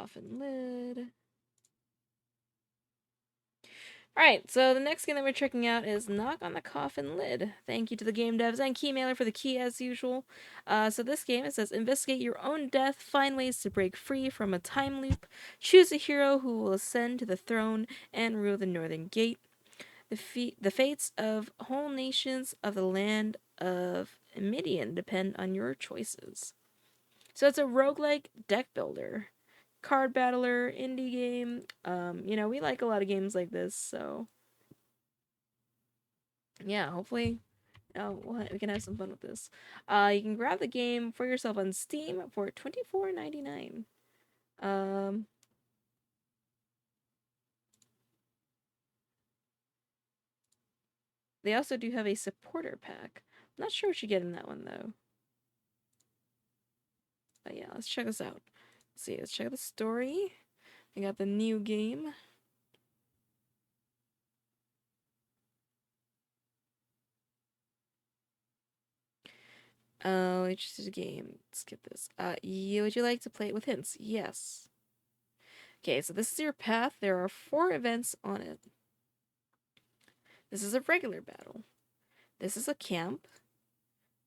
Coffin lid. Alright, so the next game that we're checking out is Knock on the Coffin Lid. Thank you to the game devs and Keymailer for the key as usual. So this game, it says, investigate your own death, find ways to break free from a time loop, choose a hero who will ascend to the throne and rule the Northern Gate. The fates of whole nations of the land of Midian depend on your choices. So it's a roguelike deck builder. Card battler, indie game. We like a lot of games like this, so yeah, hopefully we can have some fun with this. You can grab the game for yourself on Steam for $24.99. They also do have a supporter pack. I'm not sure what you get in that one though. But yeah, let's check this out. Let's check out the story. We got the new game. Oh, it's just a game. Skip this. Would you like to play it with hints? Yes. Okay, so this is your path. There are 4 events on it. This is a regular battle. This is a camp.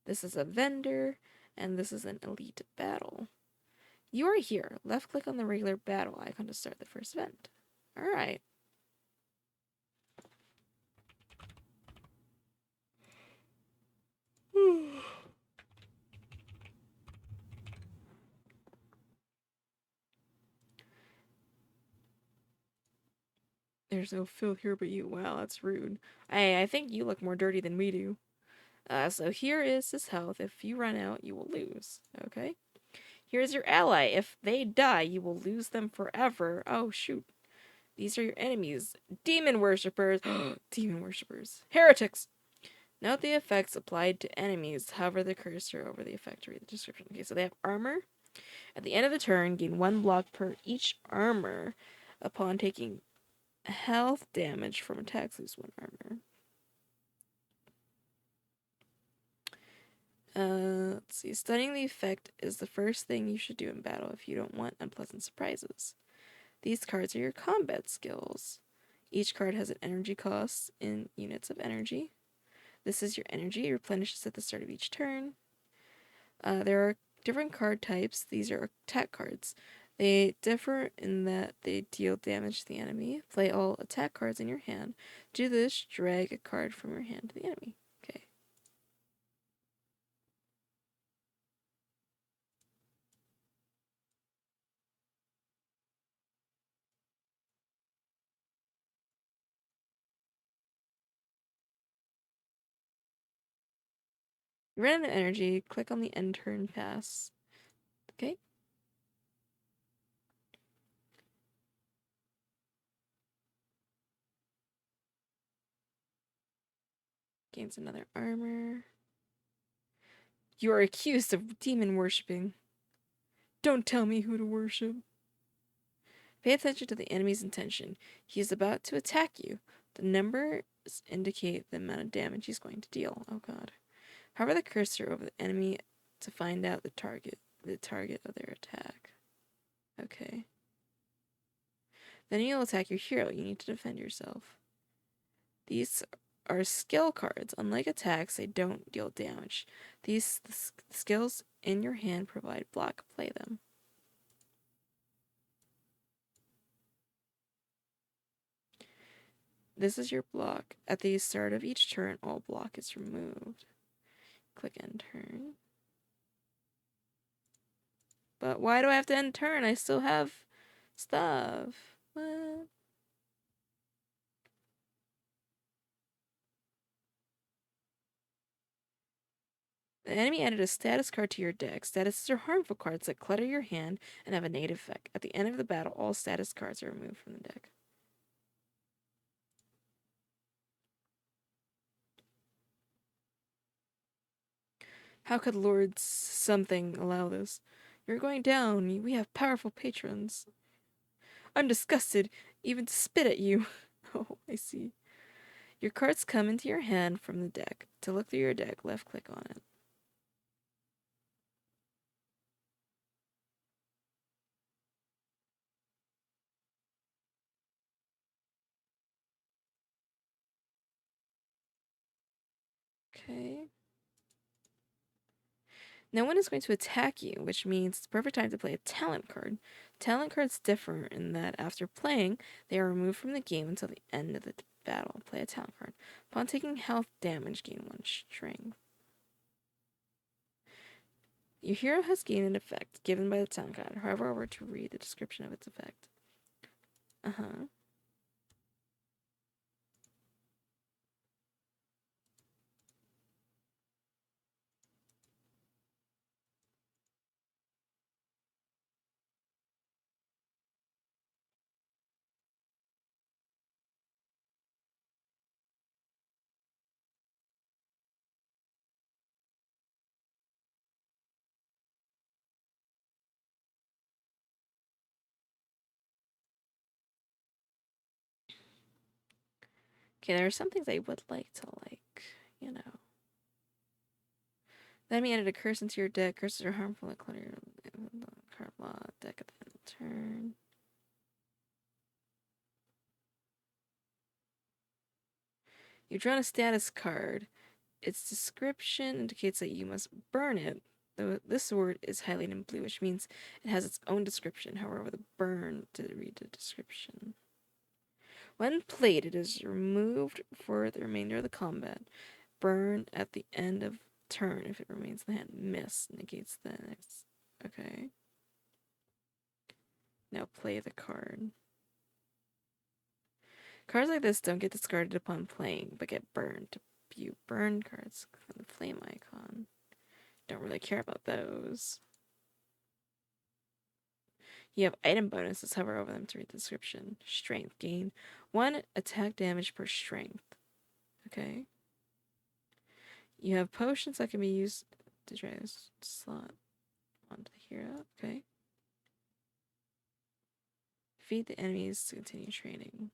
This is a vendor. And this is an elite battle. You are here. Left click on the regular battle icon to start the first event. Alright. There's no filth here but you. Wow, that's rude. I think you look more dirty than we do. So here is his health. If you run out, you will lose. Okay? Here's your ally. If they die, you will lose them forever. Oh, shoot. These are your enemies. Demon worshippers. Demon worshippers. Heretics. Note the effects applied to enemies. Hover the cursor over the effect to read the description. Okay, so they have armor. At the end of the turn, gain 1 block per each armor. Upon taking health damage from attacks, lose 1 armor. Let's see. Studying the effect is the first thing you should do in battle if you don't want unpleasant surprises. These cards are your combat skills. Each card has an energy cost in units of energy. This is your energy. It replenishes at the start of each turn. There are different card types. These are attack cards. They differ in that they deal damage to the enemy. Play all attack cards in your hand. Do this, drag a card from your hand to the enemy. Okay. You run out of energy, click on the end turn pass. Okay. Gains another armor. You are accused of demon worshipping. Don't tell me who to worship. Pay attention to the enemy's intention. He is about to attack you. The numbers indicate the amount of damage he's going to deal. Oh god. Hover the cursor over the enemy to find out the target of their attack. Okay. Then you'll attack your hero. You need to defend yourself. These are skill cards. Unlike attacks, they don't deal damage. The skills in your hand provide block. Play them. This is your block. At the start of each turn, all block is removed. Click end turn. But why do I have to end turn? I still have stuff. What? The enemy added a status card to your deck. Statuses are harmful cards that clutter your hand and have a negative effect. At the end of the battle, all status cards are removed from the deck. How could Lord something allow this? You're going down. We have powerful patrons. I'm disgusted, even to spit at you. Oh, I see. Your cards come into your hand from the deck. To look through your deck, left click on it. Okay. No one is going to attack you, which means it's the perfect time to play a talent card. Talent cards differ in that after playing, they are removed from the game until the end of the battle. Play a talent card. Upon taking health damage, gain 1 strength. Your hero has gained an effect given by the talent card. However, over to read the description of its effect. Uh-huh. Okay, there are some things I would like to, you know. The enemy added a curse into your deck. Curses are harmful. Clutter your card law deck at the end of the turn. You've drawn a status card. Its description indicates that you must burn it. Though this word is highlighted in blue, which means it has its own description. However, the burn to read the description. When played, it is removed for the remainder of the combat. Burn at the end of turn if it remains in the hand. Miss negates the next. Okay. Now play the card. Cards like this don't get discarded upon playing, but get burned. View burn cards. Click on the flame icon. Don't really care about those. You have item bonuses. Hover over them to read the description. Strength. Gain 1 attack damage per strength. Okay. You have potions that can be used to drag this slot onto the hero. Okay. Defeat the enemies to continue training.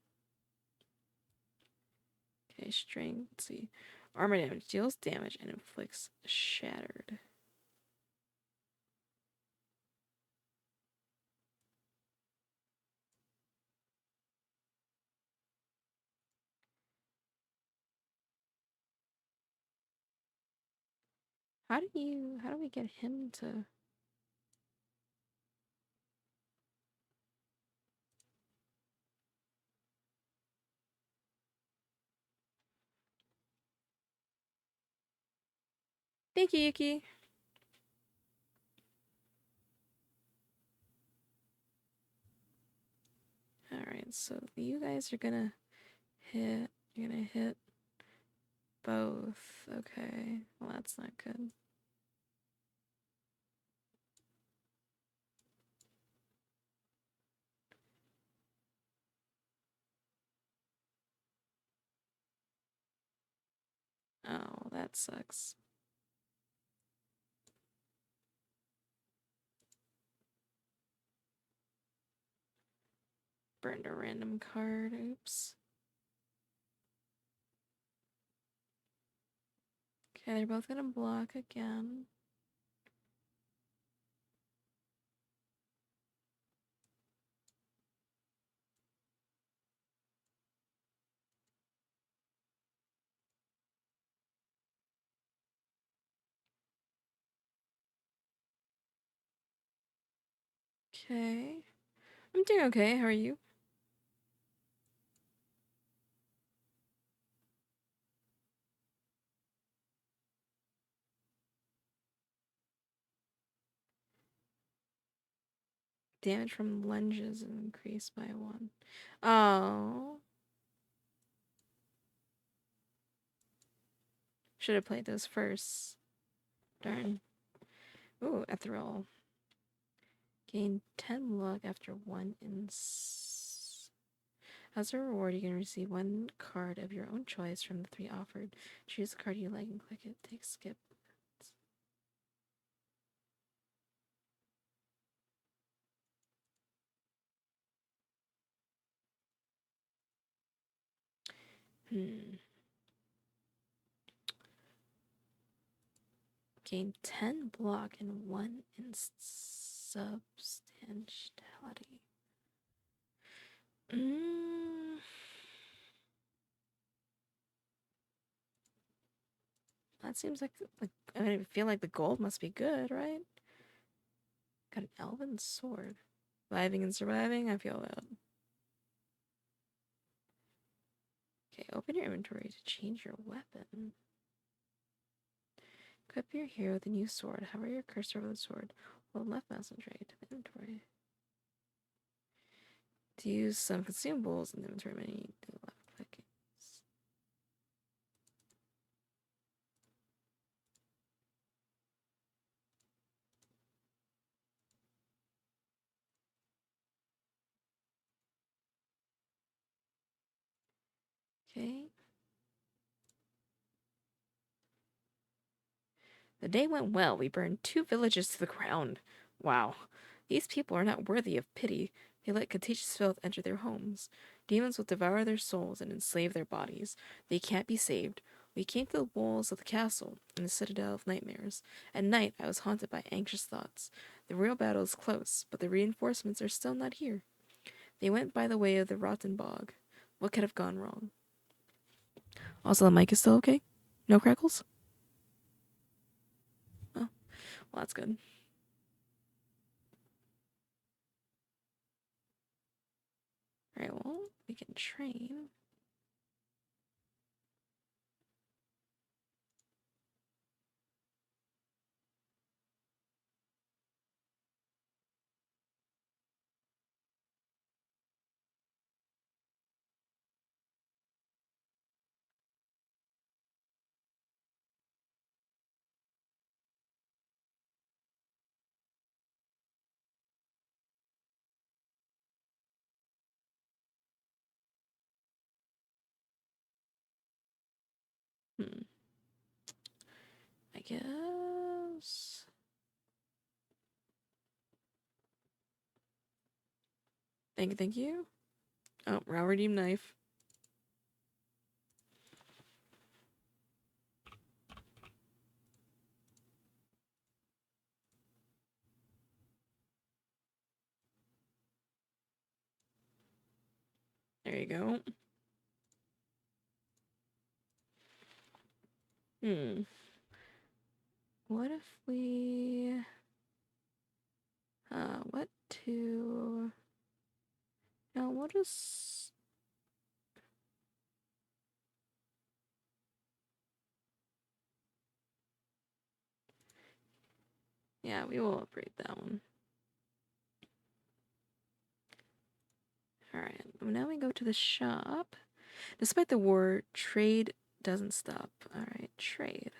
Okay, strength. Let's see. Armor damage. Deals damage and inflicts shattered. How do we get him to... Thank you, Yuki. Alright, so you guys are gonna hit... You're gonna hit both. Okay. Well, that's not good. Oh, that sucks. Burned a random card. Oops. Okay, they're both gonna block again. Okay. I'm doing okay. How are you? Damage from lunges increased by 1. Oh. Should have played those first. Darn. Ooh, ethereal. Gain 10 luck after 1 As a reward, you can receive 1 card of your own choice from the 3 offered. Choose the card you like and click it. Take skip. Gain 10 block and 1 substantiality. That seems like I mean, I feel like the gold must be good, right? Got an elven sword. Surviving and surviving, I feel bad. Okay, open your inventory to change your weapon. Equip your hero with a new sword. Hover your cursor over the sword. Hold left mouse and drag to the inventory. To use some consumables in the inventory menu, do left click. Okay. The day went well. We burned 2 villages to the ground. Wow. These people are not worthy of pity. They let contagious filth enter their homes. Demons will devour their souls and enslave their bodies. They can't be saved. We came to the walls of the castle, in the citadel of nightmares. At night, I was haunted by anxious thoughts. The real battle is close, but the reinforcements are still not here. They went by the way of the rotten bog. What could have gone wrong? Also, the mic is still okay? No crackles? Oh, well, that's good. Alright, well, we can train. Hmm. I guess. Thank you, thank you. Oh, raw redeem knife. There you go. Hmm. What if we... what to... No, we'll just... Yeah, we will upgrade that one. Alright, now we go to the shop. Despite the war, trade doesn't stop. Alright, trade.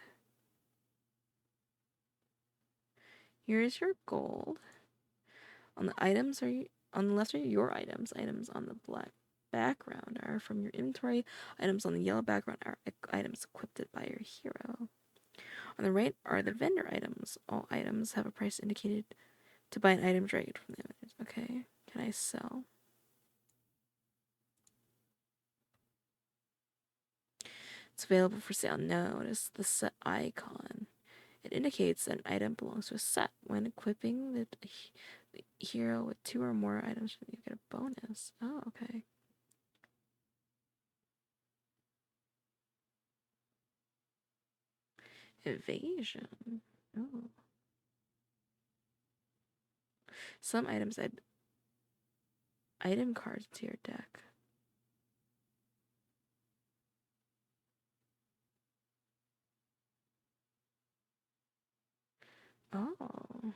Here's your gold. On the items on the left are your items. Items on the black background are from your inventory. Items on the yellow background are items equipped by your hero. On the right are the vendor items. All items have a price indicated to buy an item dragged from the images. Okay, can I sell? It's available for sale. Notice the set icon. It indicates that an item belongs to a set. When equipping the hero with 2 or more items, you get a bonus. Oh, okay. Evasion. Oh. Some items add item cards to your deck. Oh.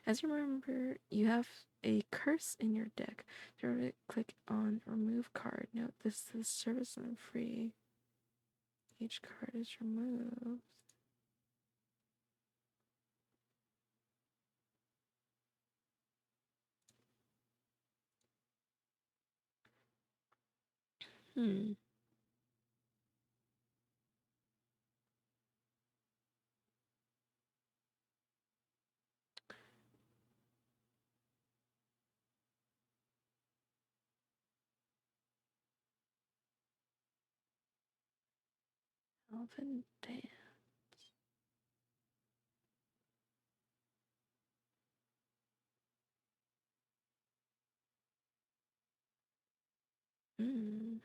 As you remember, you have a curse in your deck. To click on remove card. Note this is service and free. Each card is removed. Hmm. Elven Dance. Hmm.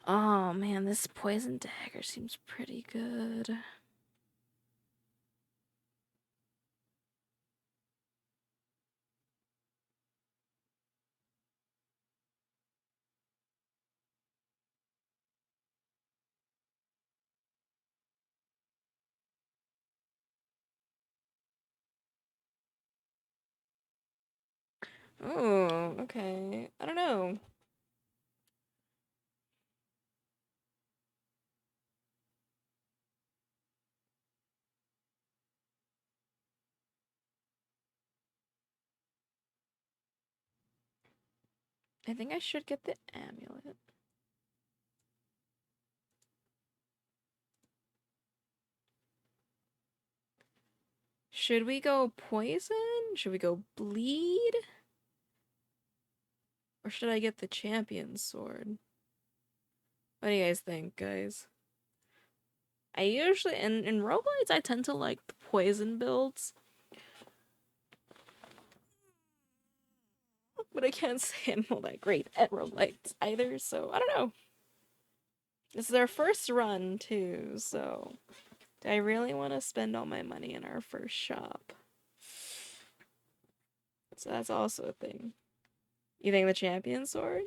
Oh man, this poison dagger seems pretty good. Oh, okay. I don't know. I think I should get the amulet. Should we go poison? Should we go bleed? Or should I get the champion sword? What do you guys think, guys? I usually, in roguelites, I tend to like the poison builds. But I can't say I'm all that great at roguelites either, so I don't know. This is our first run, too, so... Do I really want to spend all my money in our first shop? So that's also a thing. You think the champion sword?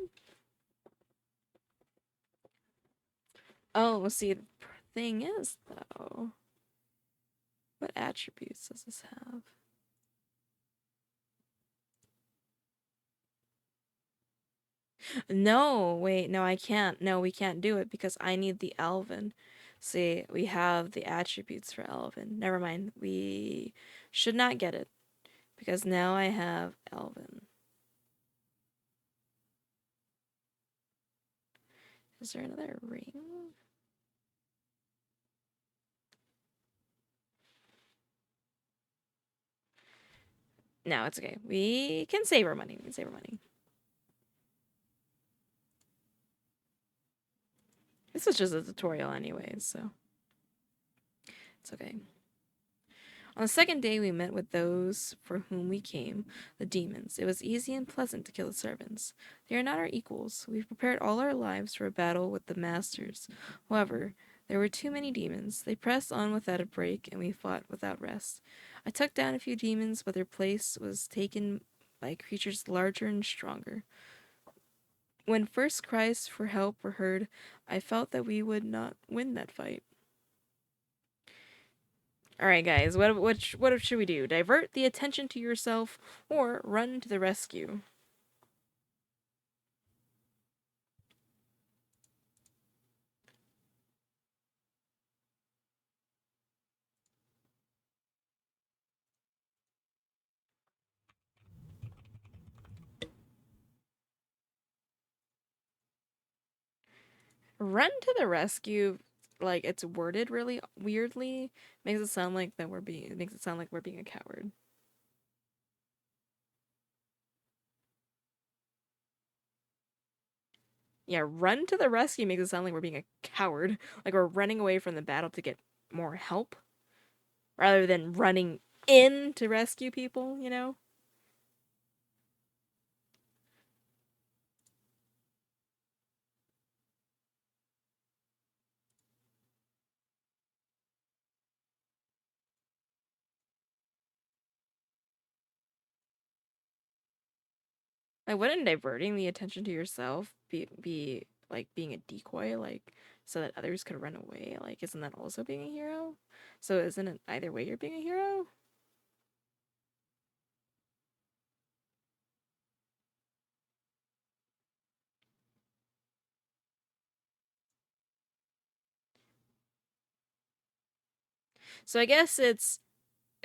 Oh, see, the thing is, though... What attributes does this have? No, wait, no, I can't. No, we can't do it because I need the Elven. See, we have the attributes for Elven. Never mind. We should not get it because now I have Elven. Is there another ring? No, it's okay. We can save our money. We can save our money. This is just a tutorial anyways, so it's okay. On the second day, we met with those for whom we came, the demons. It was easy and pleasant to kill the servants. They are not our equals. We've prepared all our lives for a battle with the masters. However, there were too many demons. They pressed on without a break, and we fought without rest. I took down a few demons, but their place was taken by creatures larger and stronger. When first cries for help were heard, I felt that we would not win that fight. All right, guys, what should we do? Divert the attention to yourself or run to the rescue? Run to the rescue, like it's worded really weirdly, makes it sound like that we're being it makes it sound like we're being a coward. Yeah, run to the rescue makes it sound like we're being a coward, like we're running away from the battle to get more help rather than running in to rescue people, you know? Like, wouldn't diverting the attention to yourself be like being a decoy, like so that others could run away? Like, isn't that also being a hero? So isn't it either way you're being a hero? So I guess it's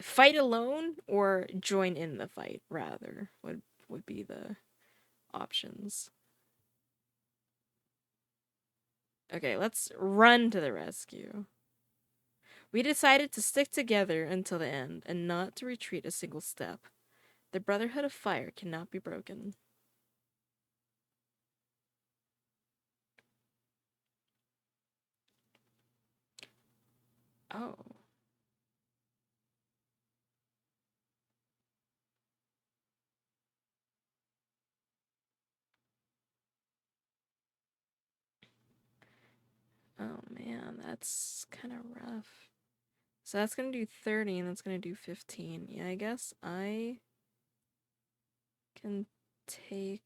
fight alone or join in the fight rather would be the options. Okay, let's run to the rescue. We decided to stick together until the end and not to retreat a single step. The Brotherhood of Fire cannot be broken. Oh. Oh man, that's kind of rough. So that's gonna do 30 and that's gonna do 15. Yeah, I guess I can take...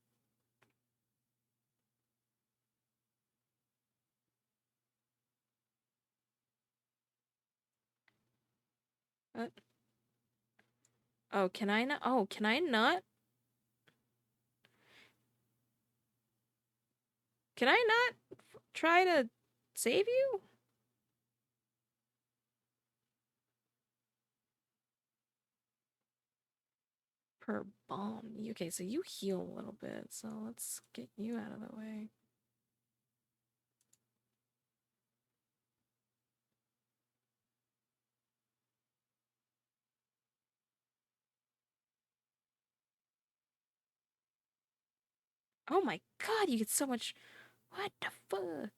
What? Oh, can I not? Oh, can I not? Can I not try to save you? Per bomb. Okay, so you heal a little bit, so let's get you out of the way. Oh my god, you get so much... What the fuck?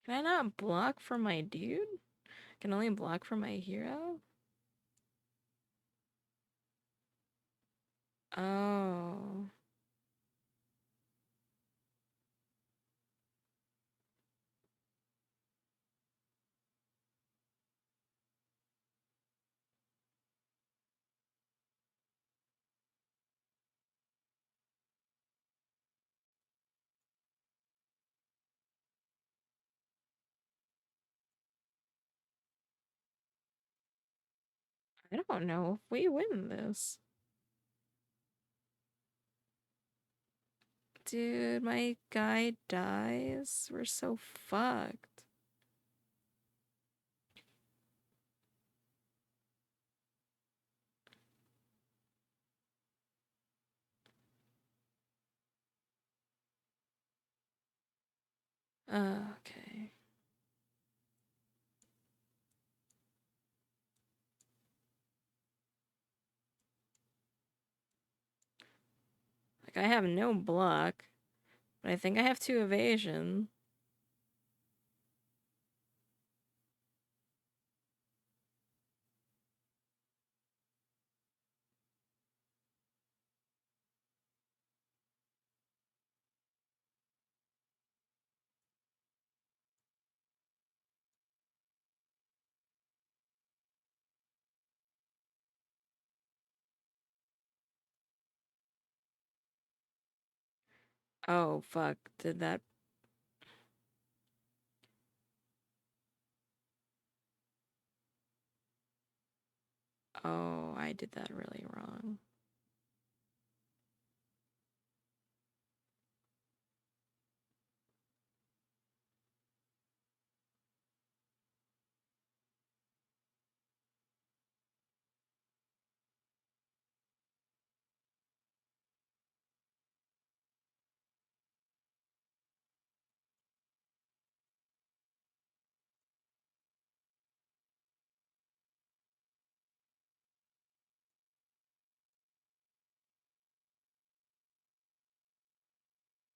Can I not block for my dude? I can only block for my hero? Oh. I don't know if we win this. Dude, my guy dies. We're so fucked. Okay. Like, I have no block, but I think I have 2 evasion. Oh, fuck. Did that... Oh, I did that really wrong.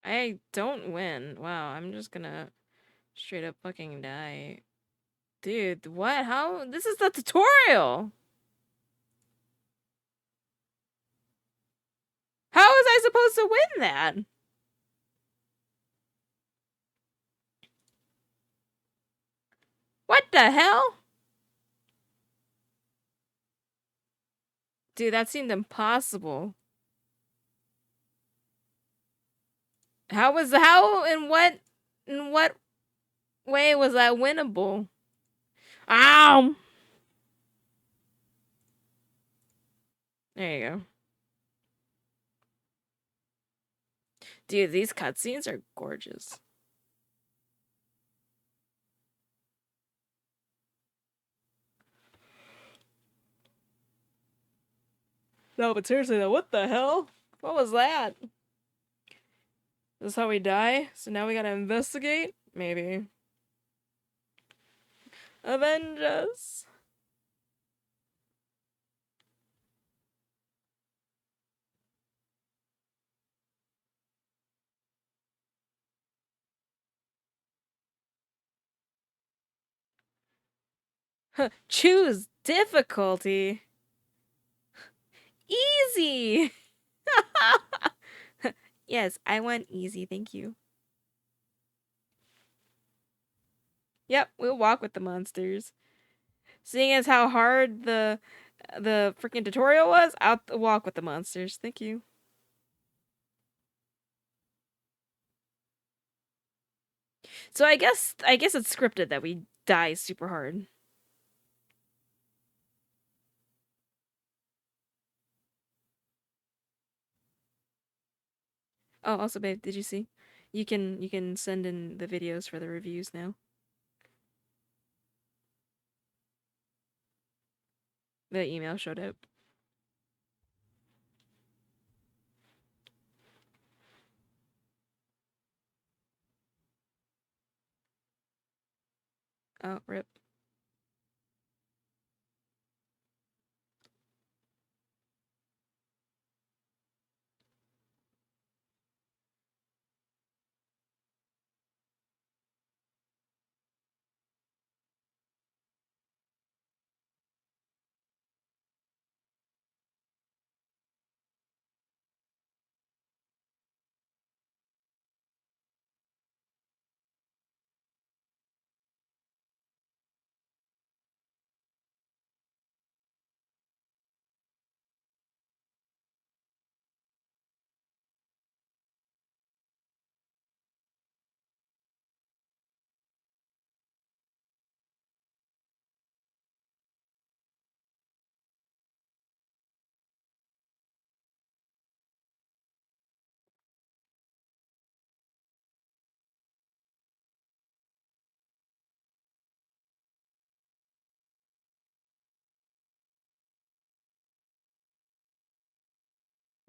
I don't win. Wow, I'm just gonna straight up fucking die. Dude, what? How? This is the tutorial! How was I supposed to win that? What the hell? Dude, that seemed impossible. How in what way was that winnable? Ow! There you go. Dude, these cutscenes are gorgeous. No, but seriously though, what the hell? What was that? This is how we die? So now we gotta investigate? Maybe. Avenge us. Choose difficulty. Easy! Yes, I want easy, thank you. Yep, we'll walk with the monsters. Seeing as how hard the freaking tutorial was, I'll walk with the monsters. Thank you. So I guess it's scripted that we die super hard. Oh, also, babe, did you see? You can send in the videos for the reviews now. The email showed up. Oh, rip.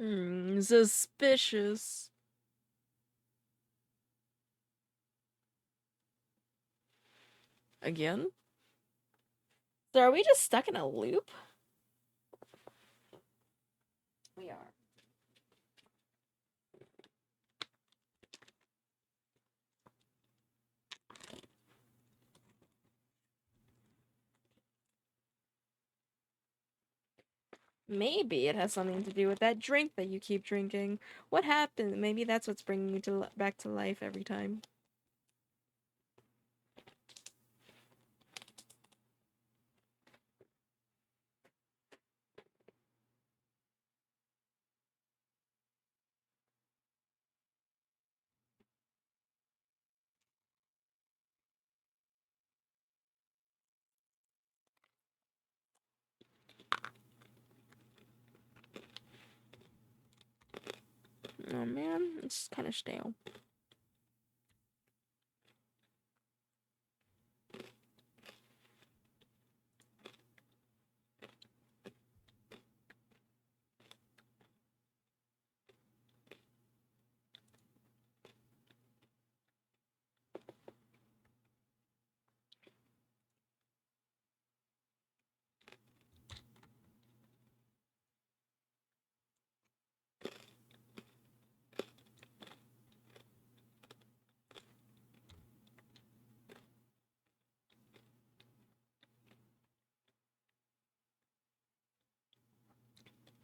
Suspicious. Again? So are we just stuck in a loop? We are. Maybe it has something to do with that drink that you keep drinking. What happened? Maybe that's what's bringing you to back to life every time. Oh man, it's kind of stale.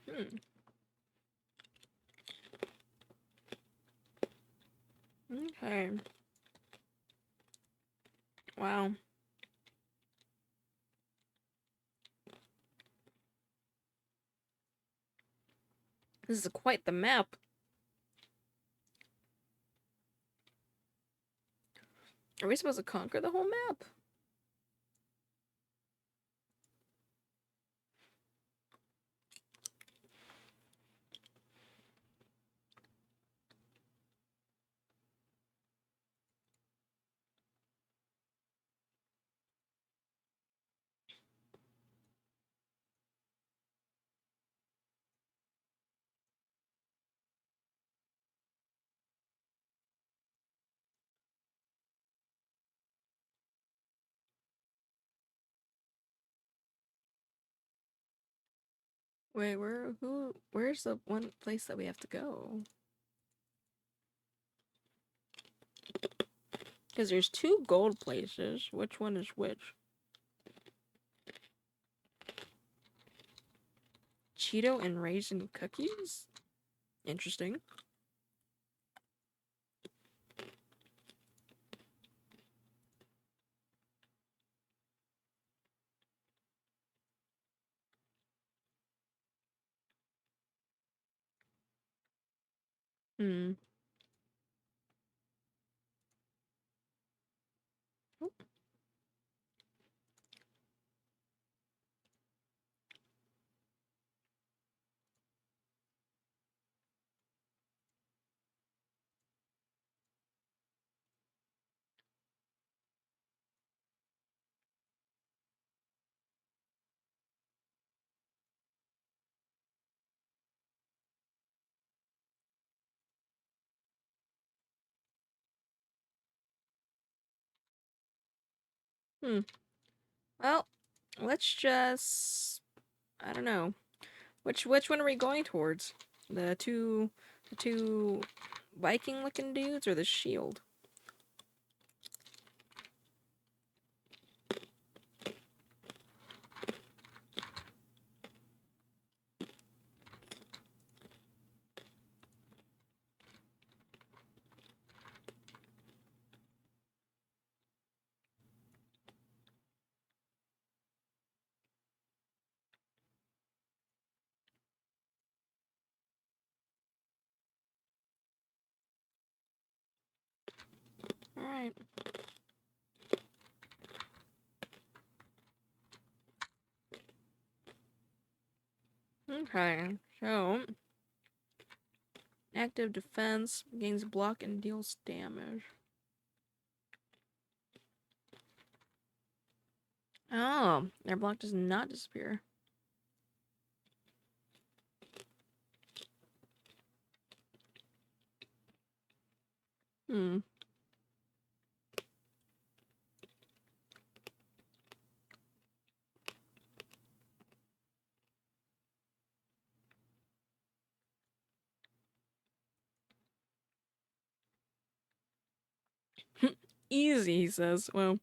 Hmm. Okay. Wow. This is quite the map. Are we supposed to conquer the whole map? Wait, where's the one place that we have to go? Because there's two gold places. Which one is which? Cheeto and raisin cookies? Interesting. Hmm. Oh, hmm. Well, let's just... I don't know. Which one are we going towards? The two Viking looking dudes or the shield? Alright. Okay, so active defense gains block and deals damage. Oh, their block does not disappear. Hmm. Easy, he says. Well,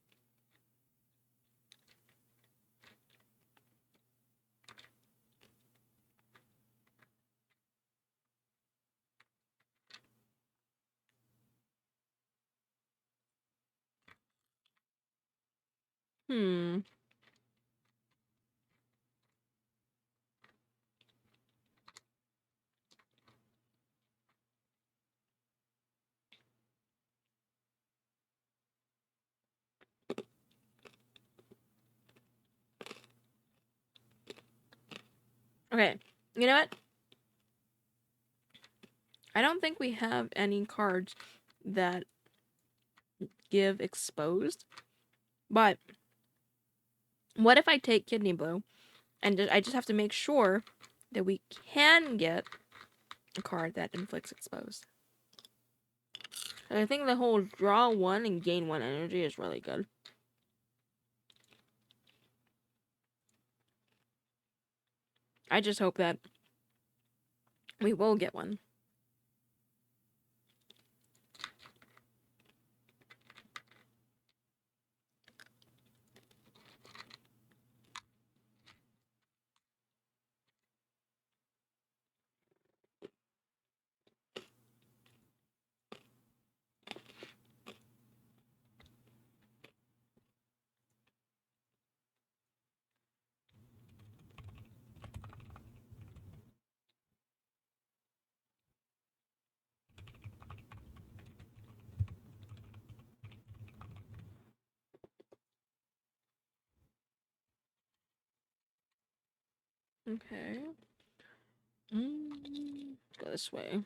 hmm. Okay, you know what? I don't think we have any cards that give exposed. But what if I take Kidney Blow and I just have to make sure that we can get a card that inflicts exposed? And I think the whole draw 1 and gain 1 energy is really good. I just hope that we will get one. Okay. Go this way.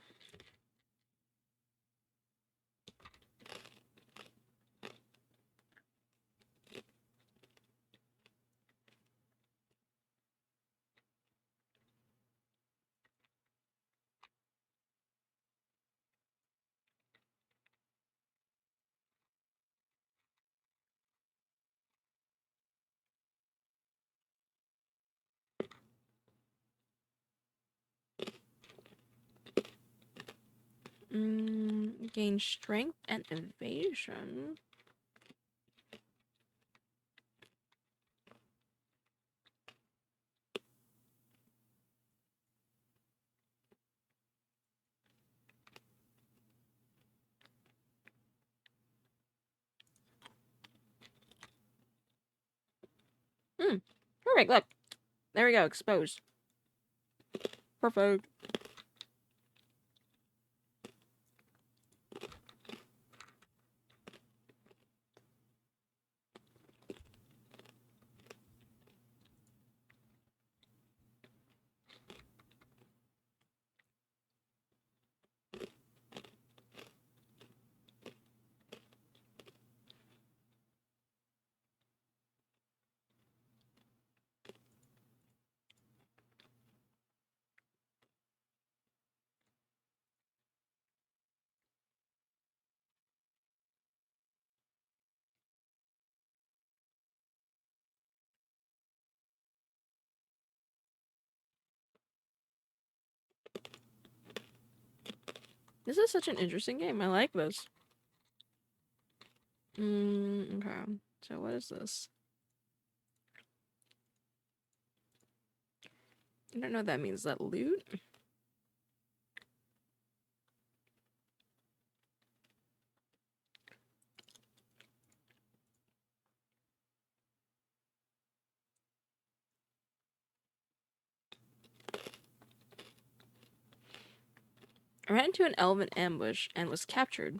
Gain strength and evasion. Perfect, look. There we go, exposed. Perfect. This is such an interesting game. I like this. Okay. So what is this? I don't know what that means. Is that loot? I ran into an elven ambush and was captured.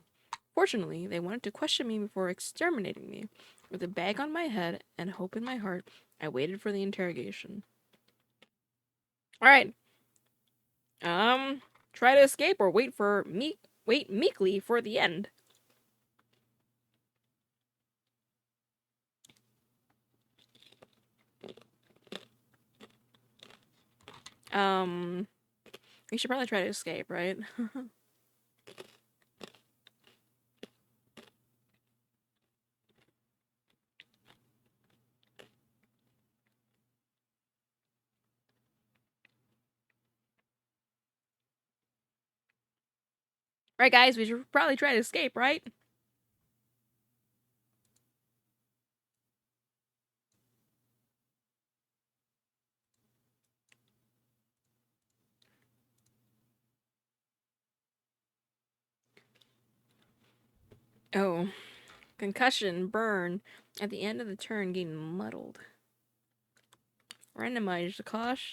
Fortunately, they wanted to question me before exterminating me. With a bag on my head and hope in my heart, I waited for the interrogation. Alright. Try to escape or wait meekly for the end. We should probably try to escape, right? Right, guys, we should probably try to escape, right? Oh. Concussion, burn. At the end of the turn, getting muddled. Randomize the cost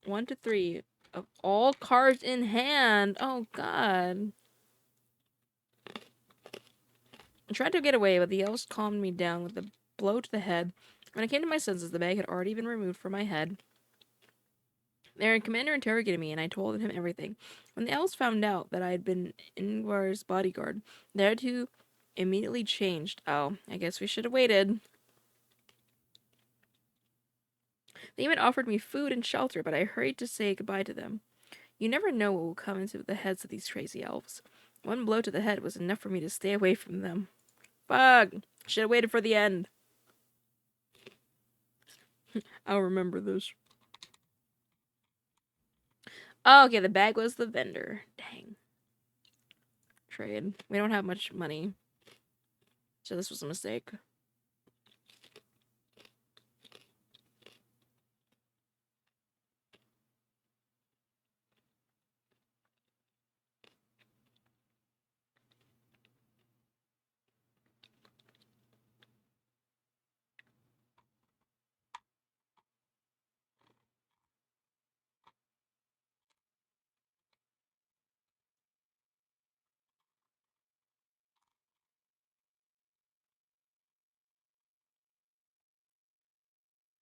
1 to 3 of all cards in hand. Oh, God. I tried to get away, but the elves calmed me down with a blow to the head. When I came to my senses, the bag had already been removed from my head. Their commander interrogated me, and I told him everything. When the elves found out that I had been Ingvar's bodyguard, their attitude immediately changed. Oh, I guess we should have waited. They even offered me food and shelter, but I hurried to say goodbye to them. You never know what will come into the heads of these crazy elves. One blow to the head was enough for me to stay away from them. Fuck! Should have waited for the end. I'll remember this. Oh, okay, the bag was the vendor. Dang. Trade. We don't have much money. So this was a mistake.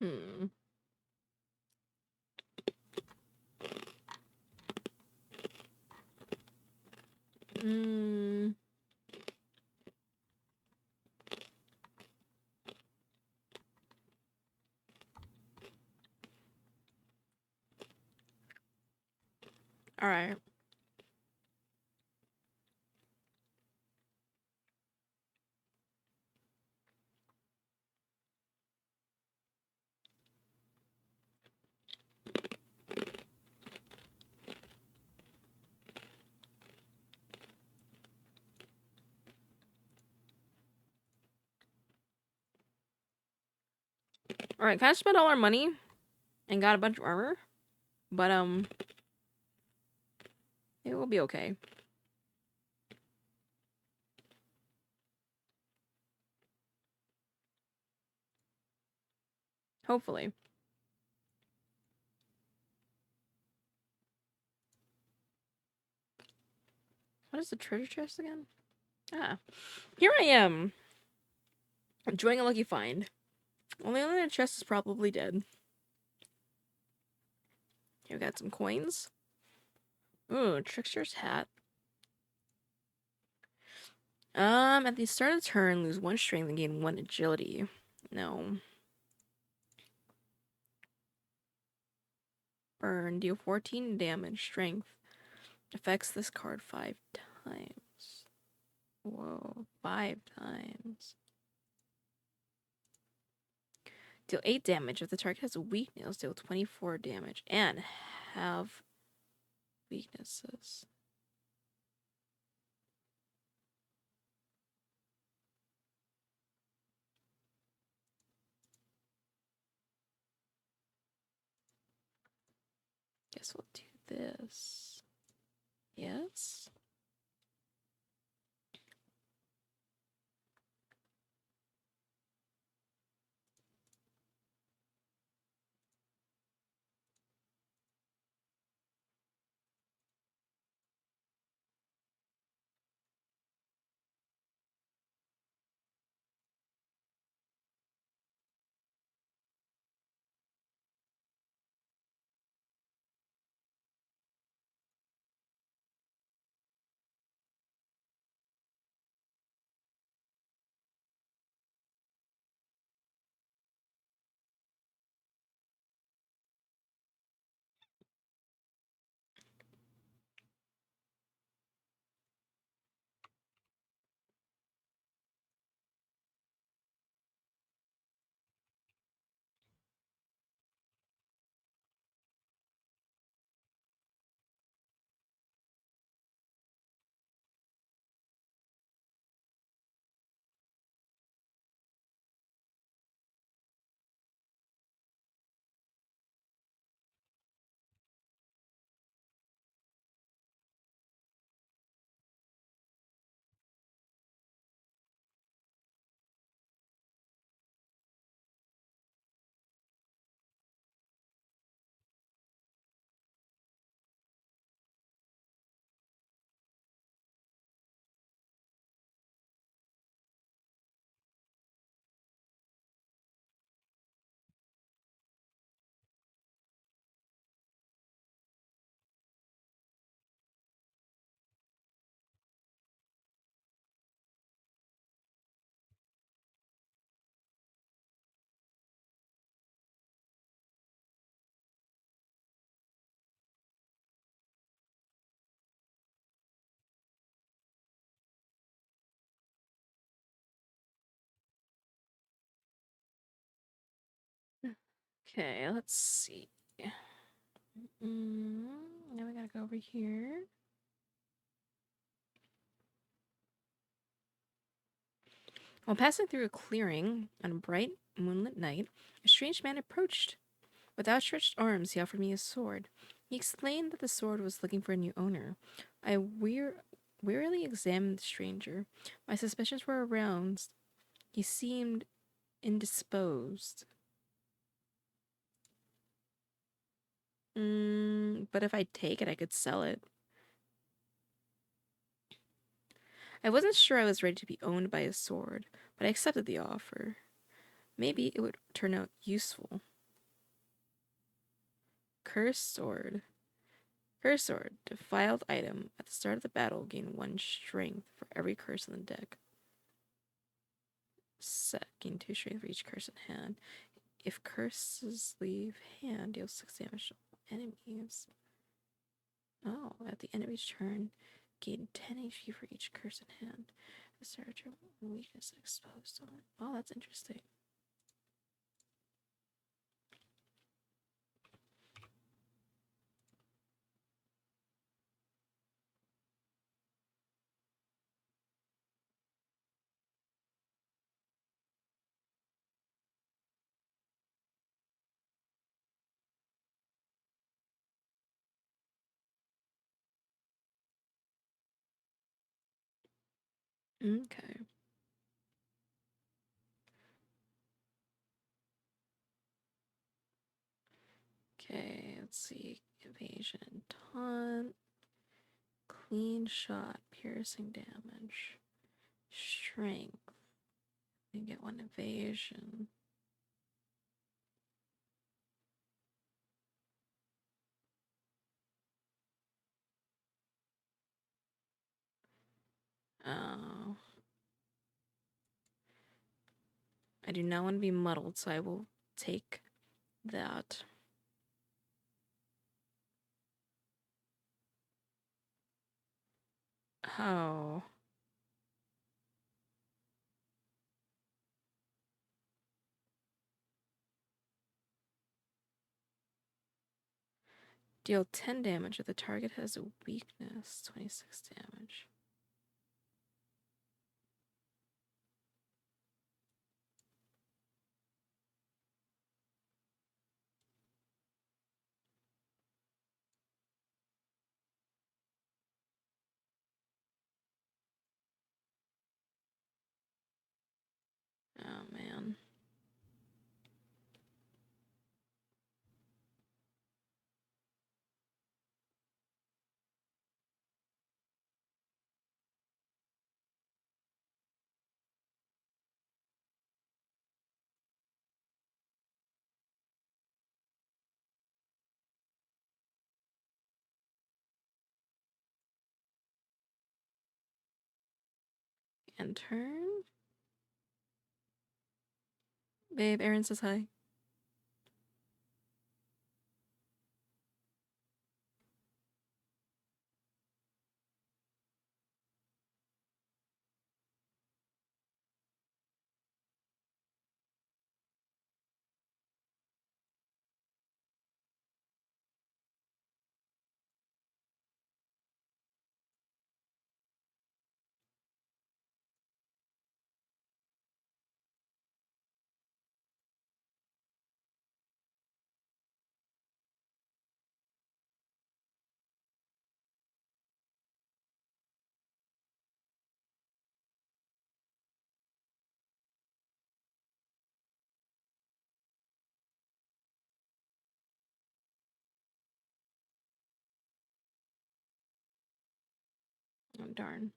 Hmm. Hmm. Alright. Alright, kind of spent all our money and got a bunch of armor. But, it will be okay. Hopefully. What is the treasure chest again? Ah. Here I am. Enjoying a lucky find. Only one in the chest is probably dead. Here we got some coins. Ooh, Trickster's hat. At the start of the turn, lose 1 strength and gain 1 agility. No. Burn, deal 14 damage, strength. Affects this card 5 times. Whoa, 5 times. Deal 8 damage. If the target has a weakness, deal 24 damage. And have weaknesses. Guess we'll do this. Yes? Okay, let's see. Now we gotta go over here. While passing through a clearing on a bright, moonlit night, a strange man approached. With outstretched arms, he offered me a sword. He explained that the sword was looking for a new owner. I wearily examined the stranger. My suspicions were aroused. He seemed indisposed. But if I take it, I could sell it. I wasn't sure I was ready to be owned by a sword, but I accepted the offer. Maybe it would turn out useful. Cursed sword. Cursed sword. Defiled item. At the start of the battle, gain 1 strength for every curse in the deck. Set. Gain 2 strength for each curse in hand. If curses leave hand, deal 6 damage to enemies. Oh, at the end of each turn, gain 10 HP for each curse in hand. The start of turn, weakness exposed on it. Oh, that's interesting. Okay. Okay, let's see. Evasion, taunt, clean shot, piercing damage, strength. You get one evasion. Oh. I do not want to be muddled, so I will take that. Oh. Deal 10 damage if the target has a weakness. 26 damage. Oh, man. And turn. Babe, Aaron says hi. Oh, darn.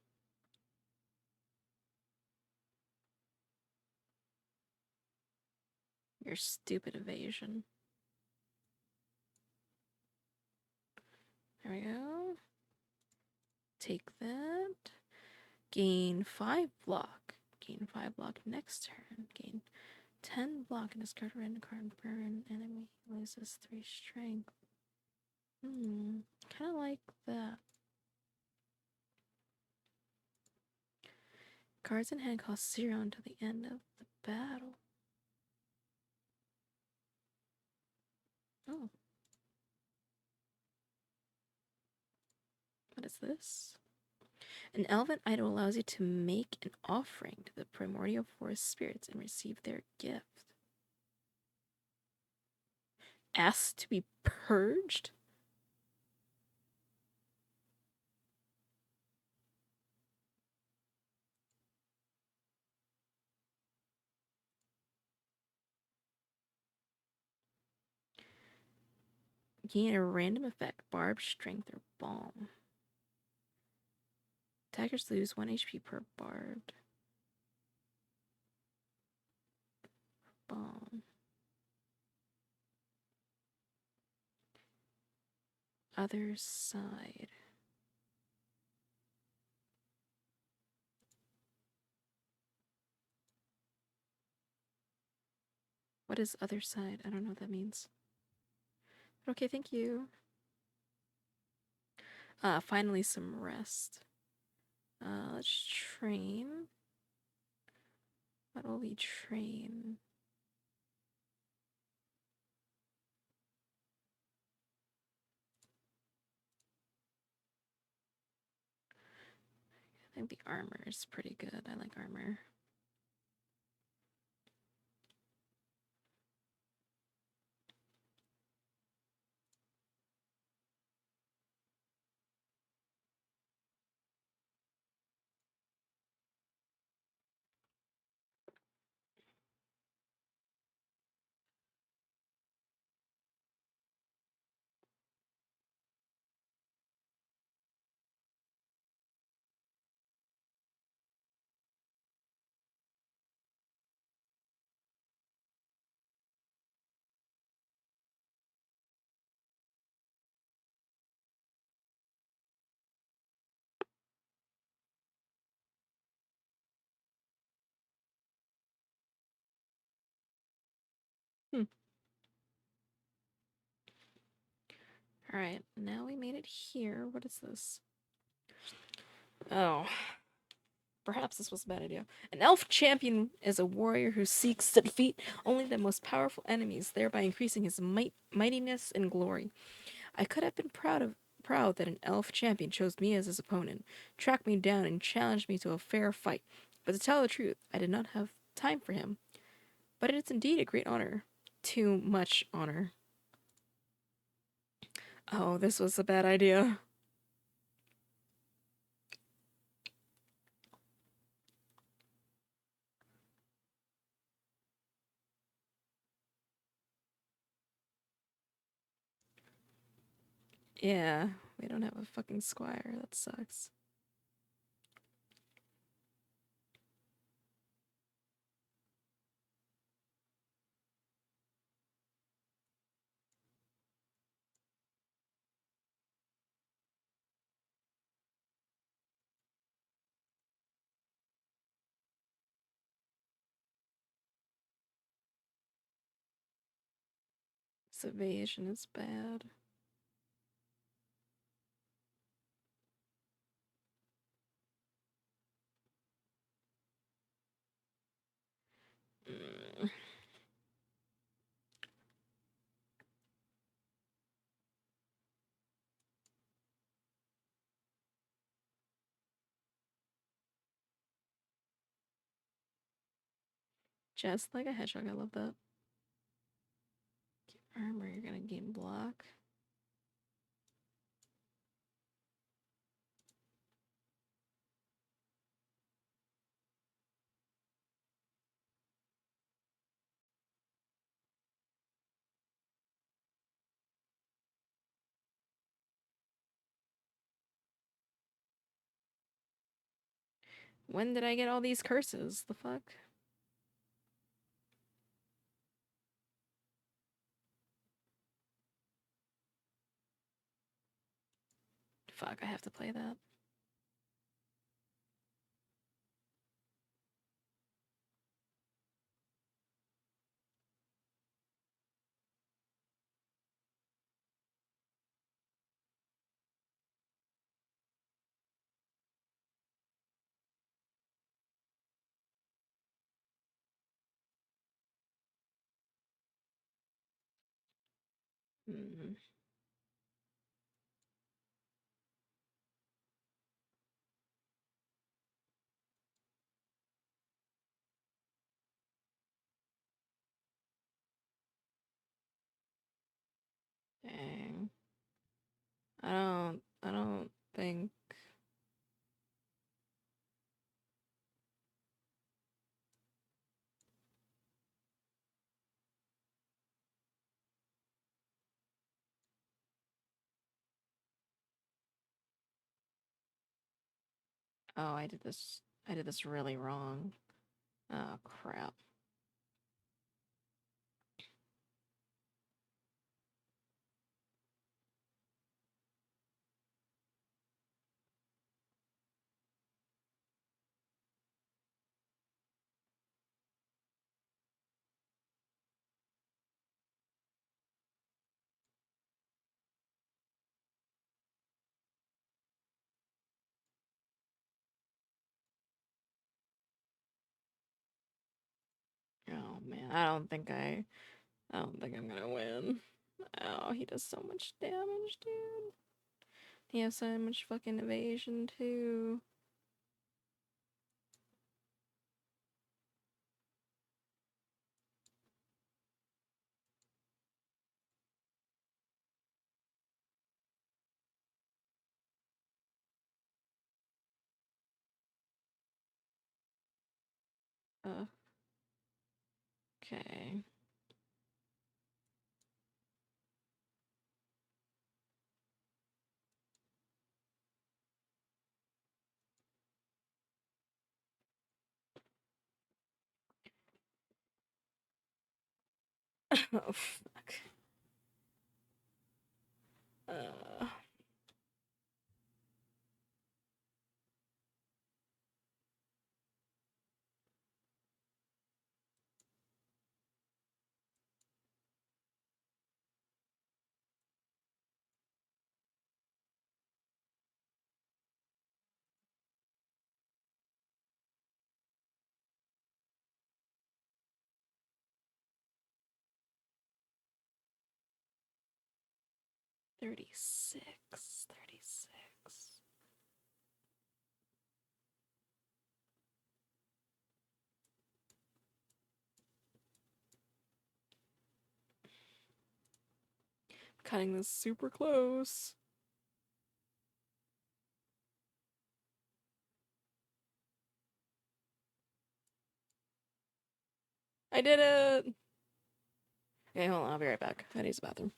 Your stupid evasion. There we go. Take that. Gain 5 block. Gain 5 block next turn. Gain 10 block and discard a random card. Burn enemy. Loses 3 strength. Kind of like that. Cards in hand cost 0 until the end of the battle. Oh. What is this? An elven idol allows you to make an offering to the primordial forest spirits and receive their gift. Asked to be purged? Gain a random effect, barb, strength, or balm. Attackers lose 1 HP per barbed. Balm. Other side. What is other side? I don't know what that means. Okay, thank you. Finally some rest. Let's train. What will we train? I think the armor is pretty good. I like armor. Hmm. Alright, now we made it here. What is this? Oh. Perhaps this was a bad idea. An elf champion is a warrior who seeks to defeat only the most powerful enemies, thereby increasing his mightiness and glory. I could have been proud that an elf champion chose me as his opponent, tracked me down, and challenged me to a fair fight. But to tell the truth, I did not have time for him. But it is indeed a great honor. Too much honor. Oh, this was a bad idea. Yeah, we don't have a fucking squire. That sucks. This evasion is bad. Mm. Just like a hedgehog, I love that. Armor, you're gonna gain block. When did I get all these curses? The fuck? Fuck, I have to play that. Mm. Dang. I don't think. Oh, I did this really wrong. Oh, crap. Oh, man. I don't think I'm gonna win. Oh, he does so much damage, dude. He has so much fucking evasion, too. Okay. Oh, fuck. Uh... 36. 36. Cutting this super close. I did it! Okay, hold on, I'll be right back. I need the bathroom.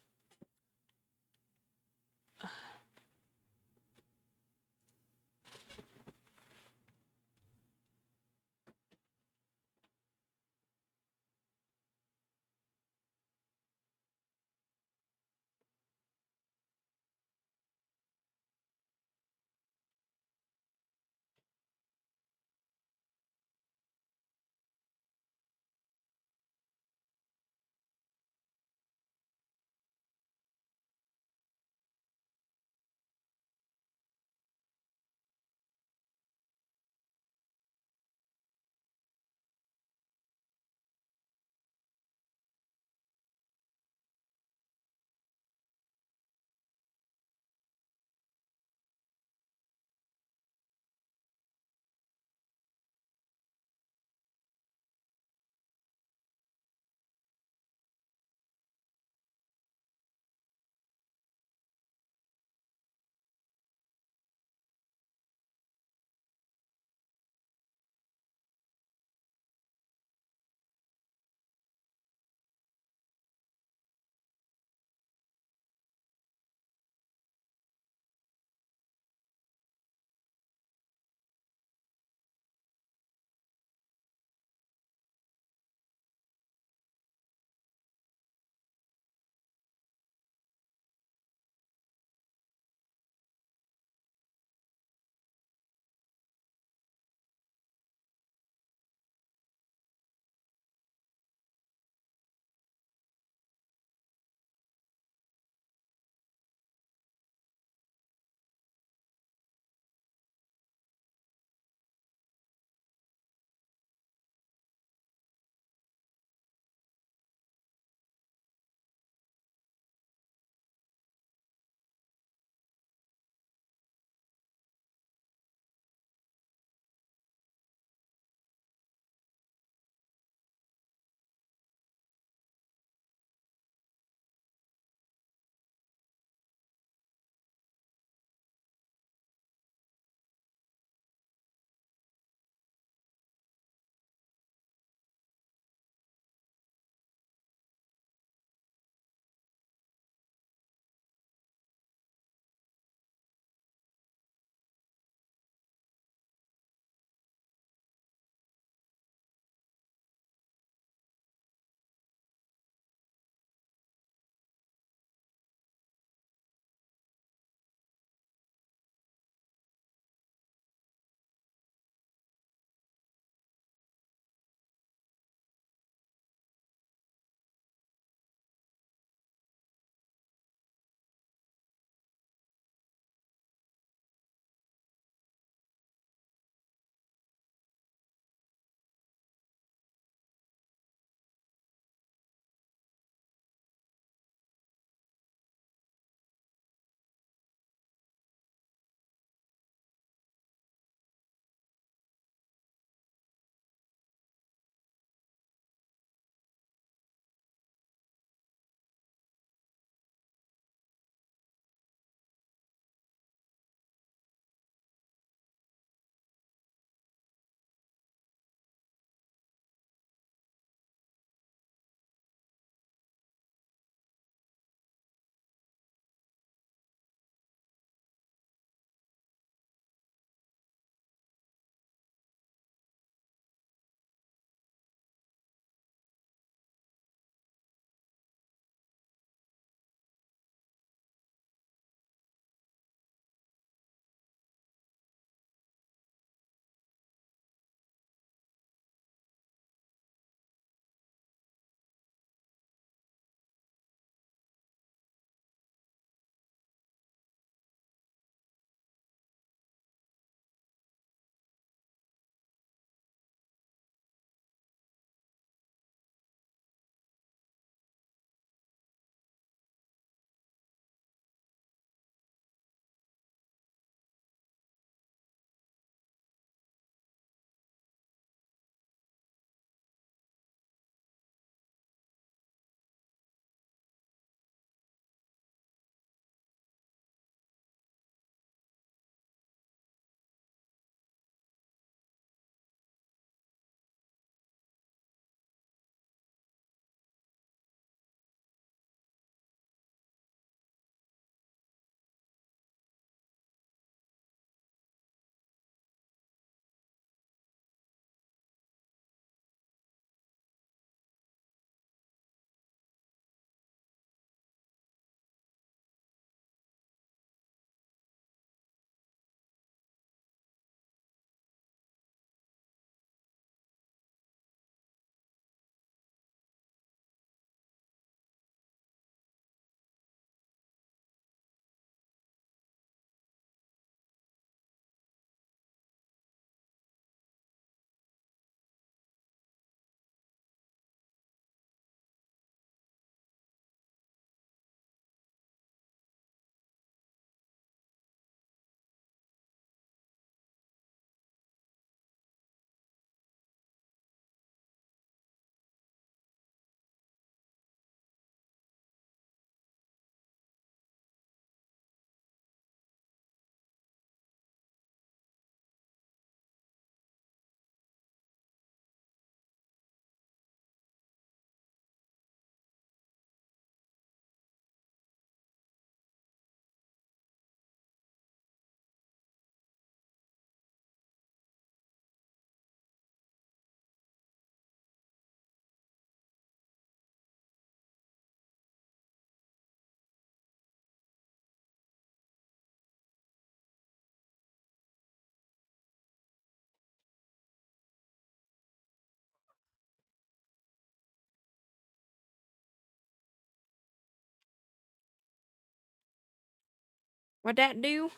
What'd that do?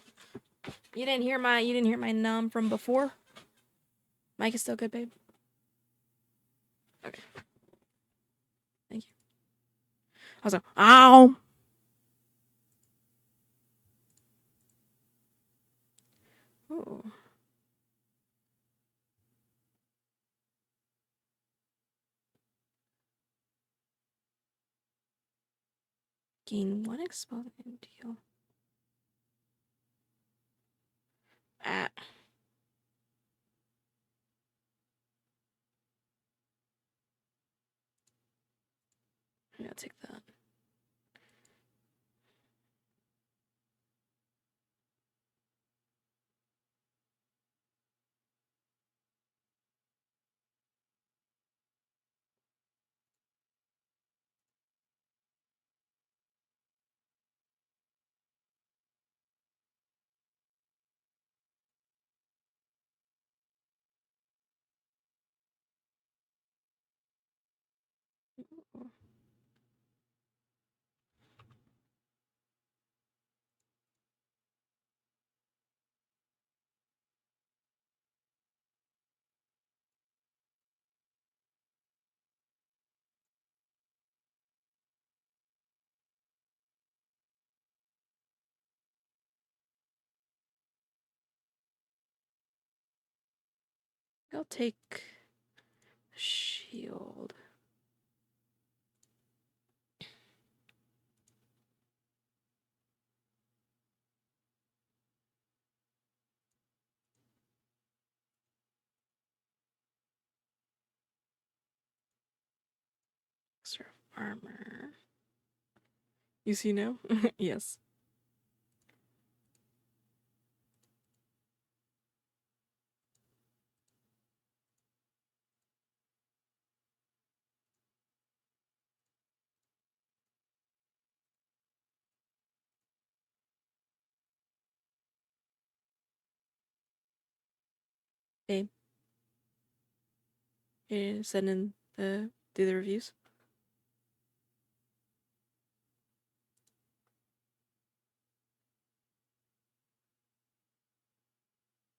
You didn't hear my num from before? Mic is still good, babe? Okay. Thank you. I was like, ow! Ooh. Gain 1 exploding deal. Ah. Yeah, I'll take that. Ooh. I'll take shield. Extra armor. You see now? Yes. Babe, you send in do the reviews?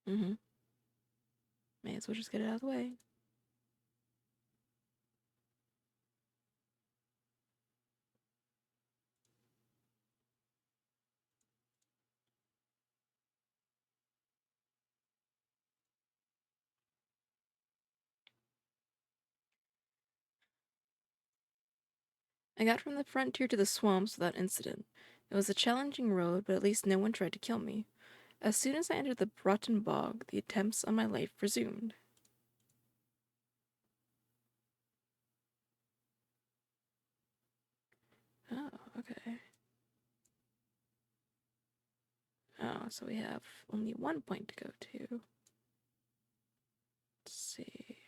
Mm-hmm. May as well just get it out of the way. I got from the frontier to the swamps without incident. It was a challenging road, but at least no one tried to kill me. As soon as I entered the Broughton Bog, the attempts on my life resumed. Oh, okay. Oh, so we have only 1 point to go to. Let's see.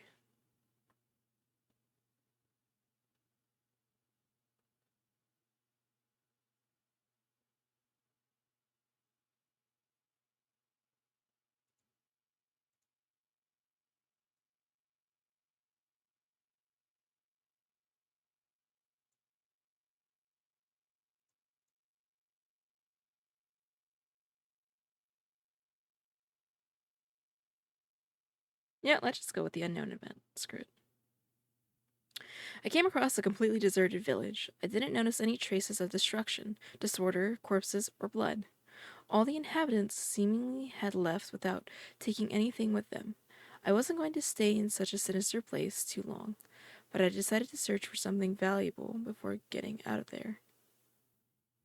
Yeah, let's just go with the unknown event. Screw it. I came across a completely deserted village. I didn't notice any traces of destruction, disorder, corpses, or blood. All the inhabitants seemingly had left without taking anything with them. I wasn't going to stay in such a sinister place too long, but I decided to search for something valuable before getting out of there.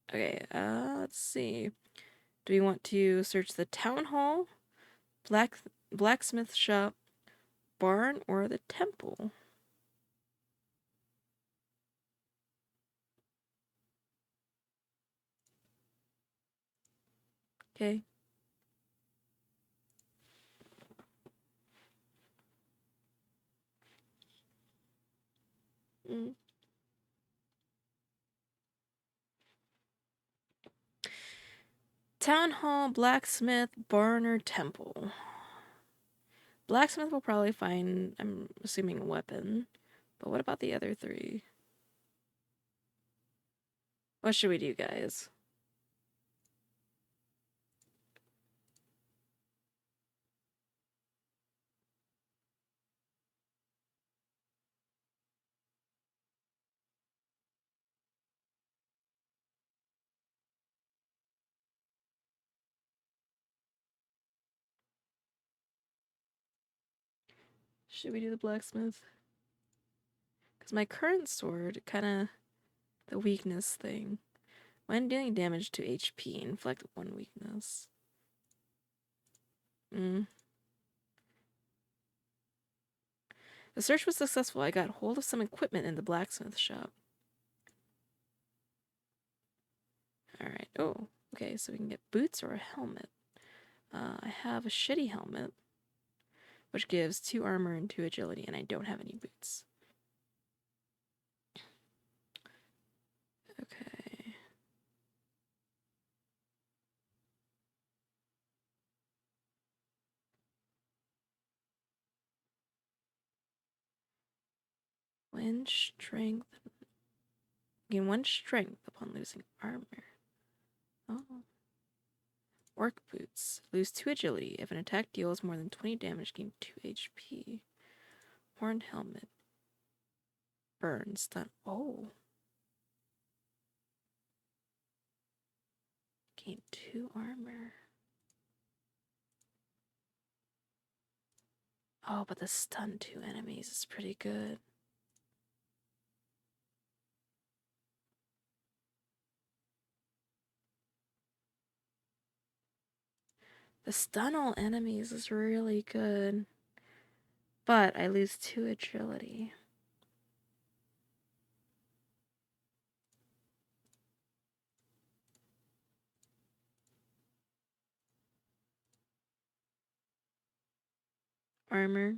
Okay, let's see. Do we want to search the town hall, blacksmith shop, barn, or the temple? Okay. Mm. Town hall, blacksmith, barn, or temple? Blacksmith will probably find, I'm assuming, a weapon. But what about the other three? What should we do, guys? Should we do the blacksmith? Because my current sword, kind of the weakness thing. When dealing damage to HP, inflict 1 weakness. The search was successful. I got hold of some equipment in the blacksmith shop. Alright. Oh, okay. So we can get boots or a helmet. I have a shitty helmet, which gives 2 armor and 2 agility, and I don't have any boots. Okay. When strength. Gain 1 strength upon losing armor. Oh. Orc boots. Lose 2 agility. If an attack deals more than 20 damage, gain 2 HP. Horned helmet. Burn. Stun. Oh. Gain 2 armor. Oh, but the stun 2 enemies is pretty good. The stun all enemies is really good. But I lose 2 agility. Armor.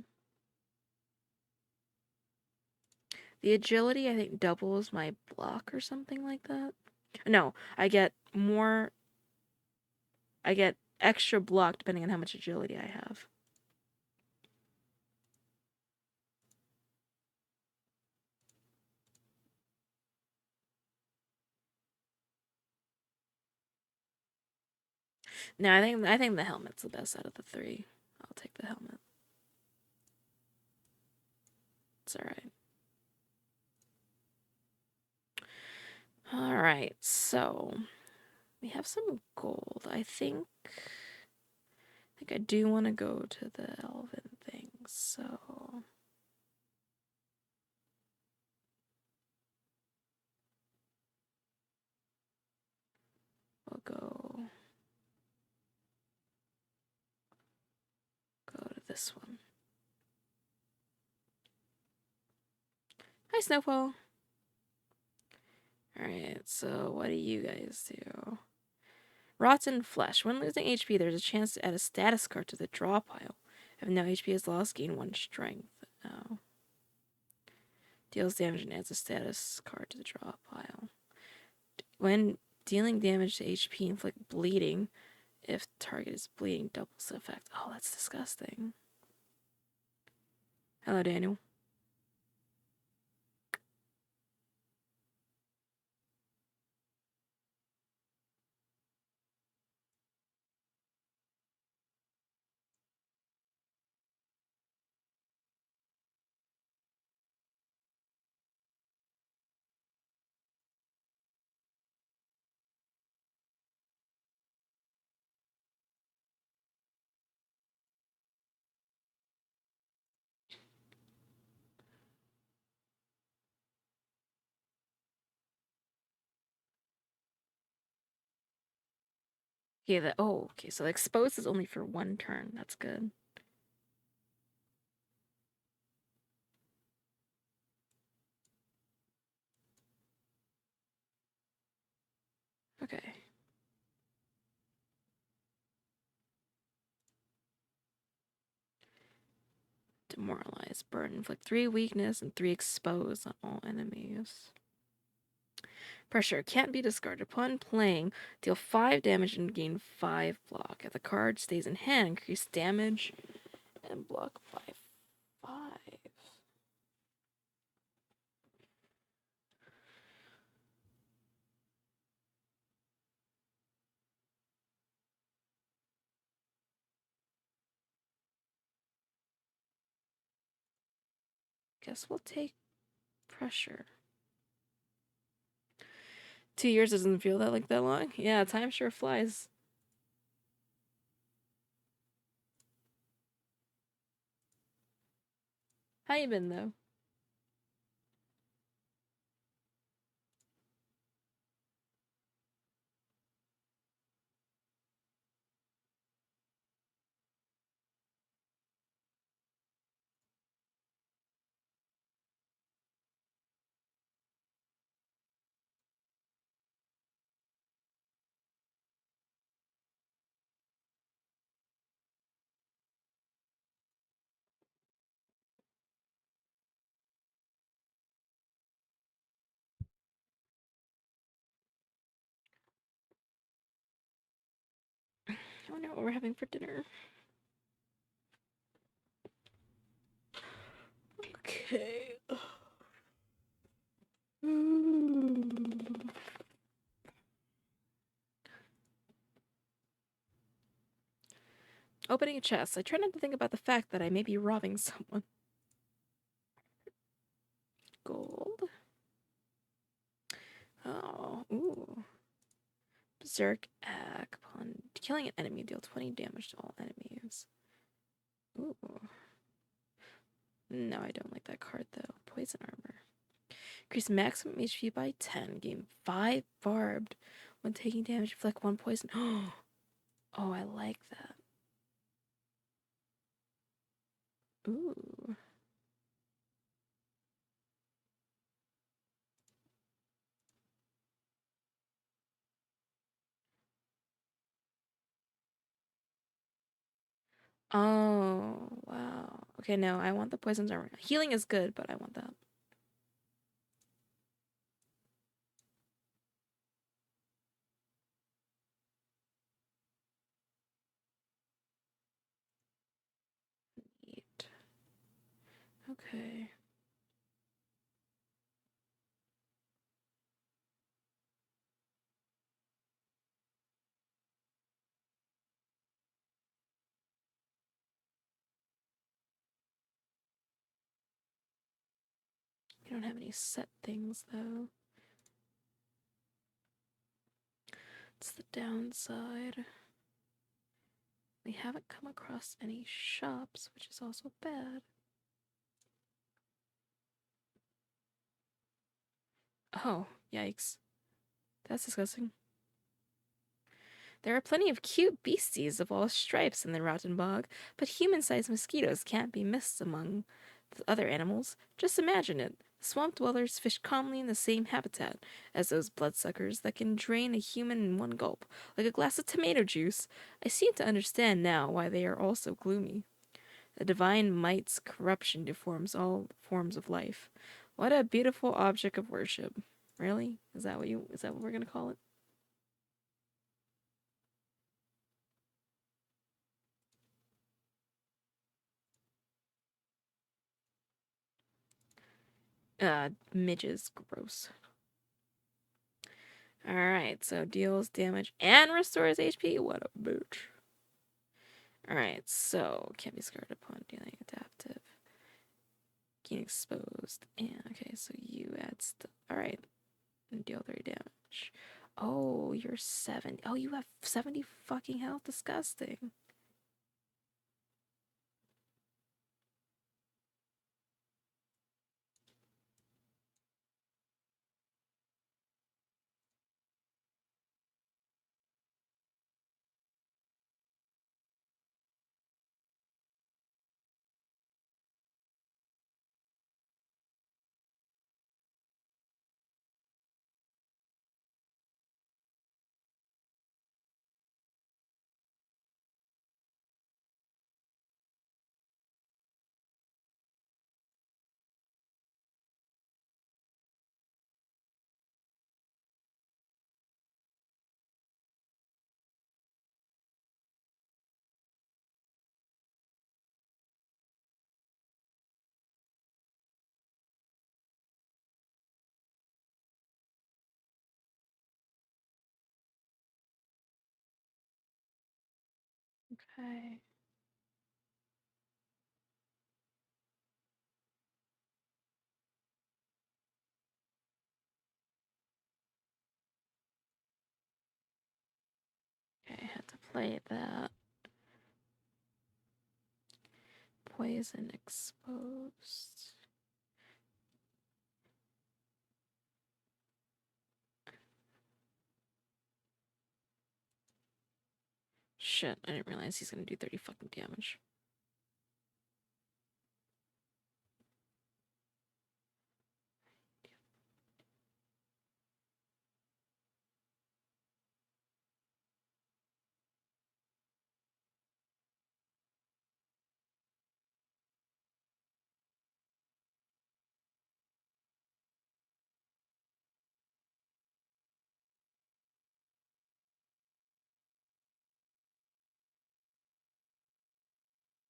The agility, I think, doubles my block or something like that. No, I get more... I get extra block depending on how much agility I have. No, I think the helmet's the best out of the 3. I'll take the helmet. It's alright. Alright, so we have some gold. I think I do want to go to the elven thing, so we'll go to this one. Hi, Snowfall. Alright, so what do you guys do? Rotten flesh. When losing HP, there's a chance to add a status card to the draw pile. If no HP is lost, gain 1 strength. Oh. Deals damage and adds a status card to the draw pile. When dealing damage to HP, inflict bleeding. If target is bleeding, doubles the effect. Oh, that's disgusting. Hello, Daniel. Okay, okay, so the exposed is only for 1 turn. That's good. Okay. Demoralize, burn, inflict 3 weakness and 3 expose on all enemies. Pressure can't be discarded. Upon playing, deal 5 damage and gain 5 block. If the card stays in hand, increase damage and block by 5. Guess we'll take pressure. 2 years doesn't feel that long. Yeah, time sure flies. How you been, though? I wonder what we're having for dinner. Okay. Opening a chest. I try not to think about the fact that I may be robbing someone. Gold. Oh, ooh. Berserk Act. Upon killing an enemy, deal 20 damage to all enemies. Ooh. No, I don't like that card, though. Poison armor. Increase maximum HP by 10. Gain 5 barbed. When taking damage, inflict 1 poison. Oh, I like that. Ooh. Oh, wow. Okay, no, I want the poison's armor. Healing is good, but I want that. Neat. Okay. We don't have any set things, though. It's the downside. We haven't come across any shops, which is also bad. Oh, yikes. That's disgusting. There are plenty of cute beasties of all stripes in the Rotten Bog, but human-sized mosquitoes can't be missed among the other animals. Just imagine it. The swamp dwellers fish calmly in the same habitat as those bloodsuckers that can drain a human in one gulp, like a glass of tomato juice. I seem to understand now why they are all so gloomy. The divine might's corruption deforms all forms of life. What a beautiful object of worship. Really? Is that what we're gonna call it? Midges. Gross. Alright, so deals damage and restores HP. What a bitch. Alright, so can't be scared upon dealing adaptive. Getting exposed. And okay, so you add stuff. Alright. And deal 3 damage. Oh, you're 70. Oh, you have 70 fucking health. Disgusting. Okay. Okay, I had to play that. Poison exposed. Shit, I didn't realize he's gonna do 30 fucking damage.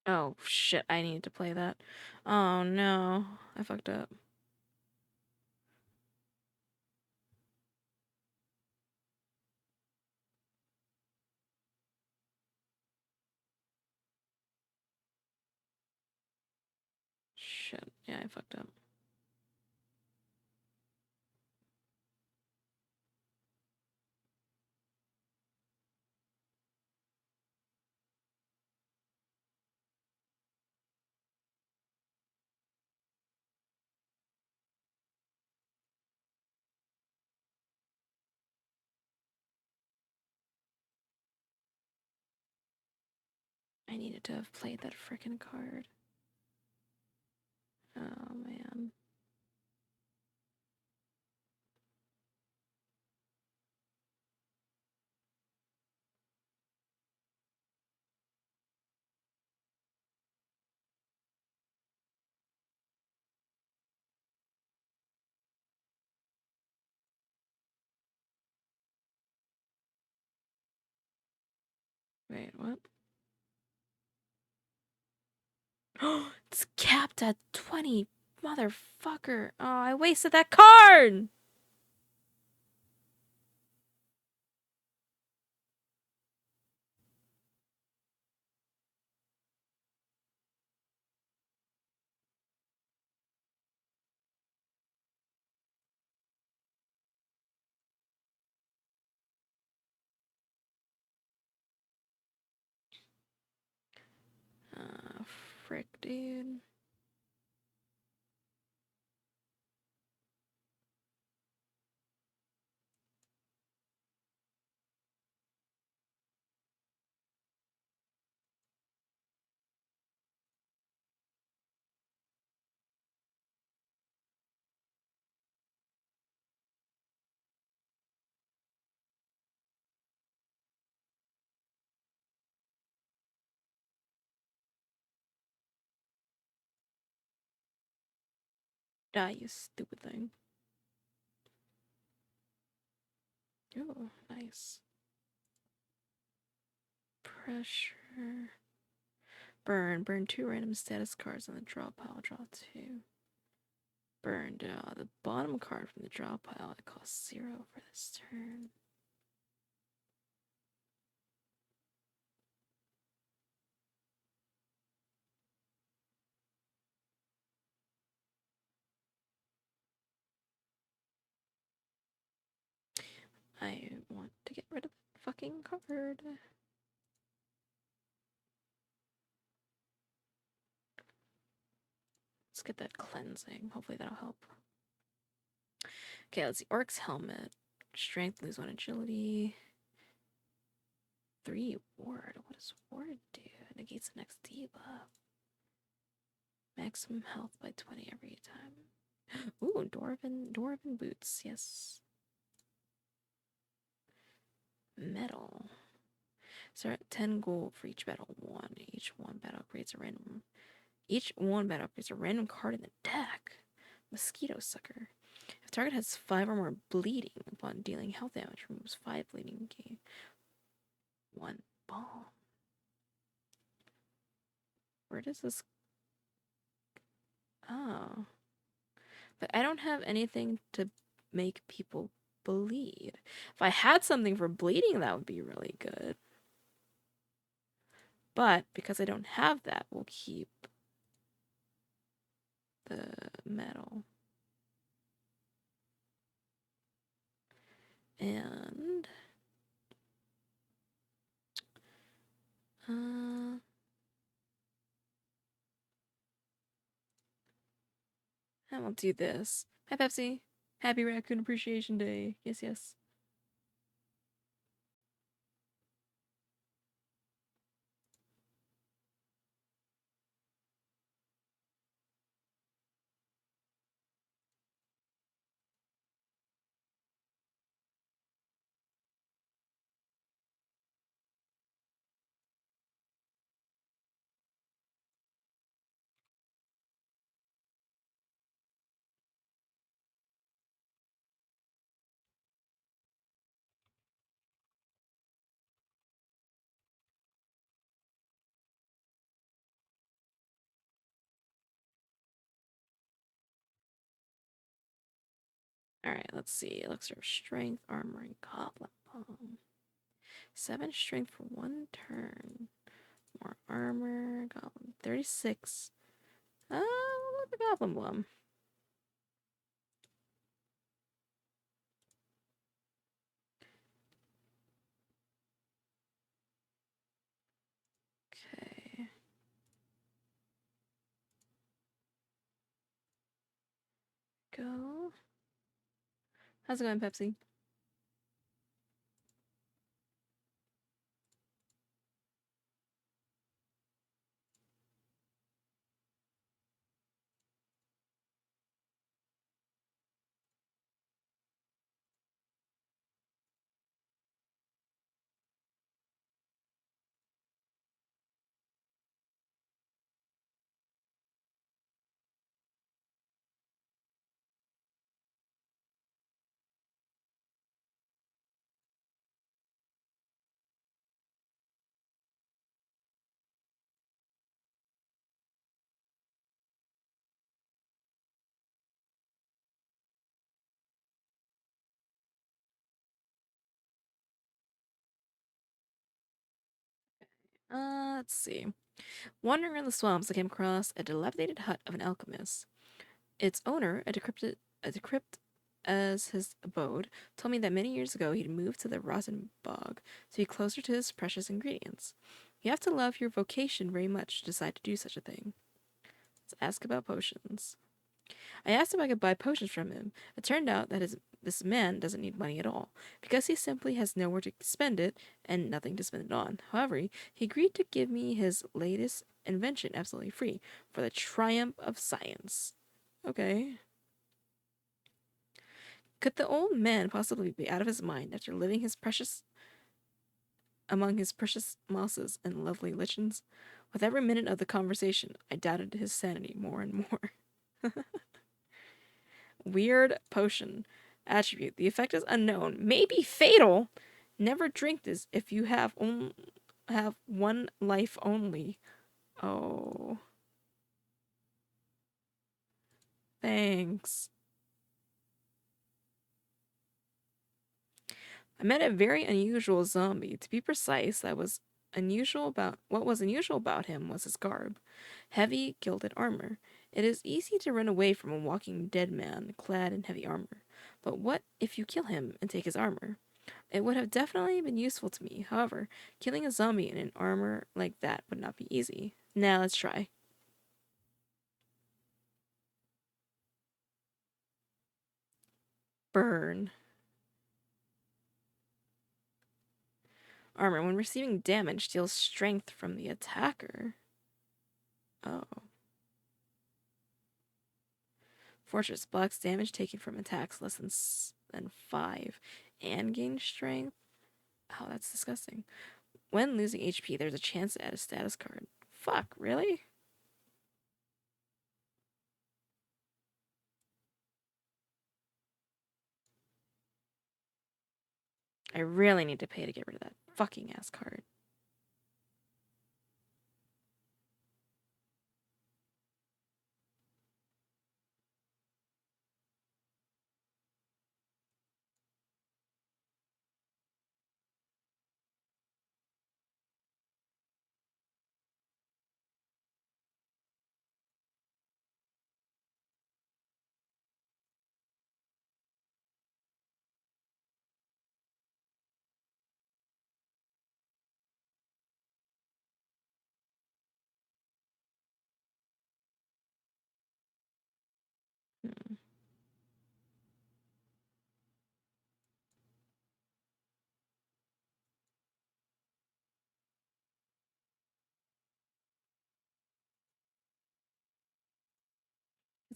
Oh shit, I need to play that. Oh no, I fucked up. Shit, yeah, I fucked up. I needed to have played that frickin' card. Oh man. Wait, what? It's capped at 20. Motherfucker. Oh, I wasted that card! Frick, dude. Die, you stupid thing. Oh, nice. Pressure. Burn. Burn 2 random status cards on the draw pile. Draw 2. Burn. Draw the bottom card from the draw pile. It costs 0 for this turn. I want to get rid of that fucking card. Let's get that cleansing. Hopefully that'll help. Okay, let's see. Orc's helmet. Strength, lose 1 agility. 3 ward. What does ward do? It negates the next debuff. Maximum health by 20 every time. Ooh, Dwarven boots. Yes. Metal. Start at 10 gold for each battle 1. Each one battle creates a random card in the deck. Mosquito Sucker. If target has 5 or more bleeding upon dealing health damage, removes 5 bleeding gain 1 bomb. Where does this... Oh. But I don't have anything to make people bleed. If I had something for bleeding, that would be really good. But because I don't have that, we'll keep the metal. And I'll do this. Hi, Pepsi. Happy Raccoon Appreciation Day. Yes, yes. Alright, let's see. Elixir of Strength, Armor, and Goblin Bomb. 7 Strength for 1 turn. More Armor, Goblin. 36. What about the Goblin Bomb? Okay. Go. How's it going, Pepsi? Let's see. Wandering around the swamps, I came across a dilapidated hut of an alchemist. Its owner, a decrepit as his abode, told me that many years ago he'd moved to the rotten bog to be closer to his precious ingredients. You have to love your vocation very much to decide to do such a thing. Let's ask about potions. I asked if I could buy potions from him. It turned out that this man doesn't need money at all, because he simply has nowhere to spend it and nothing to spend it on. However, he agreed to give me his latest invention absolutely free for the triumph of science. Okay. Could the old man possibly be out of his mind after living among his precious mosses and lovely lichens? With every minute of the conversation, I doubted his sanity more and more. Weird potion. Attribute. The effect is unknown. May be fatal. Never drink this if you have one life only. Oh. Thanks. I met a very unusual zombie. To be precise, what was unusual about him was his garb. Heavy, gilded armor. It is easy to run away from a walking dead man clad in heavy armor. But what if you kill him and take his armor? It would have definitely been useful to me. However, killing a zombie in an armor like that would not be easy. Now let's try. Burn. Armor. When receiving damage, deals strength from the attacker. Oh. Fortress. Blocks damage taken from attacks less than 5. And gain strength. Oh, that's disgusting. When losing HP, there's a chance to add a status card. Fuck, really? I really need to pay to get rid of that fucking ass card.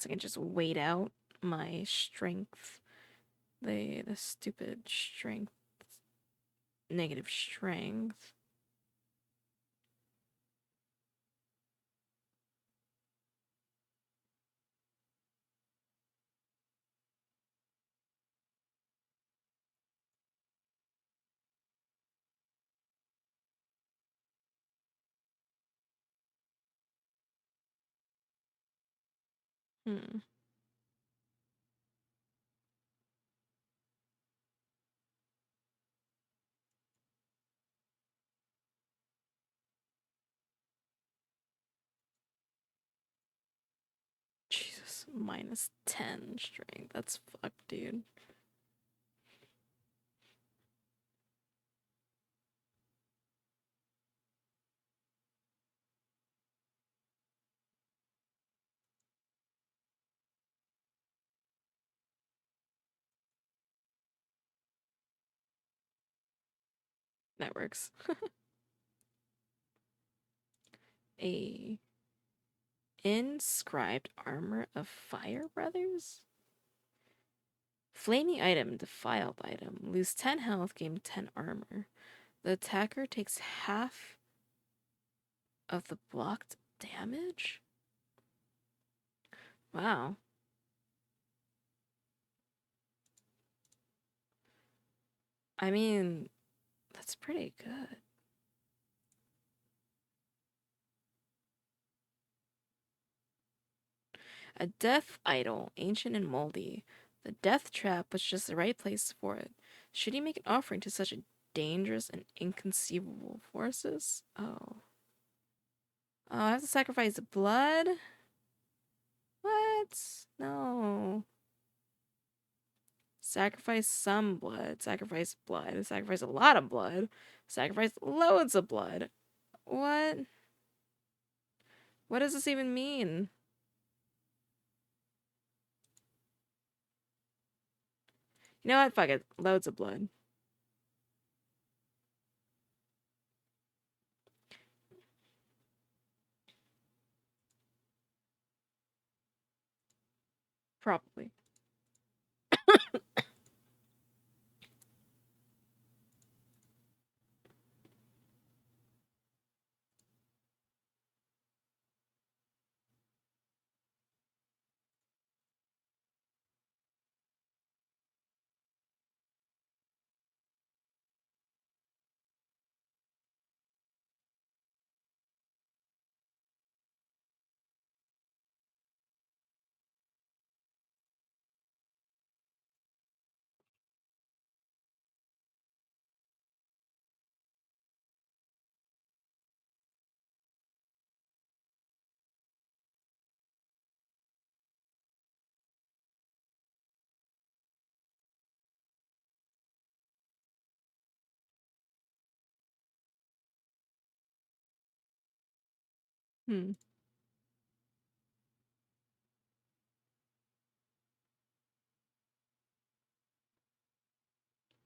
So I can just wait out my strength. The stupid strength. Negative strength. Hmm. Jesus. -10 strength. That's fucked, dude. That works. A inscribed armor of fire brothers? Flaming item, defiled item. Lose 10 health, gain 10 armor. The attacker takes half of the blocked damage? Wow. I mean, that's pretty good. A death idol, ancient and moldy. The death trap was just the right place for it. Should he make an offering to such a dangerous and inconceivable forces? Oh. Oh, I have to sacrifice blood? What? No. Sacrifice some blood. Sacrifice blood. Sacrifice a lot of blood. Sacrifice loads of blood. What? What does this even mean? You know what? Fuck it. Loads of blood. Probably. Hmm.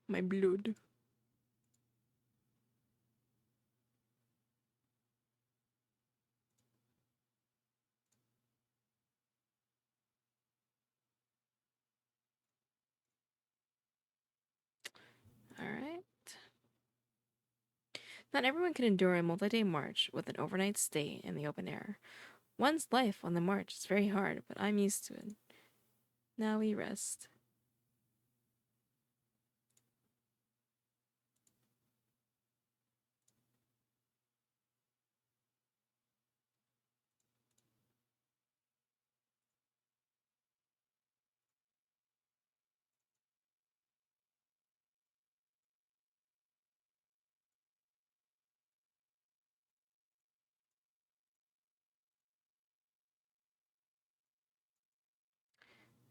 My blood. Alright. Not everyone can endure a multi-day march with an overnight stay in the open air. One's life on the march is very hard, but I'm used to it. Now we rest.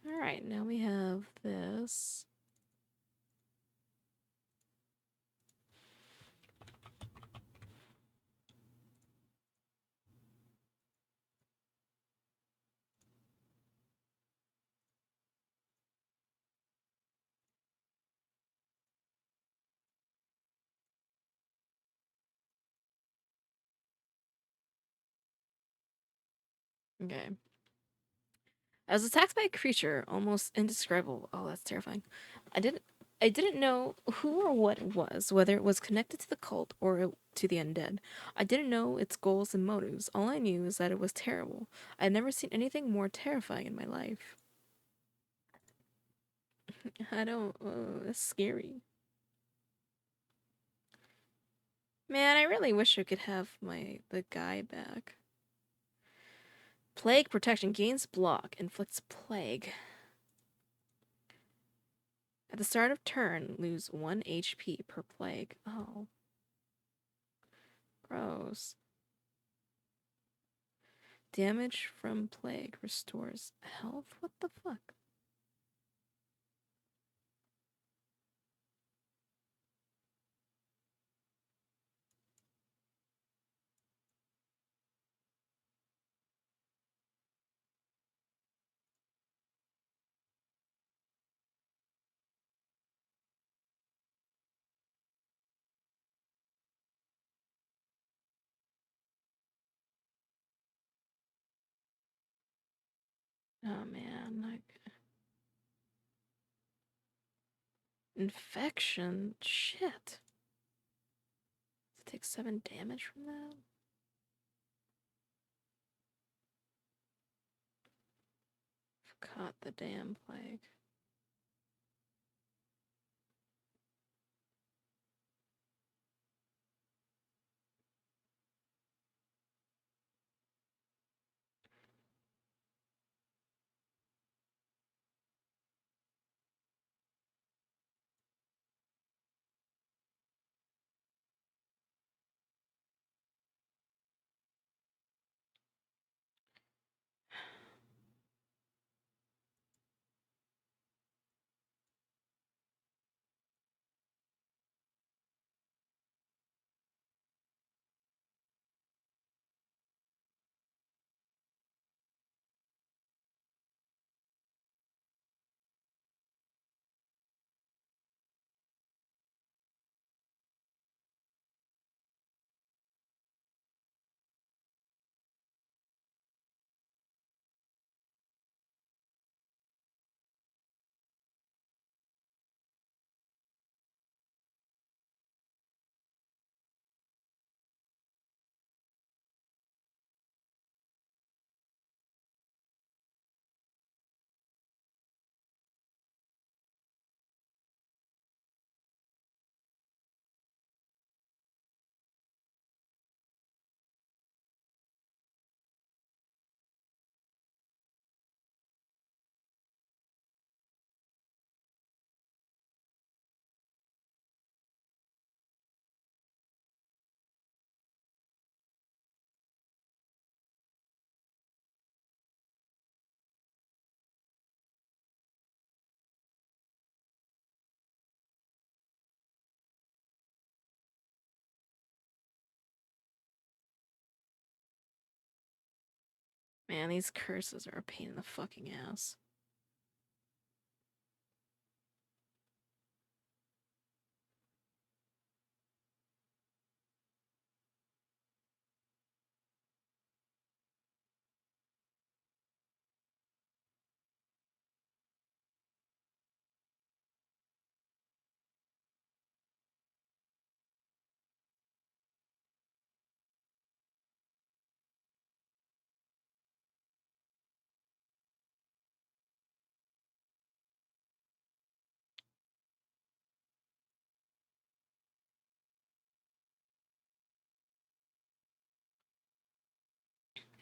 Alright, now we have this. Okay. I was attacked by a creature, almost indescribable. Oh, that's terrifying. I didn't know who or what it was, whether it was connected to the cult or to the undead. I didn't know its goals and motives. All I knew is that it was terrible. I had never seen anything more terrifying in my life. I don't. That's scary. Man, I really wish I could have the guy back. Plague protection gains block, inflicts plague. At the start of turn, lose 1 HP per plague. Oh. Gross. Damage from plague restores health? What the fuck? Oh man, like infection. Shit. Does it take 7 damage from that? I've caught the damn plague. Man, these curses are a pain in the fucking ass.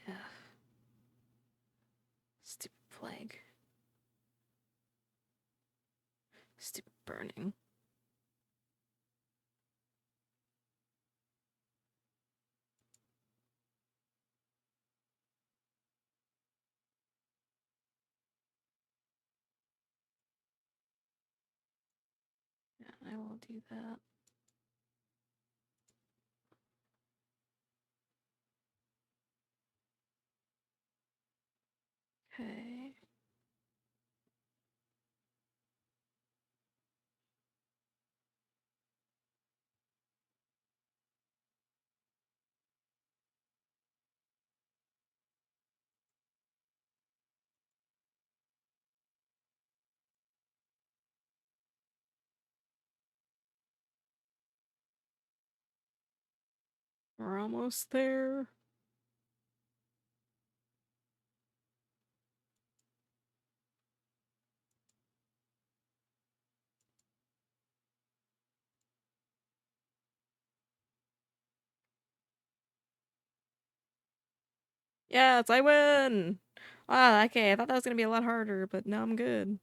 Ugh. Stupid plague. Stupid burning. Yeah, I will do that. Okay. We're almost there. Yes, I win! Ah, okay, I thought that was gonna be a lot harder, but now I'm good.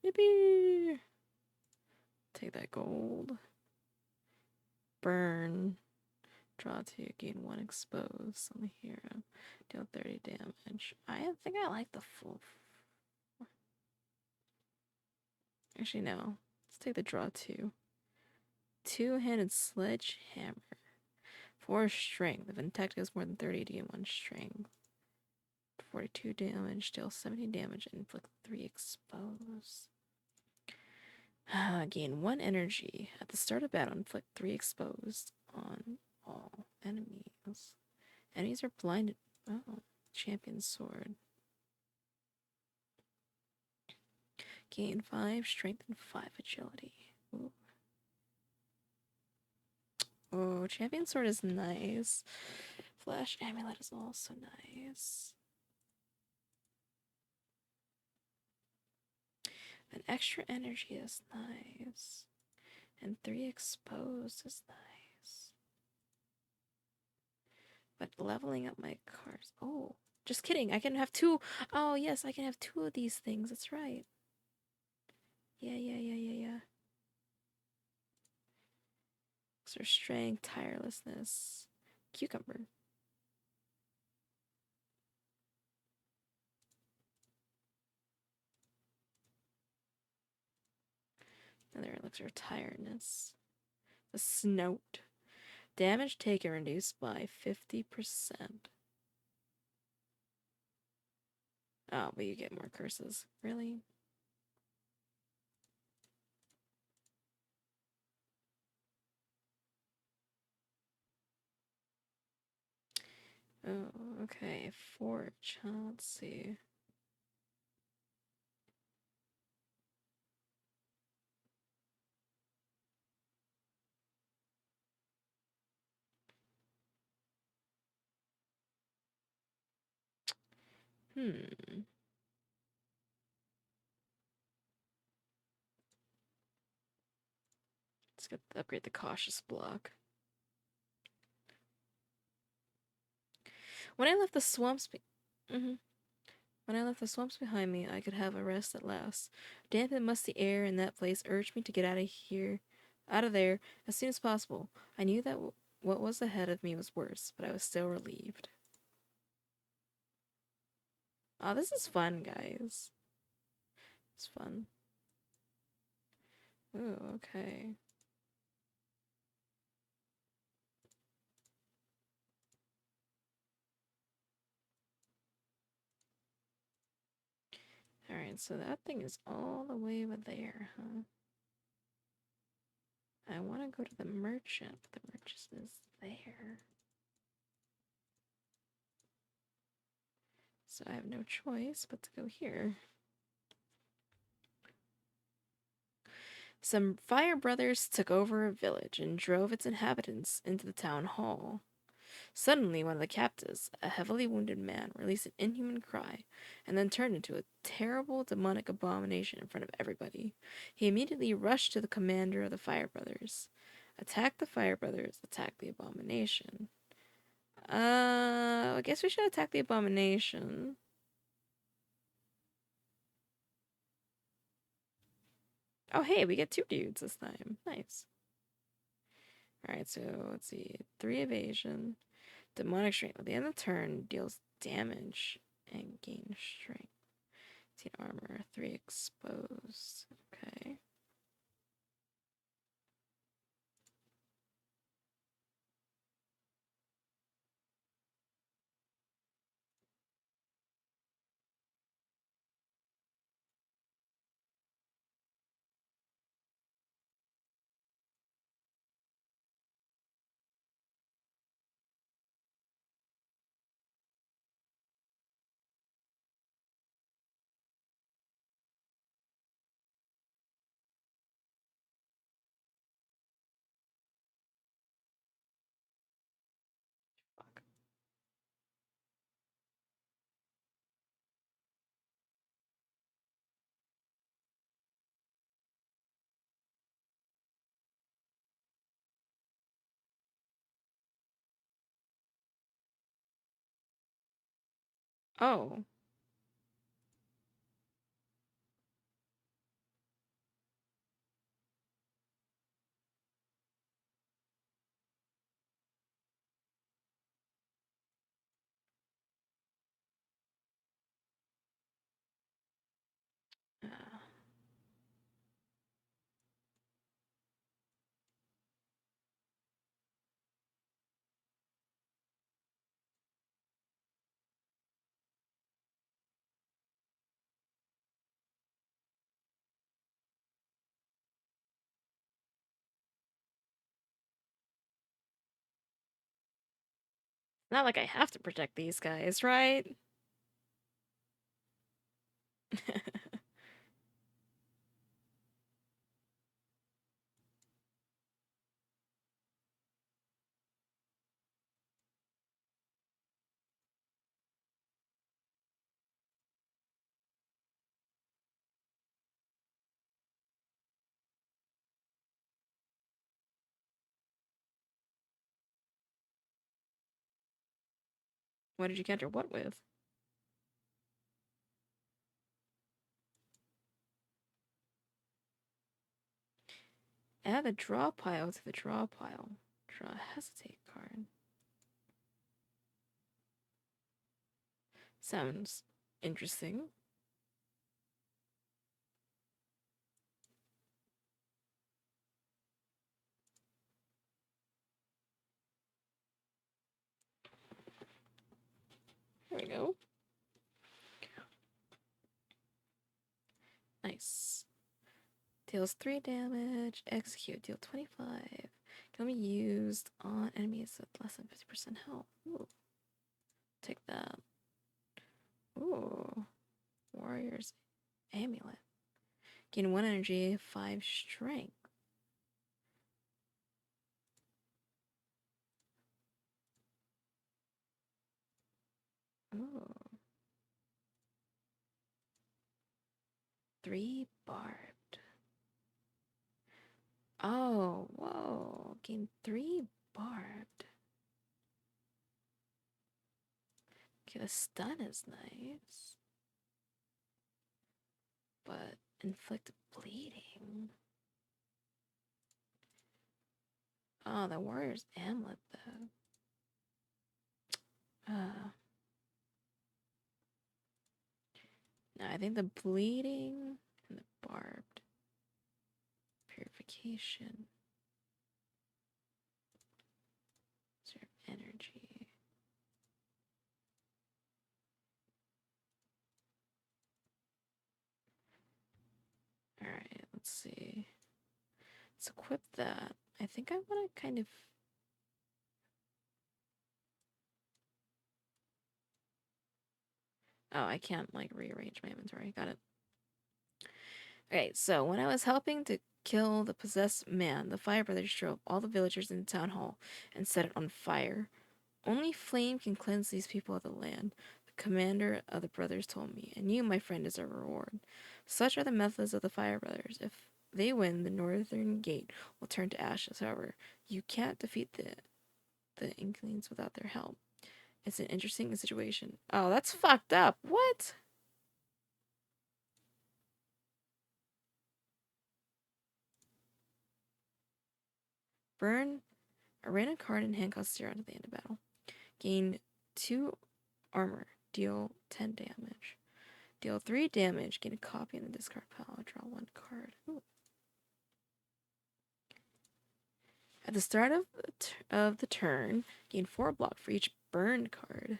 Yippee! Take that gold. Burn. Draw 2, gain 1 exposed on the hero. Deal 30 damage. I think I like the full. Actually, no. Let's take the draw 2. Two-handed sledgehammer. 4 strength. If an attack does more than 30, gain 1 strength. 42 damage, deal 70 damage, and inflict 3 expose. Gain 1 energy. At the start of battle, inflict 3 exposed on all enemies. Enemies are blinded. Oh, champion sword. Gain 5 strength and 5 agility. Ooh. Oh, champion sword is nice. Flash amulet is also nice. An extra energy is nice. And 3 exposed is nice. But leveling up my cars. Oh, just kidding. I can have 2. Oh, yes, I can have 2 of these things. That's right. Yeah. Extra strength, tirelessness, cucumber. Another elixir of tiredness. The snout. Damage taken reduced by 50%. Oh, but you get more curses. Really? Oh, okay. Forge. Let's see. Hmm. Let's get upgrade the cautious block. When I left the swamps When I left the swamps behind me, I could have a rest at last. Damp and musty air in that place urged me to get out of there, as soon as possible. I knew that what was ahead of me was worse, but I was still relieved. Oh, this is fun, guys. It's fun. Ooh, okay. Alright, so that thing is all the way over there, huh? I want to go to the merchant, but the merchant is there. So I have no choice but to go here. Some fire brothers took over a village and drove its inhabitants into the town hall. Suddenly, one of the captives, a heavily wounded man, released an inhuman cry and then turned into a terrible demonic abomination in front of everybody. He immediately rushed to the commander of the Fire Brothers. Attack the Fire Brothers, attack the abomination. I guess we should attack the abomination. Oh, hey, we get 2 dudes this time. Nice. Alright, so let's see. 3 evasion. Demonic strength. At the end of the turn, deals damage and gain strength. 18 armor, 3 exposed. Okay. Oh. Not like I have to protect these guys, right? What did you counter what with? Add the draw pile to the draw pile. Draw a hesitate card. Sounds interesting. There we go. Nice. Deals 3 damage. Execute. Deal 25. Can be used on enemies with less than 50% health. Ooh. Take that. Ooh. Warrior's Amulet. Gain 1 energy, 5 strength. Ooh. 3 barbed. Oh, whoa. Gain 3 barbed. Okay, the stun is nice. But inflict bleeding. Oh, the warrior's amulet though. No, I think the bleeding and the barbed purification. Sort of energy. Alright, let's see. Let's equip that. I think I want to kind of... Oh, I can't, like, rearrange my inventory. Got it. Alright, so when I was helping to kill the possessed man, the Fire Brothers drove all the villagers into town hall and set it on fire. Only flame can cleanse these people of the land, the commander of the brothers told me, and you, my friend, is a reward. Such are the methods of the Fire Brothers. If they win, the northern gate will turn to ashes. However, you can't defeat the Inklings without their help. It's an interesting situation. Oh, that's fucked up. What? Burn. I ran a card and handcuffs zero at the end of battle. Gain 2 armor. Deal 10 damage. Deal 3 damage. Gain a copy in the discard pile. Draw 1 card. Ooh. At the start of the turn, gain 4 block for each burned card.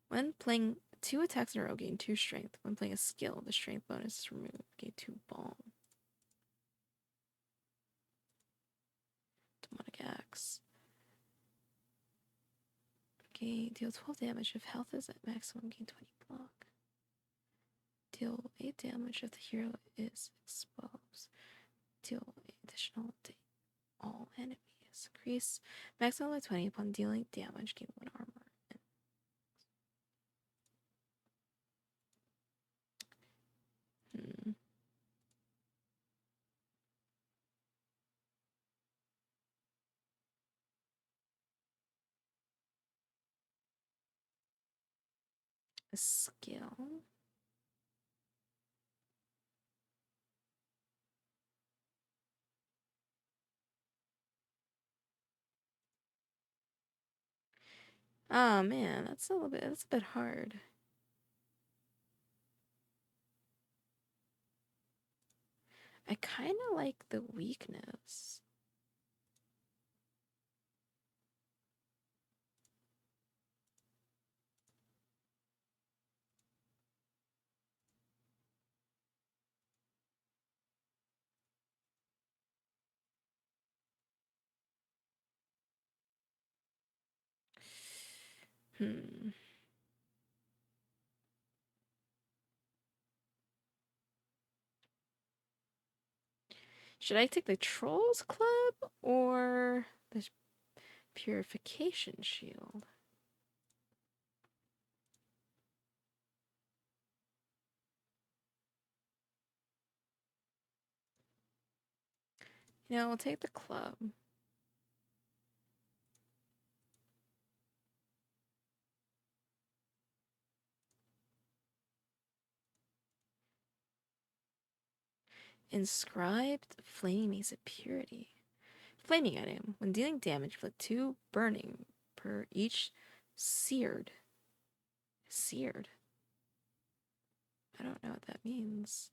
When playing 2 attacks in a row, gain 2 strength. When playing a skill, the strength bonus is removed. Gain 2 balm. Demonic Axe. Deal 12 damage if health is at maximum. Gain 20 block. Deal 8 damage if the hero is exposed. Deal additional to all enemies. Increase maximum by 20 upon dealing damage. Gain 1 armor. Hmm. A skill. Oh man, that's a bit hard. I kind of like the weakness. Hmm. Should I take the Trolls Club or the Purification Shield? You know, we'll take the club. Inscribed Flaming Mace of Purity. Flaming item. When dealing damage, inflict 2 burning per each seared. Seared? I don't know what that means.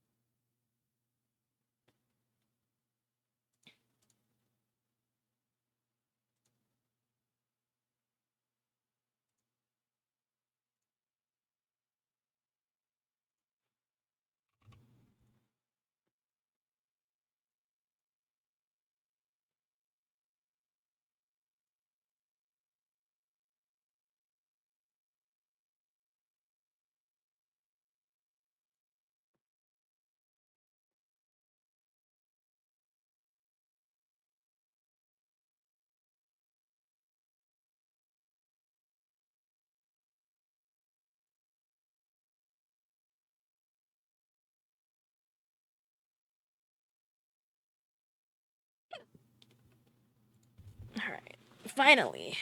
Alright. Finally.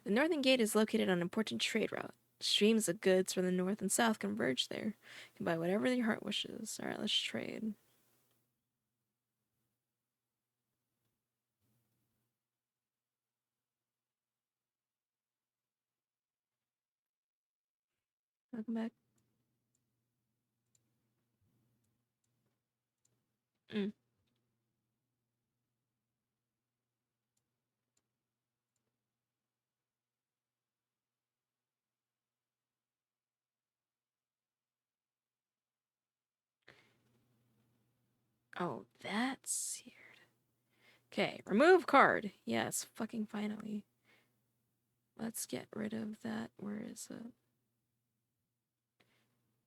The Northern Gate is located on an important trade route. Streams of goods from the north and south converge there. You can buy whatever your heart wishes. Alright, let's trade. Welcome back. Mm. Oh, that's seared. Okay, remove card. Yes, fucking finally. Let's get rid of that. Where is it?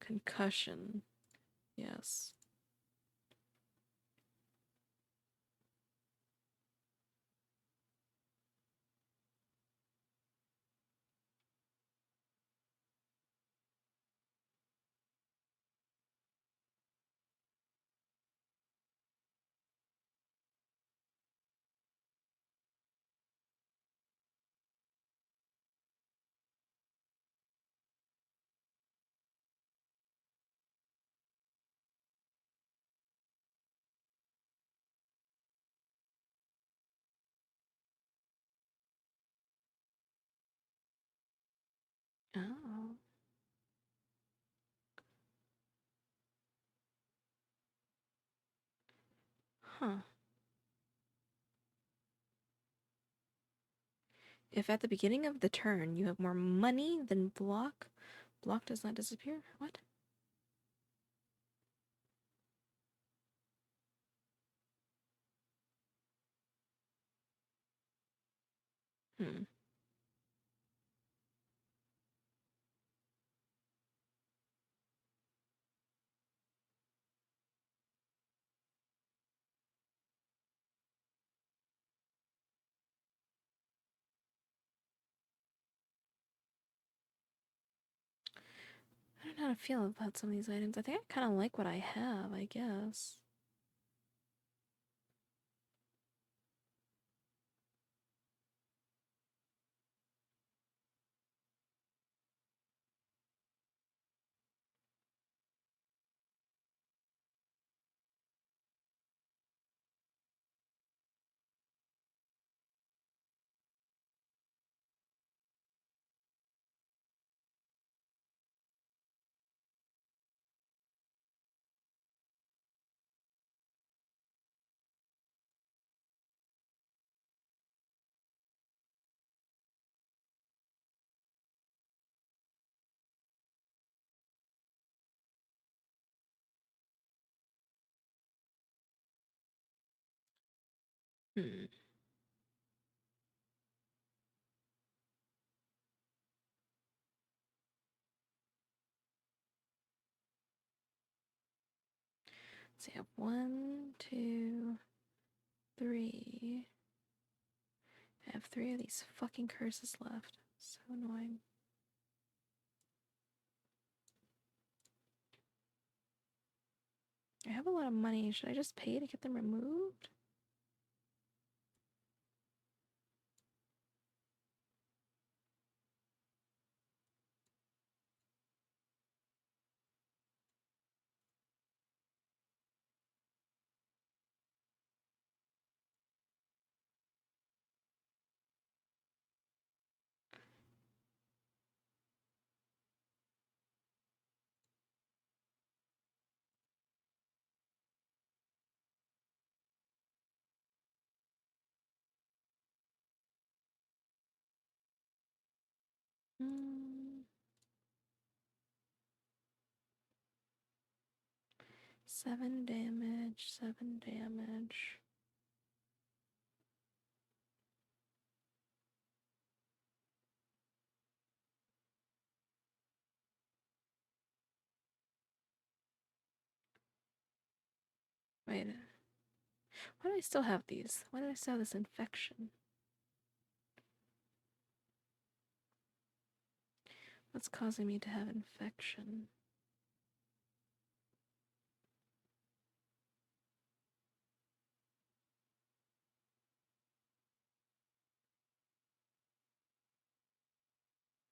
Concussion. Yes. Oh. Huh. If at the beginning of the turn you have more money than block, block does not disappear? What? Hmm. I don't know how to feel about some of these items. I think I kind of like what I have, I guess. Hmm. So I have 1, 2, 3. I have 3 of these fucking curses left. So annoying. I have a lot of money. Should I just pay to get them removed? Hmm. 7 damage, 7 damage. Wait. Why do I still have these? Why do I still have this infection? What's causing me to have infection?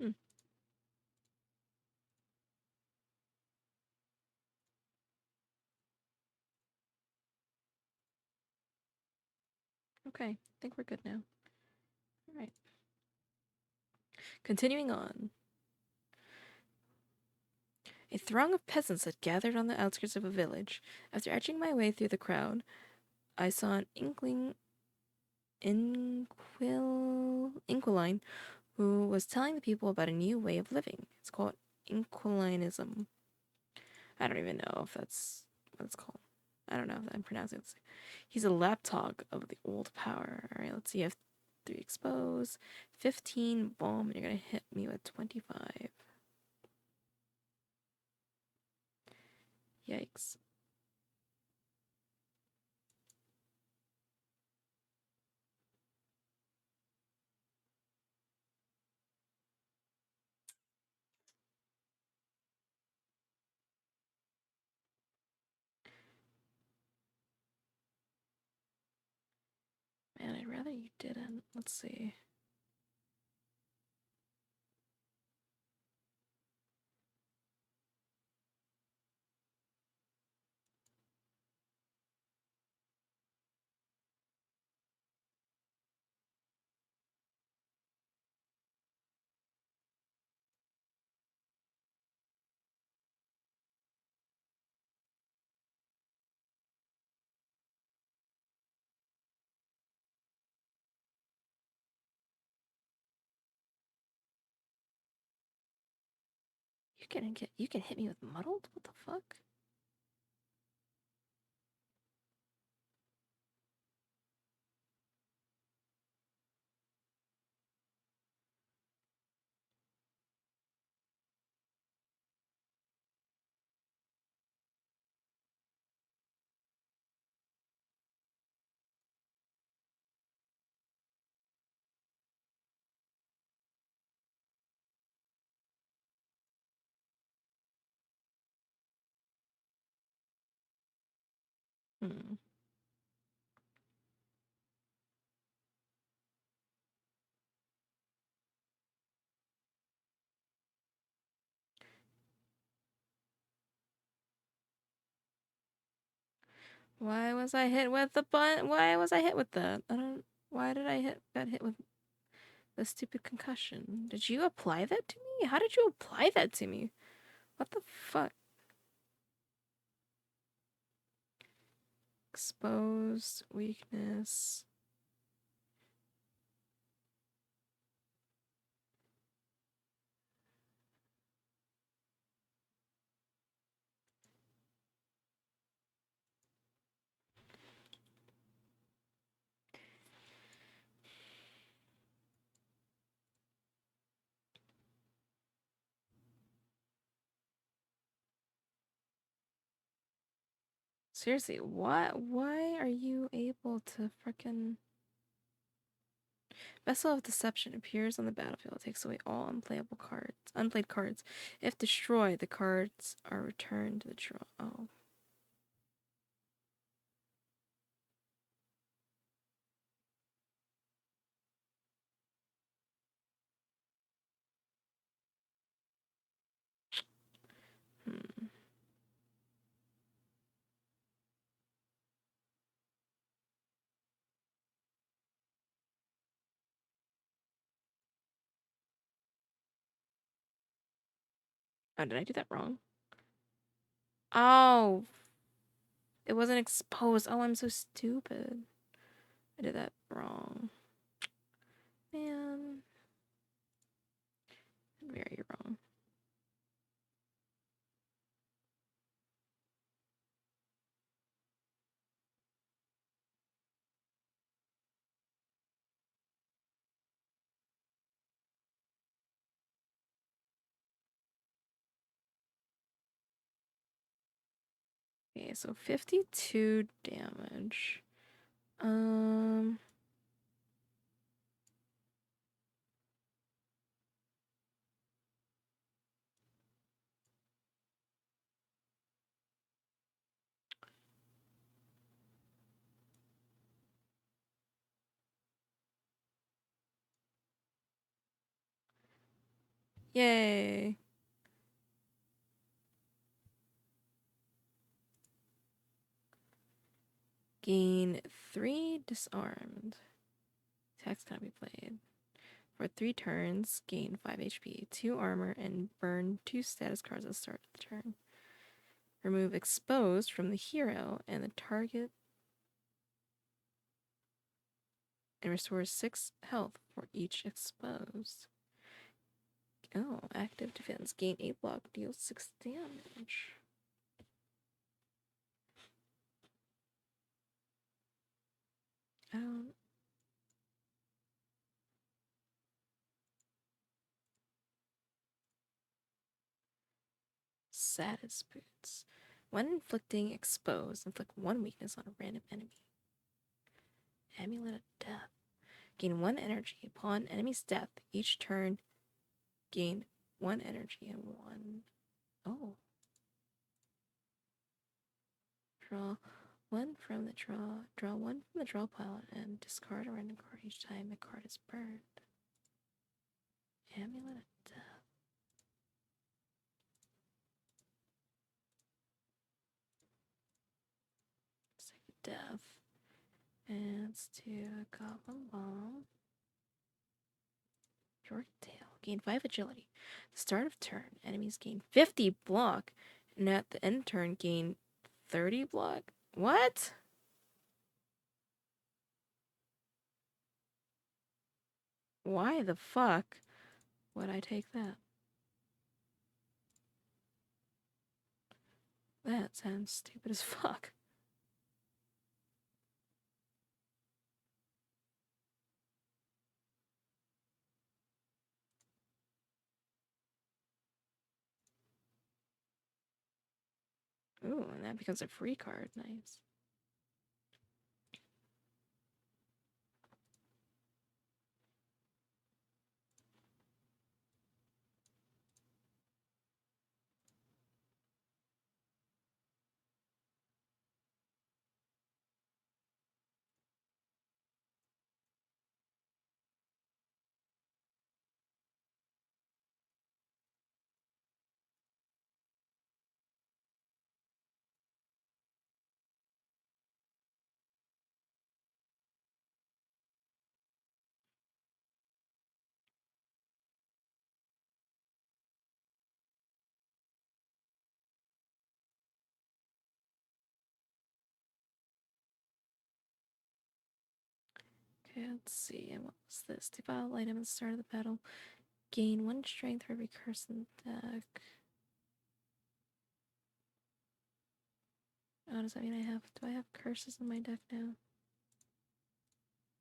Hmm. Okay, I think we're good now. Alright. Continuing on. A throng of peasants had gathered on the outskirts of a village. After edging my way through the crowd, I saw an inquiline who was telling the people about a new way of living. It's called inquilinism. I don't even know if that's what it's called. I don't know if I'm pronouncing it. He's a lapdog of the old power. Alright, let's see. I have 3 expose, 15 bomb, and you're gonna hit me with 25. Yikes. Man, I'd rather you didn't. Let's see. You can hit me with muddled? What the fuck? Hmm. Why was I hit with the button? Why was I hit with that? I don't. Why did I get hit with the stupid concussion? Did you apply that to me? How did you apply that to me? What the fuck? Exposed weakness. Seriously, what? Why are you able to frickin' Vessel of Deception appears on the battlefield. It takes away all unplayed cards. If destroyed, the cards are returned to the draw. Oh. Hmm. Oh, did I do that wrong? Oh, it wasn't exposed. Oh, I'm so stupid. I did that wrong. Man. Very wrong. Okay, so 52 damage. Um, Yay. Gain 3 disarmed. Attacks cannot be played. For 3 turns, gain 5 HP, 2 armor, and burn 2 status cards at the start of the turn. Remove exposed from the hero and the target and restores 6 health for each exposed. Oh, active defense. Gain 8 block, deals 6 damage. I don't... Saddest boots. When inflicting exposed, inflict 1 weakness on a random enemy. Amulet of Death. Gain 1 energy. Upon enemy's death, each turn, gain 1 energy and 1... Oh. Draw 1 from the draw. Draw 1 from the draw pile and discard a random card each time the card is burned. Amulet of Death. Second Death. And let's do a Goblin Bomb. York Tail. Gain 5 agility. At the start of turn, enemies gain 50 block, and at the end turn, gain 30 block. What? Why the fuck would I take that? That sounds stupid as fuck. Ooh, and that becomes a free card. Nice. Okay, let's see. And what was this? Defile item at the start of the battle. Gain 1 strength for every curse in the deck. Oh, does that mean do I have curses in my deck now?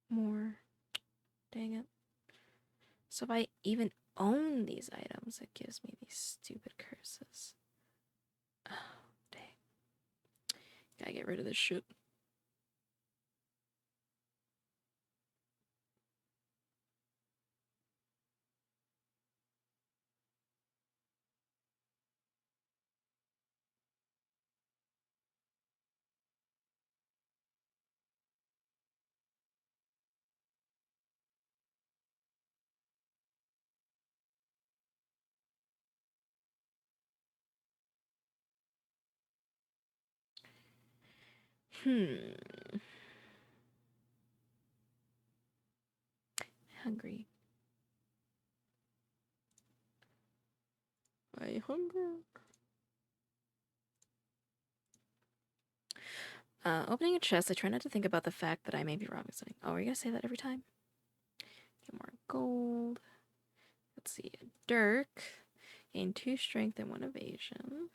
More. Dang it. So if I even own these items, it gives me these stupid curses. Oh, dang. Gotta get rid of this shit. Hungry. I hunger. Opening a chest, I try not to think about the fact that I may be robbing something. Oh, are you gonna say that every time? Get more gold. Let's see. Dirk. Gain 2 strength and 1 evasion.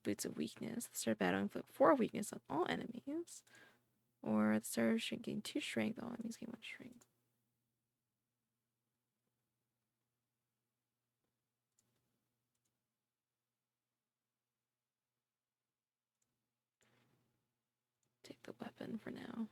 Boots of weakness. The start of battle inflict 4 weakness on all enemies. Or the starter should gain 2 strength. All enemies gain 1 strength. Take the weapon for now.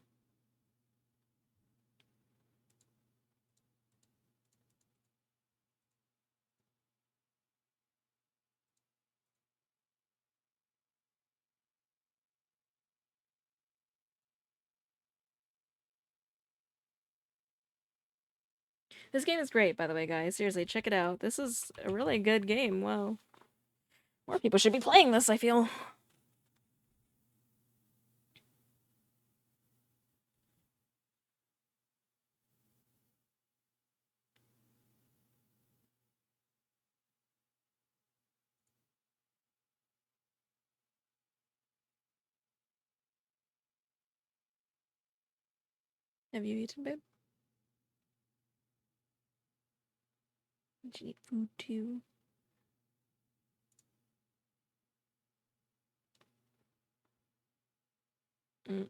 This game is great, by the way, guys. Seriously, check it out. This is a really good game. Wow. More people should be playing this, I feel. Have you eaten, babe? Don't you need food too? Mm.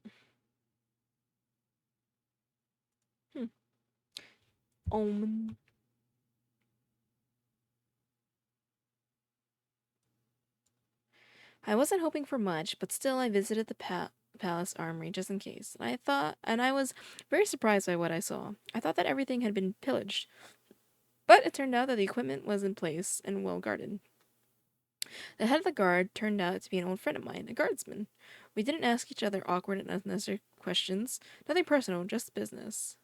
Almond. I wasn't hoping for much, but still I visited the palace armory just in case. I was very surprised by what I saw. I thought that everything had been pillaged, but it turned out that the equipment was in place and well guarded. The head of the guard turned out to be an old friend of mine, a guardsman. We didn't ask each other awkward and unnecessary questions. Nothing personal, just business.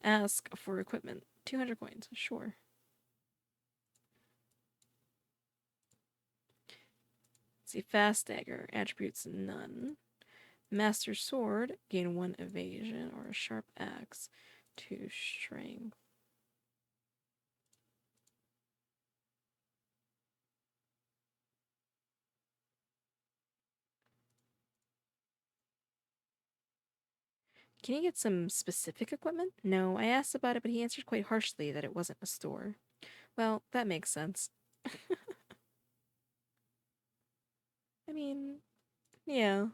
Ask for equipment. 200 coins. Sure. Let's see, fast dagger. Attributes none. Master sword. Gain 1 evasion. Or a sharp axe. 2 strength. Can you get some specific equipment? No, I asked about it, but he answered quite harshly that it wasn't a store. Well, that makes sense. I mean, yeah.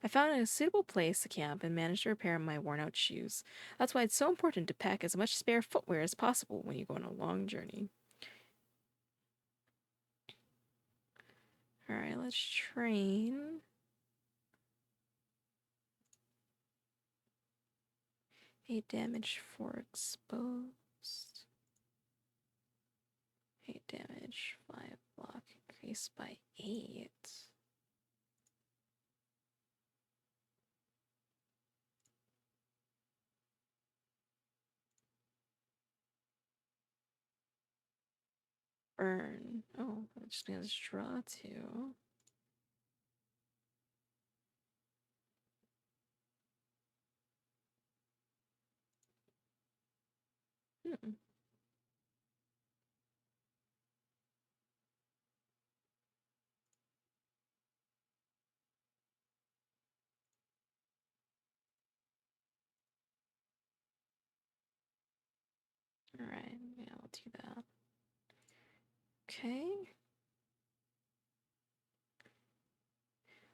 I found a suitable place to camp and managed to repair my worn-out shoes. That's why it's so important to pack as much spare footwear as possible when you go on a long journey. Alright, let's train. 8 damage for exposed. 8 damage, 5 block, increased by 8. Burn. Oh, that just means draw 2. Hmm. Alright, yeah, I'll do that. Okay.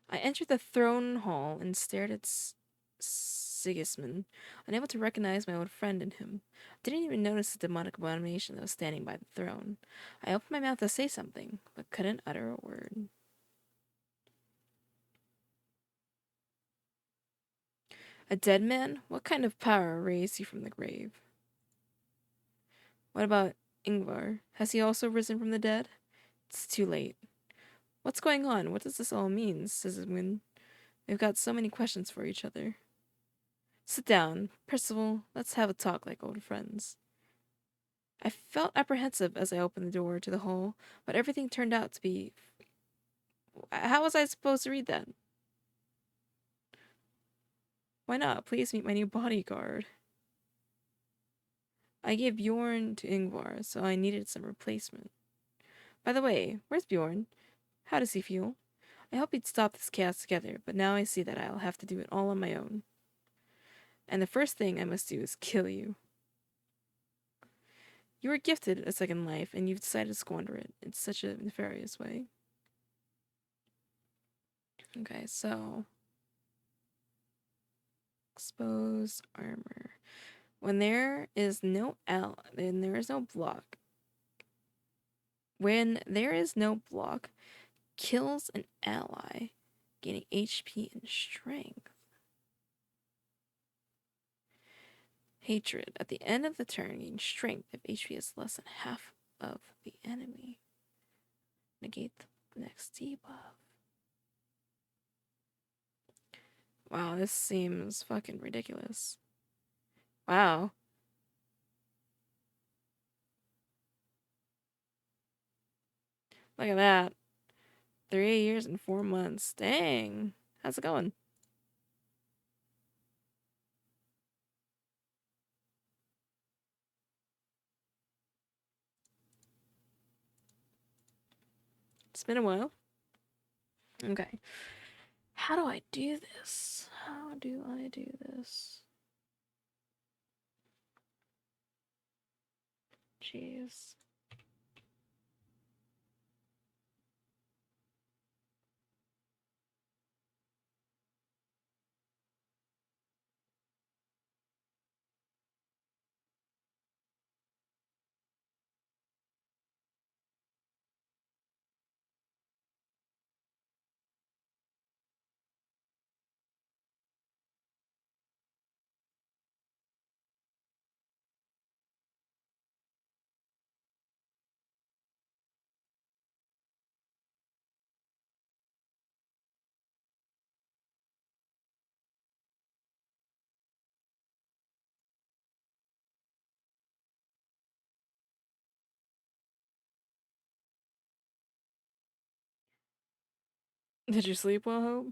I entered the throne hall and stared at Sigismund, unable to recognize my old friend in him. I didn't even notice the demonic abomination that was standing by the throne. I opened my mouth to say something, but couldn't utter a word. A dead man? What kind of power raised you from the grave? What about Ingvar? Has he also risen from the dead? It's too late. What's going on? What does this all mean, Sigismund? We've got so many questions for each other. Sit down. Percival, let's have a talk like old friends. I felt apprehensive as I opened the door to the hall, but everything turned out to be... How was I supposed to read that? Why not? Please meet my new bodyguard. I gave Bjorn to Ingvar, so I needed some replacement. By the way, where's Bjorn? How does he feel? I hope he'd stop this chaos together, but now I see that I'll have to do it all on my own. And the first thing I must do is kill you. You were gifted a second life, and you've decided to squander it in such a nefarious way. Okay, so... Exposed armor. When there is no then there is no block. When there is no block, kills an ally, gaining HP and strength. Hatred. At the end of the turn, gain strength if HP is less than half of the enemy. Negate the next debuff. Wow, this seems fucking ridiculous. Wow. Look at that. 3 years and 4 months. Dang. How's it going? It's been a while. Okay. How do I do this? How do I do this? Jeez. Did you sleep well, Hope?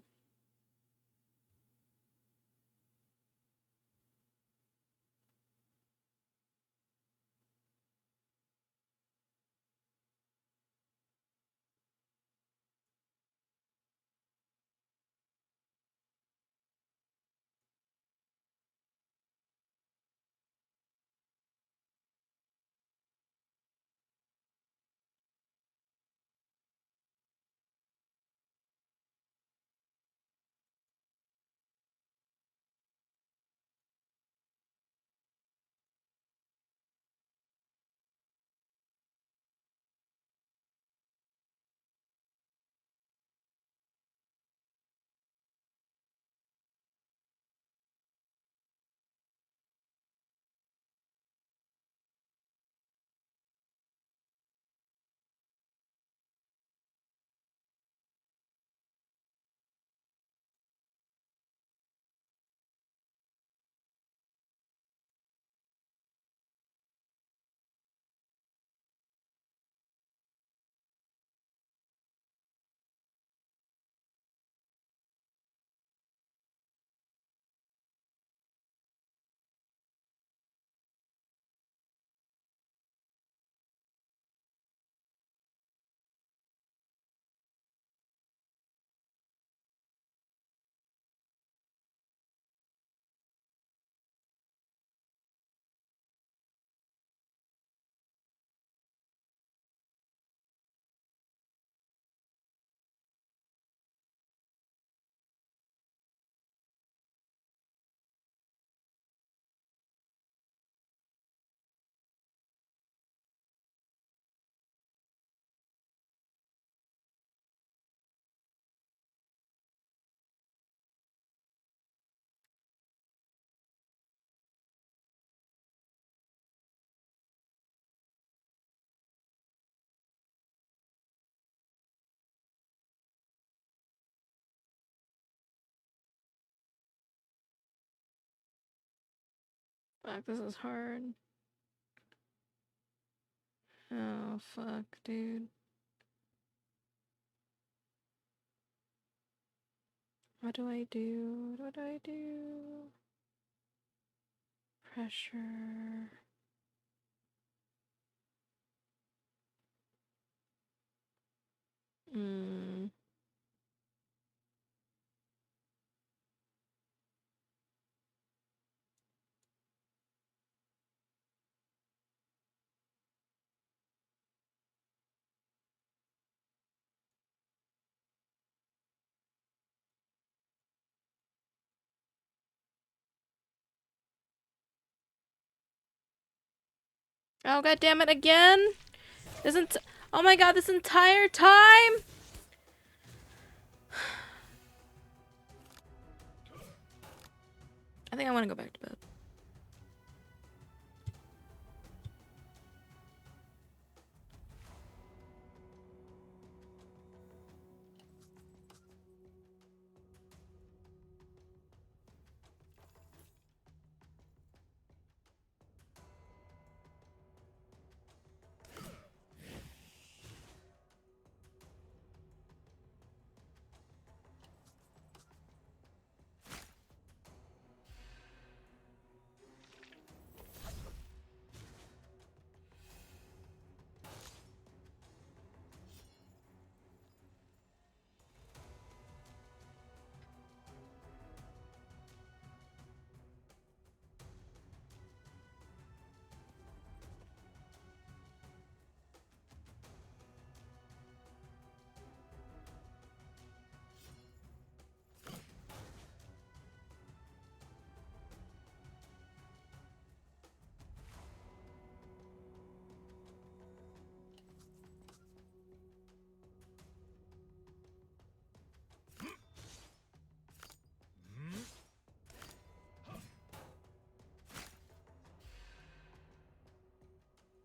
Fuck, this is hard. Oh, fuck, dude. What do I do? What do I do? Pressure. Hmm. Oh, god damn it, again? Oh my god, this entire time? I think I want to go back to bed.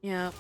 Yeah.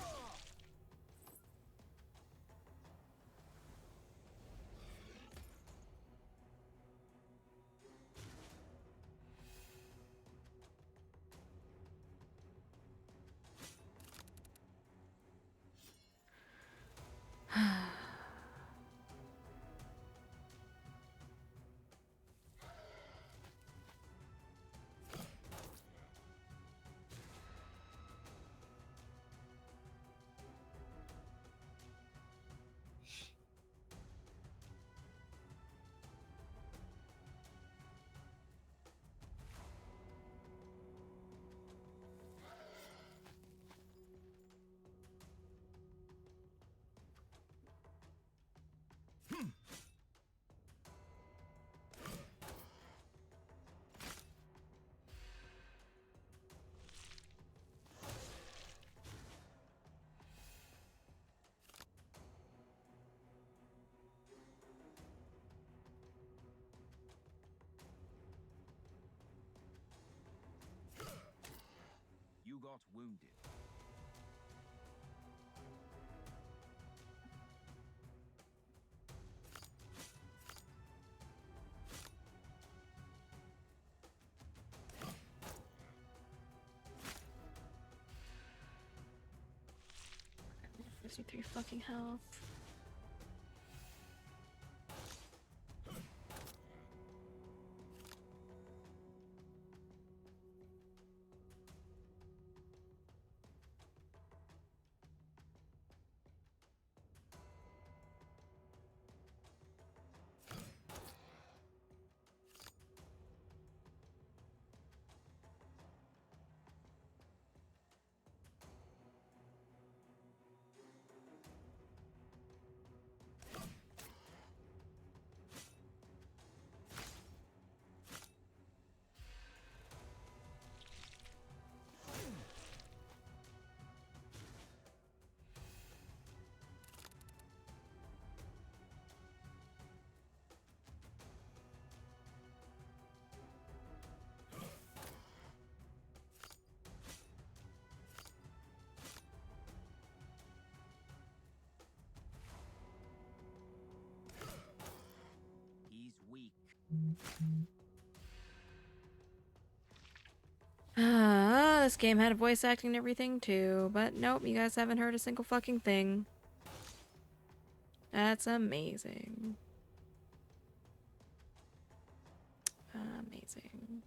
You got wounded. Gives me 3 fucking health. He's weak. this game had voice acting and everything too, but nope, you guys haven't heard a single fucking thing. That's amazing. Amazing.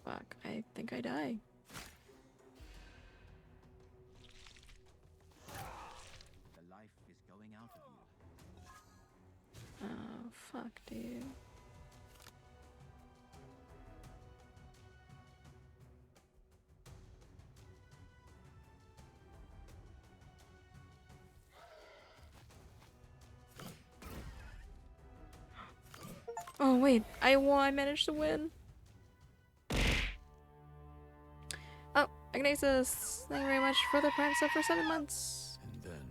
Fuck, I think I die. The life is going out of you. Oh, fuck, dude. Oh, wait, I won. I managed to win. Oh, Agnesis, thank you very much for the prime sub for 7 months. And then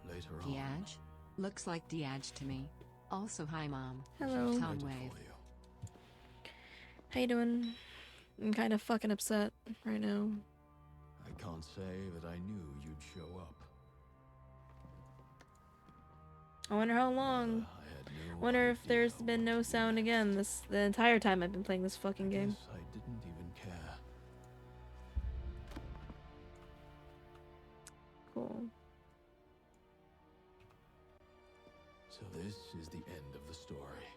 later on, Diage? Looks like Diage to me. Also, hi, Mom. Hello. Tom waited Wave. for you. How you doing? I'm kind of fucking upset right now. I can't say that I knew you'd show up. I wonder how long. I had no Wonder if idea there's what been no you sound meant. again the entire time I've been playing this I fucking game. guess I didn't even care. Cool. So this is the end of the story.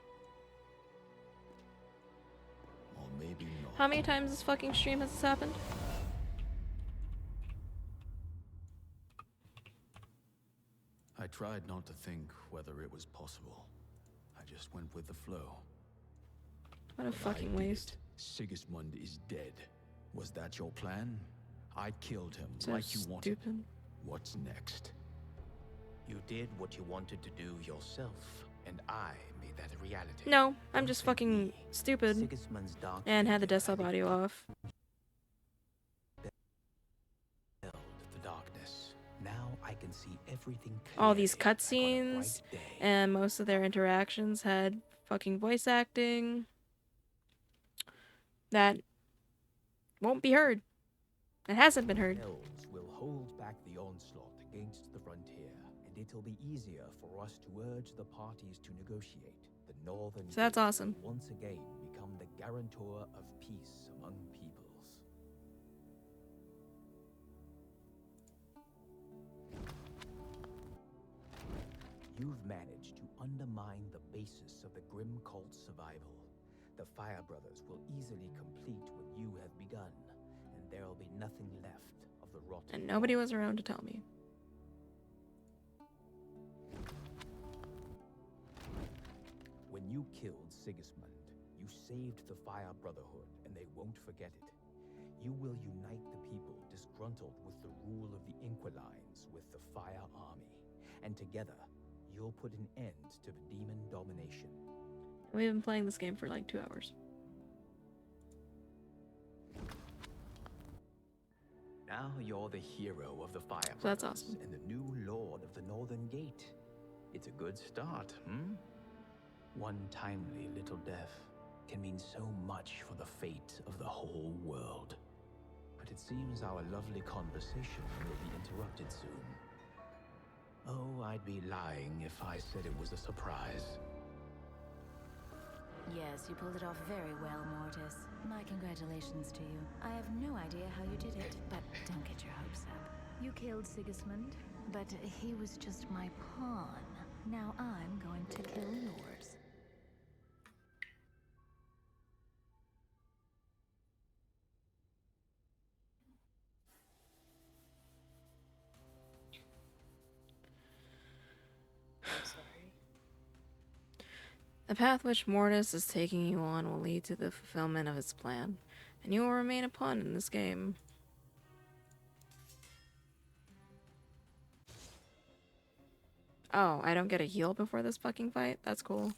Or maybe not. How many times this fucking stream has this happened? I tried not to think whether it was possible. I just went with the flow. What a But I fucking did waste. it. Sigismund is dead. Was that your plan? I killed him So like you wanted. stupid. What's next? You did what you wanted to do yourself, and I made that a reality. No, I'm Don't just thank fucking me. stupid Sigismund's dark and had the figure desktop audio off. held the darkness. Now I can see everything All these clearly, like on a cutscenes bright day. and most of their interactions had fucking voice acting that won't be heard. It hasn't been heard. Elves will hold back the onslaught against the frontier, and it'll be easier for us to urge the parties to negotiate. The Northern So that's Gate awesome. will once again become the guarantor of peace among peoples. You've managed to undermine the basis of the Grim cult's survival. The Fire Brothers will easily complete what you have begun, and there'll be nothing left of the rotten. And nobody was around to tell me. When you killed Sigismund, you saved the Fire Brotherhood, and they won't forget it. You will unite the people disgruntled with the rule of the Inquilines with the Fire Army, and together, you'll put an end to the demon domination. We've been playing this game for like 2 hours. Now you're the hero of the Fire So that's Brothers awesome. and the new Lord of the Northern Gate. It's a good start, hmm? One timely little death can mean so much for the fate of the whole world. But it seems our lovely conversation will be interrupted soon. Oh, I'd be lying if I said it was a surprise. Yes, you pulled it off very well, Mortis. My congratulations to you. I have no idea how you did it, but don't get your hopes up. You killed Sigismund, but he was just my pawn. Now I'm going to kill yours. The path which Mortis is taking you on will lead to the fulfillment of his plan, and you will remain a pawn in this game. Oh, I don't get a heal before this fucking fight? That's cool.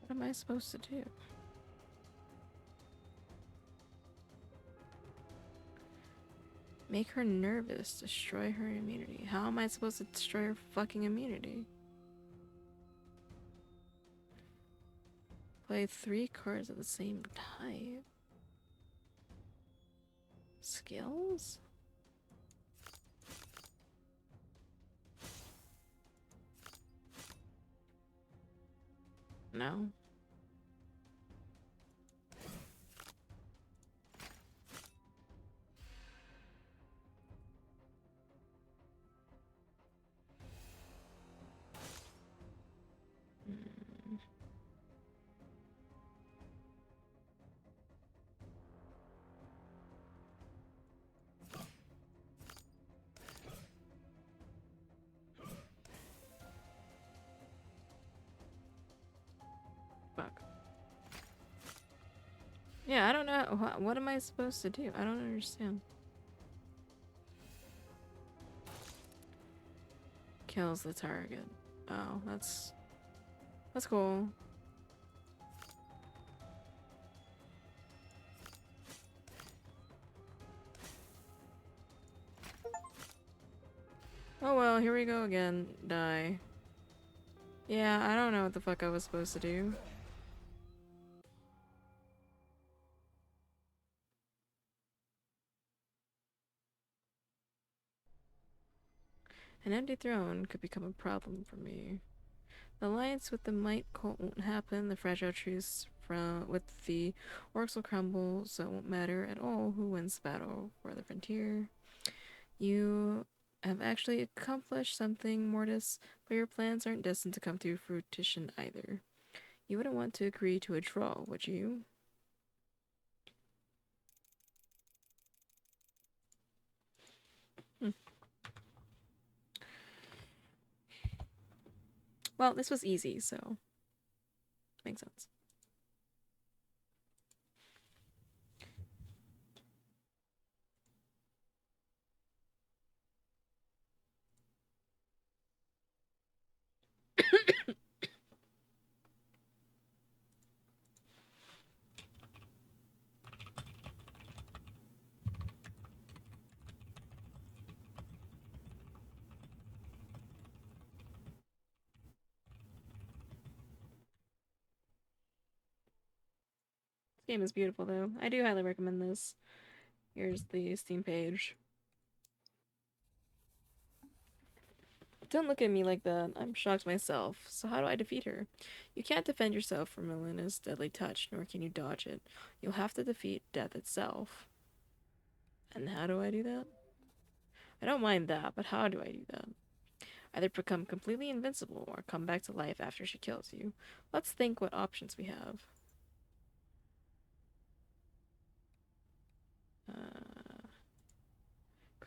What am I supposed to do? Make her nervous. Destroy her immunity. How am I supposed to destroy her fucking immunity? Play 3 cards of the same type. Skills? No. Fuck. Yeah, I don't know. What am I supposed to do? I don't understand. Kills the target. Oh, that's cool. Oh well, here we go again. Die. Yeah, I don't know what the fuck I was supposed to do. An empty throne could become a problem for me. The alliance with the Might Cult won't happen. The fragile truce with the orcs will crumble, so it won't matter at all who wins the battle for the frontier. You have actually accomplished something, Mortis, but your plans aren't destined to come to fruition either. You wouldn't want to agree to a draw, would you? Well, this was easy, so makes sense. This game is beautiful, though. I do highly recommend this. Here's the Steam page. Don't look at me like that. I'm shocked myself. So how do I defeat her? You can't defend yourself from Melina's deadly touch, nor can you dodge it. You'll have to defeat death itself. And how do I do that? I don't mind that, but how do I do that? Either become completely invincible or come back to life after she kills you. Let's think what options we have.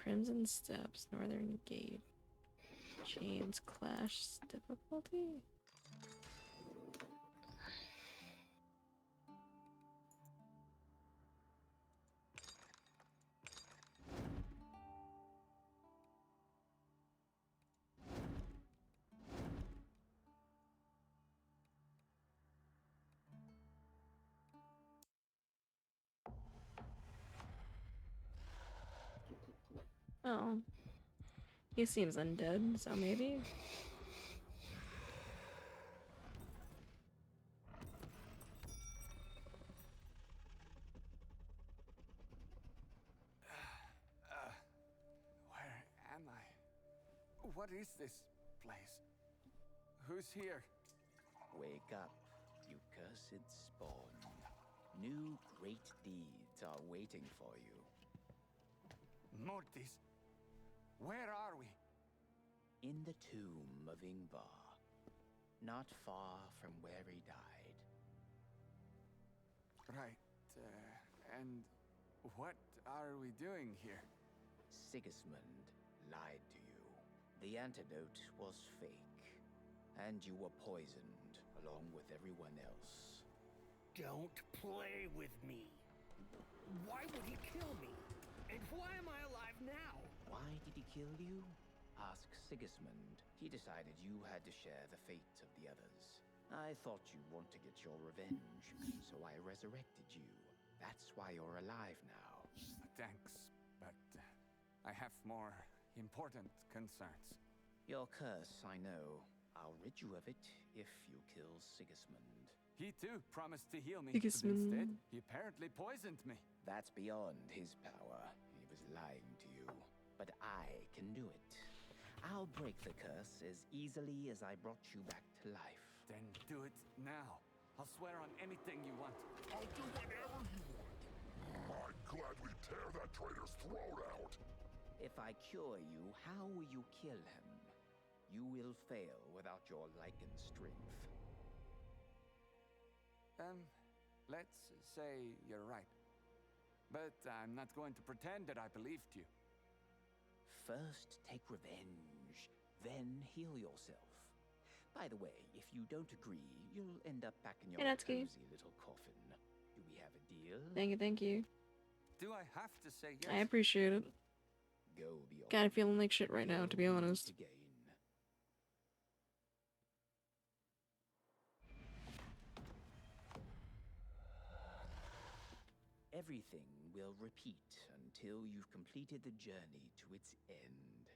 Crimson Steps, Northern Gate. Chains Clash difficulty? Oh. He seems undead, so maybe? Where am I? What is this place? Who's here? Wake up, you cursed spawn. New great deeds are waiting for you. Mortis, where are we? In the tomb of Ingvar, not far from where he died. Right, and what are we doing here? Sigismund lied to you. The antidote was fake, and you were poisoned along with everyone else. Don't play with me. Why would he kill me? And why am I alive now? Why did he kill you? Ask Sigismund. He decided you had to share the fate of the others. I thought you'd want to get your revenge, so I resurrected you. That's why you're alive now. Thanks, but I have more important concerns. Your curse, I know. I'll rid you of it if you kill Sigismund. He too promised to heal me, Sigismund. but instead, he apparently poisoned me. That's beyond his power. He was lying to you. But I can do it. I'll break the curse as easily as I brought you back to life. Then do it now. I'll swear on anything you want. I'll do whatever you want. I'd gladly tear that traitor's throat out. If I cure you, how will you kill him? You will fail without your lichen strength. Let's say you're right. But I'm not going to pretend that I believed you. First, take revenge, then heal yourself. By the way, if you don't agree, you'll end up back in your Hey, Natsuki. cozy little coffin. Do we have a deal? Thank you, thank you. Do I have to say yes? I appreciate it. Go beyond. Kinda feeling like shit right now, to be honest. To gain. Everything will repeat until you've completed the journey to its end.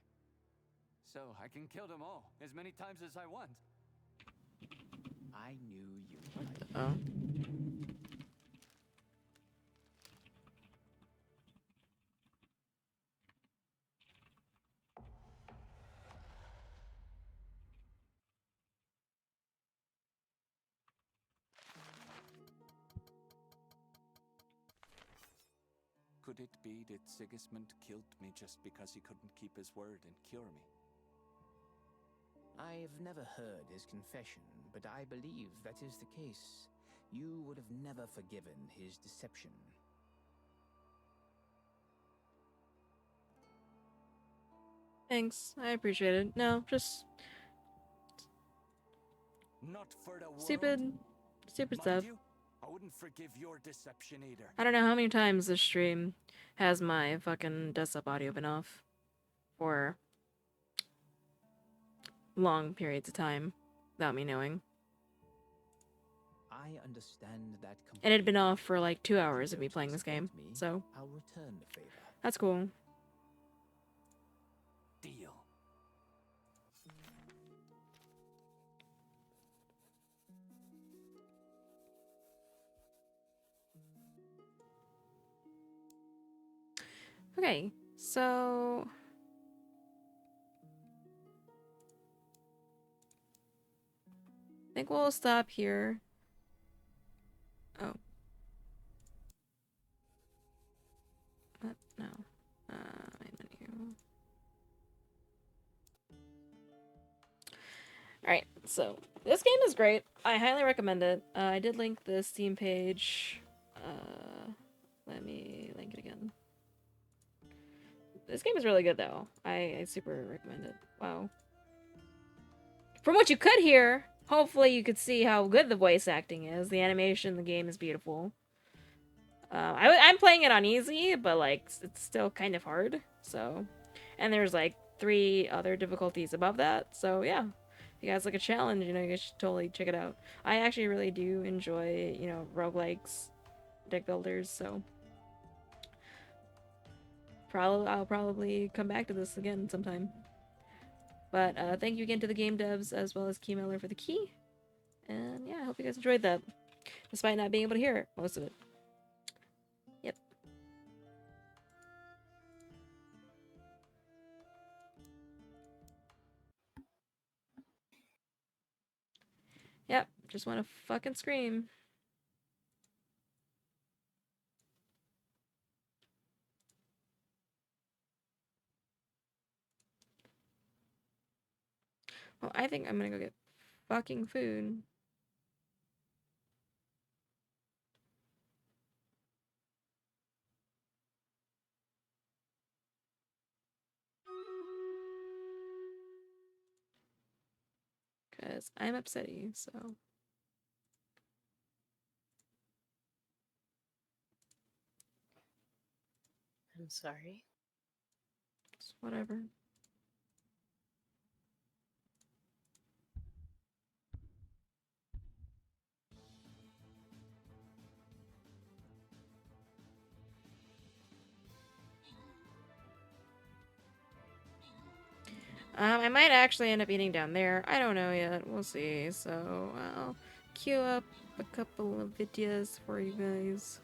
So I can kill them all, as many times as I want. I knew you would. Oh. Could it be that Sigismund killed me just because he couldn't keep his word and cure me? I've never heard his confession, but I believe that is the case. You would have never forgiven his deception. Thanks. I appreciate it. No, just Not for the world. stupid Mind stuff. you, I wouldn't forgive your deception either. I don't know how many times this stream has my fucking desktop audio been off for long periods of time without me knowing. I understand that completely. And it had been off for like 2 hours of me playing this game, so I'll return the favor. that's cool. Deal. Okay, so I think we'll stop here. Oh. What? No. My menu. Alright, so this game is great. I highly recommend it. I did link the Steam page. Let me link it again. This game is really good, though. I super recommend it. Wow. From what you could hear, hopefully you could see how good the voice acting is. The animation in the game is beautiful. I'm playing it on easy, but like it's still kind of hard. So, and there's like 3 other difficulties above that. So yeah, if you guys like a challenge, you know, you guys should totally check it out. I actually really do enjoy, you know, roguelikes, deck builders. So I'll probably come back to this again sometime. But thank you again to the game devs as well as Key Miller for the key. And yeah, I hope you guys enjoyed that, despite not being able to hear most of it. Yep. Yep, just want to fucking scream. Well, I think I'm gonna go get fucking food. Because I'm upsetty, so. I'm sorry. It's whatever. I might actually end up eating down there. I don't know yet. We'll see. So I'll queue up a couple of videos for you guys.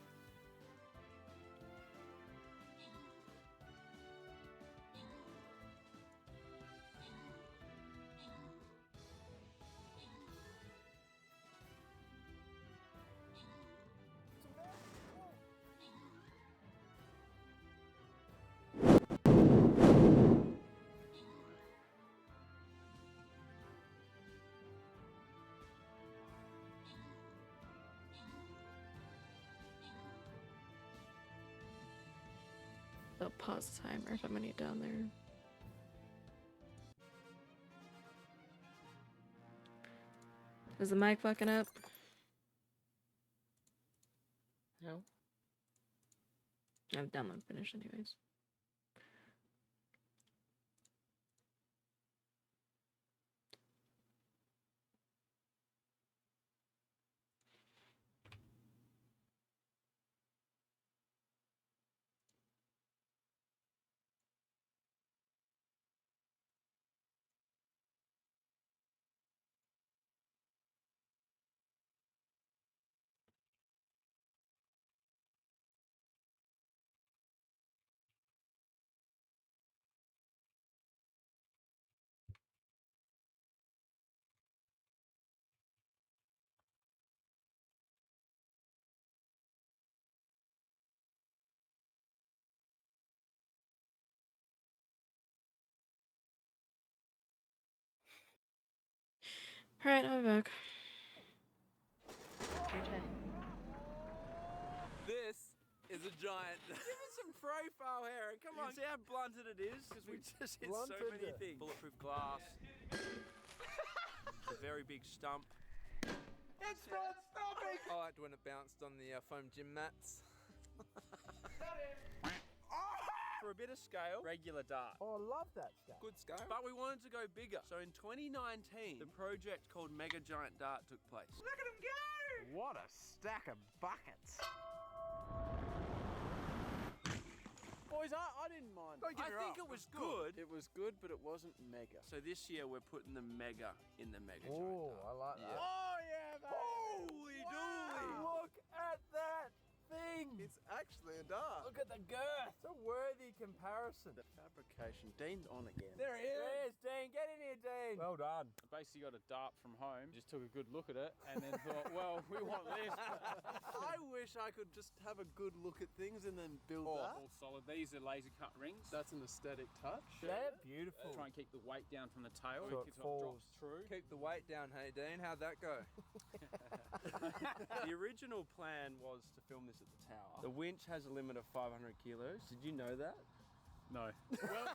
I'll pause the timer if I'm gonna eat down there. Is the mic fucking up? No. I'm download finished anyways. Alright, I'm back. Okay. This is a giant. Give it some profile, Harry. Come on, see how blunted it is? Because we just hit so many things. Bulletproof glass. A very big stump. It's not stopping! I liked when it bounced on the foam gym mats. For a bit of scale, regular dart. Oh, I love that stuff. Good scale. But we wanted to go bigger. So in 2019, the project called Mega Giant Dart took place. Look at him go! What a stack of buckets. Boys, I didn't mind. I think it was good. It was good, but it wasn't mega. So this year we're putting the mega in the Mega Giant Dart. I like that. Oh, yeah, baby. Holy dooly. Look at that thing. It's actually a dart. Look at the girth. It's a worthy comparison. The fabrication. Dean's on again. There he is. There he is, Dean. Get in here, Dean. Well done. I basically got a dart from home, just took a good look at it, and then thought, well, we want this. I wish I could just have a good look at things and then build that. All solid. These are laser cut rings. That's an aesthetic touch. They're beautiful. Try and keep the weight down from the tail. So it falls. Drops through. Keep the weight down, hey Dean. How'd that go? The original plan was to film this at the tower. The winch has a limit of 500 kilos. Did you know that? No. Well,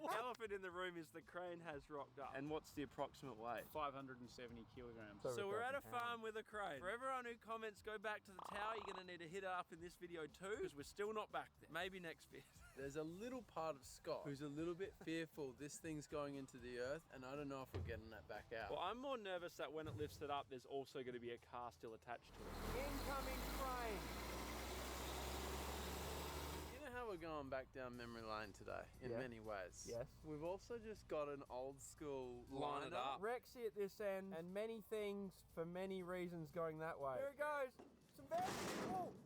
the elephant in the room is the crane has rocked up. And what's the approximate weight? 570 kilograms. So we're at a farm with a crane. For everyone who comments, go back to the tower, you're going to need to hit it up in this video too, because we're still not back there. Maybe next vid. There's a little part of Scott who's a little bit fearful this thing's going into the earth, and I don't know if we're getting that back out. Well, I'm more nervous that when it lifts it up, there's also going to be a car still attached to it. Incoming crane. You know how we're going back down memory lane today in many ways? Yes. We've also just got an old school Line it up. Rexy at this end, and many things for many reasons going that way. Here it goes. Some veggies.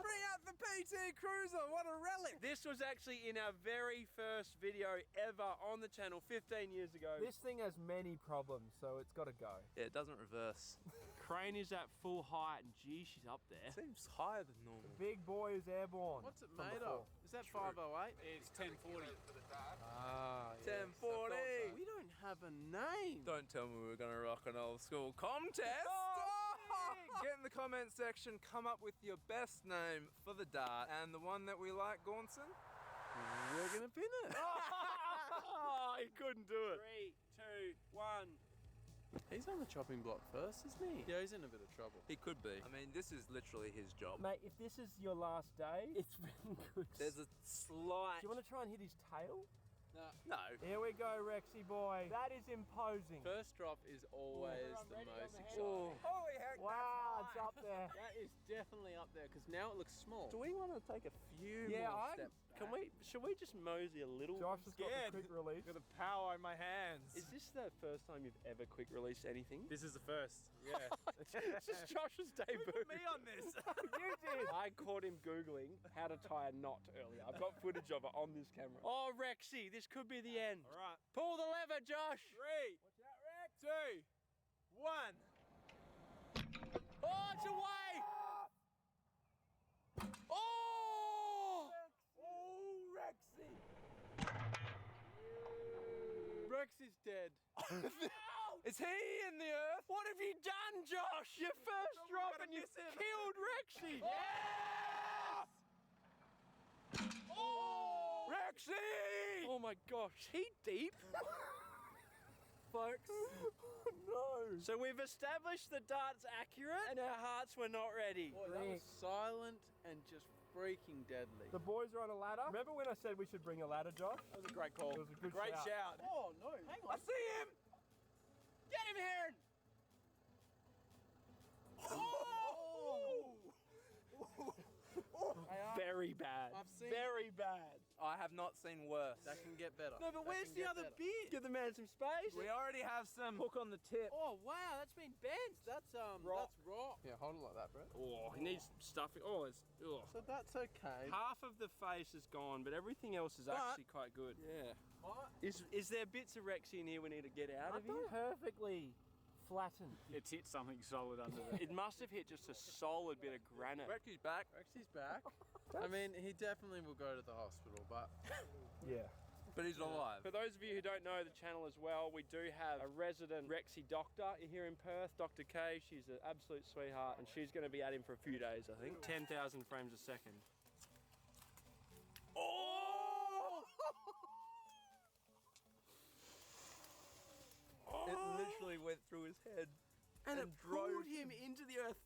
Bring out the PT Cruiser, what a relic! This was actually in our very first video ever on the channel 15 years ago. This thing has many problems, so it's got to go. Yeah, it doesn't reverse. Crane is at full height, and gee, she's up there. Seems higher than normal. Big boy is airborne. What's it made of? Is that 508? It's 1040. Ah, 1040. We don't have a name. Don't tell me we're gonna rock an old school contest. Get in the comment section, come up with your best name for the dart, and the one that we like, Gaunson, we're gonna pin it. Oh, he couldn't do it. 3, 2, 1. He's on the chopping block first, isn't he? Yeah, he's in a bit of trouble. He could be. I mean, this is literally his job. Mate, if this is your last day, it's been good. There's a slight... Do you want to try and hit his tail? No. Here we go, Rexy boy. That is imposing. First drop is always the most exciting. Holy heck, wow, it's up there. That is definitely up there, because now it looks small. Do we want to take a few more steps? Should we just mosey a little? Josh has got the quick release. Got the power in my hands. Is this the first time you've ever quick released anything? This is the first. Yeah. This is Josh's debut. Put me on this. You did. I caught him Googling how to tie a knot earlier. I've got footage of it on this camera. Oh, Rexy, this could be the end. All right. Pull the lever, Josh. 3, watch out, Rex. 2, 1. Oh, it's away. Oh! Oh, Rexy. Rex is dead. Is he in the earth? What have you done, Josh? Your first drop and you've killed Rexy. Yes! Oh! Rexy! Oh my gosh, he deep? Folks. No. So we've established the dart's accurate and our hearts were not ready. Boy, that was silent and just freaking deadly. The boys are on a ladder. Remember when I said we should bring a ladder, Josh? That was a great call. It was a good great shout. Oh, no. Hang on. I see him! Get him, Heron! Oh! Very bad. I've seen... Very bad. I have not seen worse. That can get better. No, but where's the other bit? Give the man some space. We already have some hook on the tip. Oh wow, that's been bent. That's rock. That's rock. Yeah, hold it like that, Brett. Oh, he needs stuffing. Oh, it's. Ugh. So that's okay. Half of the face is gone, but everything else is actually quite good. Yeah. What? Is there bits of Rexy in here we need to get out of here? Perfectly flattened. It's hit something solid under there. It must have hit just a solid bit of granite. Rexy's back. Rexy's back. I mean, he definitely will go to the hospital, but... Yeah. But he's alive. For those of you who don't know the channel as well, we do have a resident Rexy doctor here in Perth, Dr. K. She's an absolute sweetheart, and she's going to be at him for a few days, I think. 10,000 frames a second. Oh! It literally went through his head. And it drove him into the earth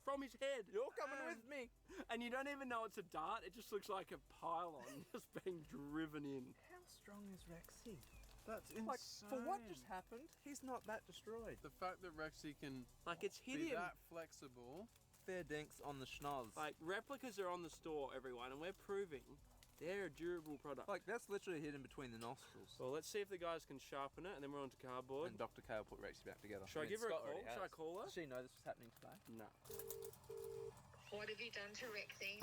from his head. You're coming with me. And you don't even know it's a dart. It just looks like a pylon just being driven in. How strong is Rexy? That's insane. Like, for what just happened, he's not that destroyed. The fact that Rexy can it's hit be him. that flexible. Fair dinks on the schnoz. Like, replicas are on the store, everyone, and we're proving they're a durable product. Like, that's literally hit in between the nostrils. Well, let's see if the guys can sharpen it, and then we're on to cardboard. And Dr. K will put Rexy back together. Should I give her a call? Should I call her? Does she know this was happening today? No. What have you done to Rexy?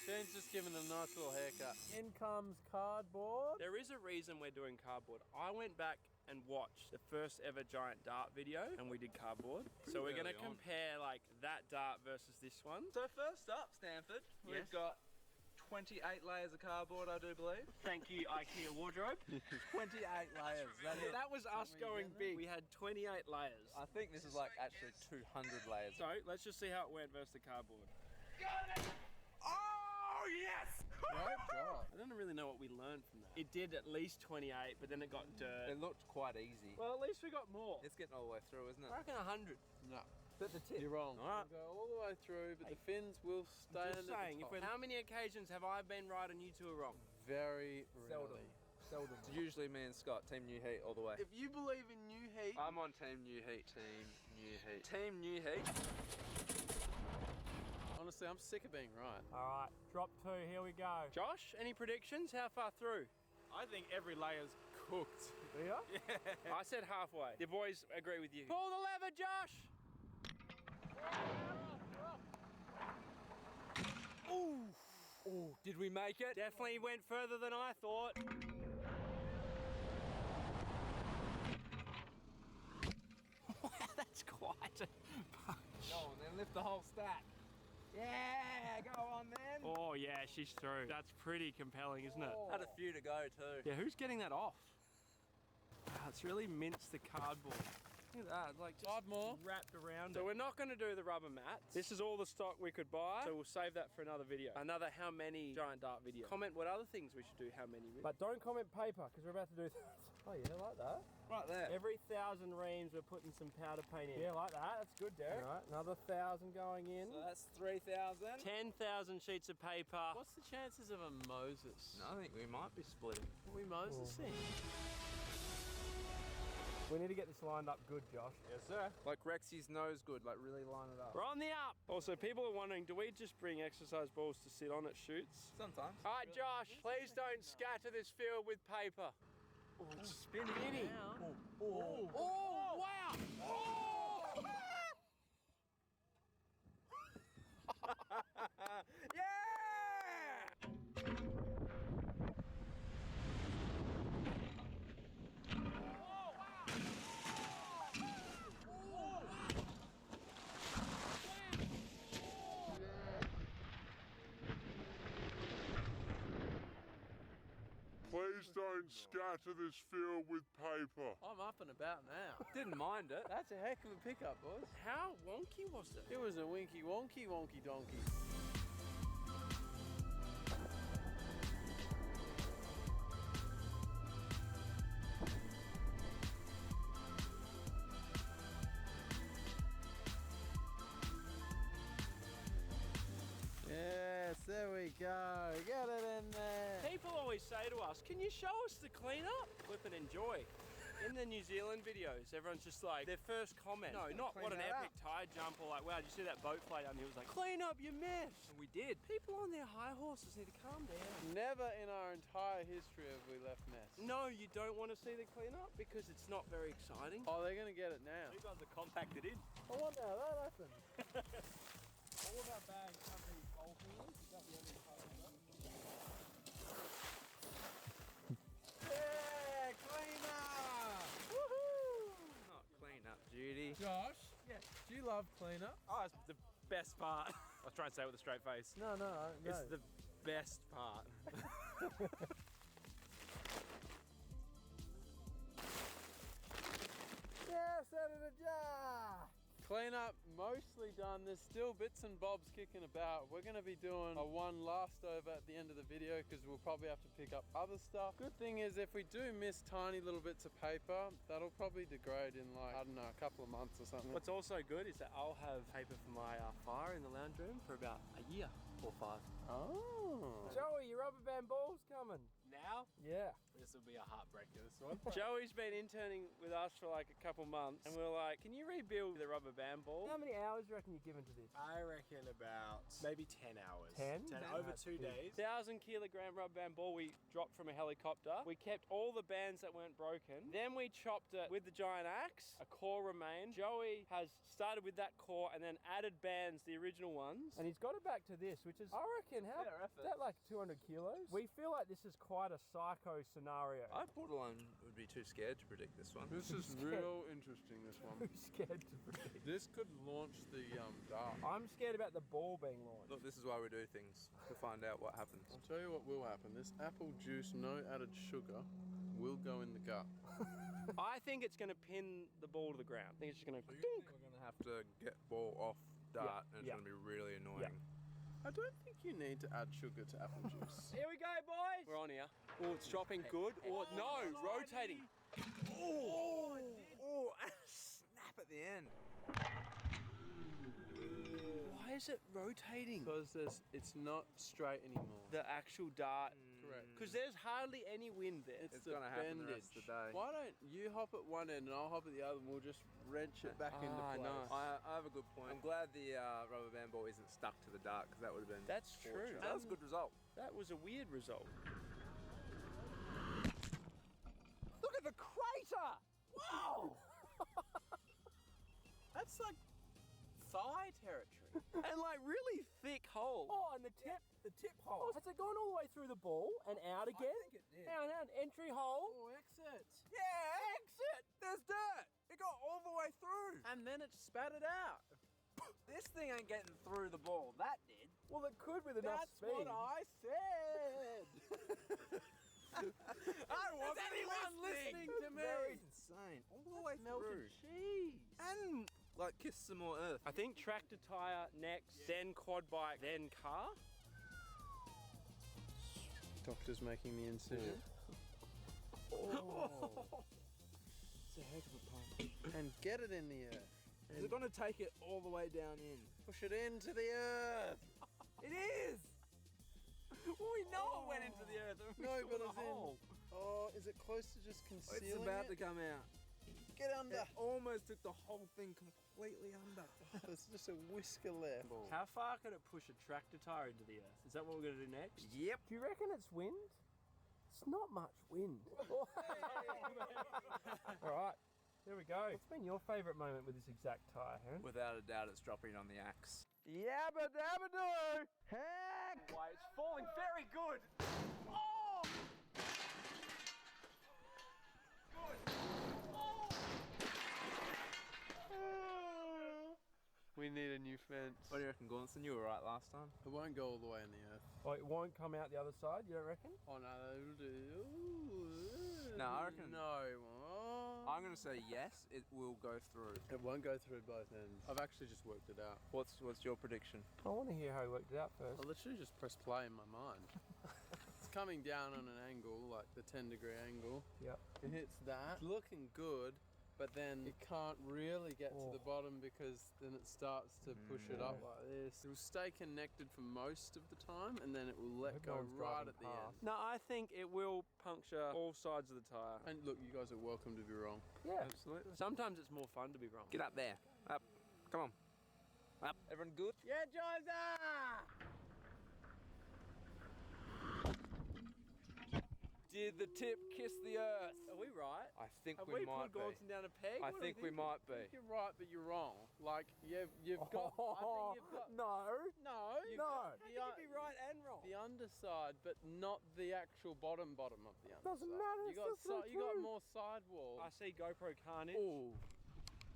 Jane's just giving a nice little haircut. In comes cardboard. There is a reason we're doing cardboard. I went back and watched the first ever giant dart video, and we did cardboard. So we're gonna compare like that dart versus this one. So first up, Stanford, we've got 28 layers of cardboard, I do believe. Thank you, IKEA wardrobe. 28 layers. That was us going big. We had 28 layers. I think this is like actually 200 layers. So let's just see how it went versus the cardboard. Oh, yes! Great job. I don't really know what we learned from that. It did at least 28, but then it got dirt. It looked quite easy. Well, at least we got more. It's getting all the way through, isn't it? I reckon 100. No. But the tip. You're wrong. All right. We'll go all the way through, but the fins will stay Just saying, how many occasions have I been right and you two are wrong? Very Seldom. rarely. Seldom. It's usually me and Scott, Team New Heat all the way. If you believe in New Heat, I'm on Team New Heat. Team New Heat. Team New Heat. Honestly, I'm sick of being right. All right, drop 2, here we go. Josh, any predictions? How far through? I think every layer's cooked. Yeah? Yeah. I said halfway. The boys agree with you. Pull the lever, Josh! Ooh. Ooh, did we make it? Definitely went further than I thought. Wow, that's quite a punch. Go on then, lift the whole stack. Yeah, go on then. Oh yeah, she's through. That's pretty compelling, isn't it? Had a few to go too. Yeah, who's getting that off? Wow, it's really minced the cardboard. Look at that, like just 5 more. wrapped around. So we're not going to do the rubber mats. This is all the stock we could buy, so we'll save that for another video. Another how many giant dart video. Comment what other things we should do, how many. But don't comment paper, because we're about to do that. Oh yeah, like that. Right there. Every 1,000 reams we're putting some powder paint in. Yeah, like that. That's good, Derek. All right, another 1,000 going in. So that's 3,000. 10,000 sheets of paper. What's the chances of a Moses? No, I think we might be splitting. Are we Mosesing? We need to get this lined up good, Josh. Yes, sir. Like Rexy's nose good, like really line it up. We're on the up. Also, people are wondering, do we just bring exercise balls to sit on at shoots? Sometimes. All right, Josh, please don't scatter this field with paper. Oh, it's spinning. Oh, wow. Oh! Yeah! Please don't scatter this field with paper. I'm up and about now. Didn't mind it. That's a heck of a pickup, boys. How wonky was it? It was a winky wonky wonky donkey. Yes, there we go. Get it in there. People always say to us, can you show us the cleanup? Flip and enjoy. In the New Zealand videos, everyone's just like, their first comment, no, not what an epic tide jump, or like, wow, did you see that boat fly down here? It was like, clean up your mess. And we did. People on their high horses need to calm down. Never in our entire history have we left mess. No, you don't want to see the cleanup because it's not very exciting. Oh, they're going to get it now. You guys are compacted in. I wonder how that happened. All of our bags have these hole fillers. Is that the only part of them? Yeah, clean up! Woohoo! Not clean up, Judy. Josh, do you love clean up? Oh, it's the best part. I'll try and say it with a straight face. No. It's the best part. Yes, out of the jar! Clean up mostly done. There's still bits and bobs kicking about. We're going to be doing a one last over at the end of the video because we'll probably have to pick up other stuff. Good thing is if we do miss tiny little bits of paper, that'll probably degrade in like, I don't know, a couple of months or something. What's also good is that I'll have paper for my fire in the lounge room for about a year or 5. Oh. Joey, your rubber band ball's coming. Now? Yeah. This will be a heartbreaker, this one. Joey's been interning with us for like a couple months and we're like, can you rebuild the rubber band ball? How many hours do you reckon you're given to this? I reckon about maybe 10 hours. 10? Over 2 days. 1,000-kilogram rubber band ball we dropped from a helicopter. We kept all the bands that weren't broken. Then we chopped it with the giant axe. A core remained. Joey has started with that core and then added bands, the original ones. And he's got it back to this, which is, I reckon, how, is that like 200 kilos? We feel like this is quite quite a psycho scenario. I borderline would be too scared to predict this one. This is real interesting, this one. Too scared to predict. This could launch the dart. I'm scared about the ball being launched. Look, this is why we do things, to find out what happens. I'll tell you what will happen. This apple juice, no added sugar, will go in the gut. I think it's going to pin the ball to the ground. I think it's just going to... We're going to have to get ball off dart, and it's going to be really annoying. I don't think you need to add sugar to apple juice. Here we go, boys. We're on here. Oh, it's dropping good. Oh, no, rotating. Oh, and a snap at the end. Why is it rotating? Because it's not straight anymore. The actual dart. Correct. Because there's hardly any wind there. It's going to happen the rest of the day. Why don't you hop at one end and I'll hop at the other and we'll just wrench it back into place. No. I have a good point. I'm glad the rubber band ball isn't stuck to the dart, because that would have been... That's true. That was a good result. That was a weird result. Look at the crater! Wow! That's like thigh territory. And like really thick hole. Oh, and the tip hole. Oh, has it gone all the way through the ball and out again? I think it did. Out, entry hole. Oh, exit. Yeah, exit. There's dirt. It got all the way through. And then it spat it out. This thing ain't getting through the ball. That did. Well, it could with enough speed. That's what I said. I wasn't listening to me. Very insane. All the way through. Cheese. And like kiss some more earth. I think tractor tire next, then quad bike, then car. Doctor's making the incision. Oh. It's a heck of a punch. And get it in the earth. Is it going to take it all the way down in? Push it into the earth. It is! We know it went into the earth. No, but it's in. Oh, is it close to just concealing It's about to come out. Get under. It almost took the whole thing completely under. There's just a whisker left. How far could it push a tractor tire into the earth? Is that what we're going to do next? Yep. Do you reckon it's wind? It's not much wind. All right, here we go. What's been your favourite moment with this exact tire, Heron? Without a doubt, it's dropping on the axe. Yabba dabba doo! Heck! Why, it's falling very good! Oh! We need a new fence. What do you reckon, Gaunson? You were right last time. It won't go all the way in the earth. Oh, it won't come out the other side, you don't reckon? Oh no, it'll do. No, I reckon. No, it won't. I'm going to say yes, it will go through. It won't go through both ends. I've actually just worked it out. What's your prediction? I want to hear how you worked it out first. I literally just pressed play in my mind. It's coming down on an angle, like the 10-degree angle. Yep. It hits that. It's looking good, but then it can't really get to the bottom because then it starts to push it up like this. It will stay connected for most of the time and then it will let go right at the end. No, I think it will puncture all sides of the tyre. And look, you guys are welcome to be wrong. Yeah. Absolutely. Sometimes it's more fun to be wrong. Get up there. Up. Come on. Up. Everyone good? Yeah, Josiah! Did the tip kiss the earth? Are we right? I think Have we might put Gaunson down a peg? I think we might be. You're right, but you're wrong. Like, you've got... I think you've got... No. No. No. How can you be right and wrong? The underside, but not the actual bottom of the underside. Doesn't matter, You got, you got more sidewall. I see GoPro carnage. Oh.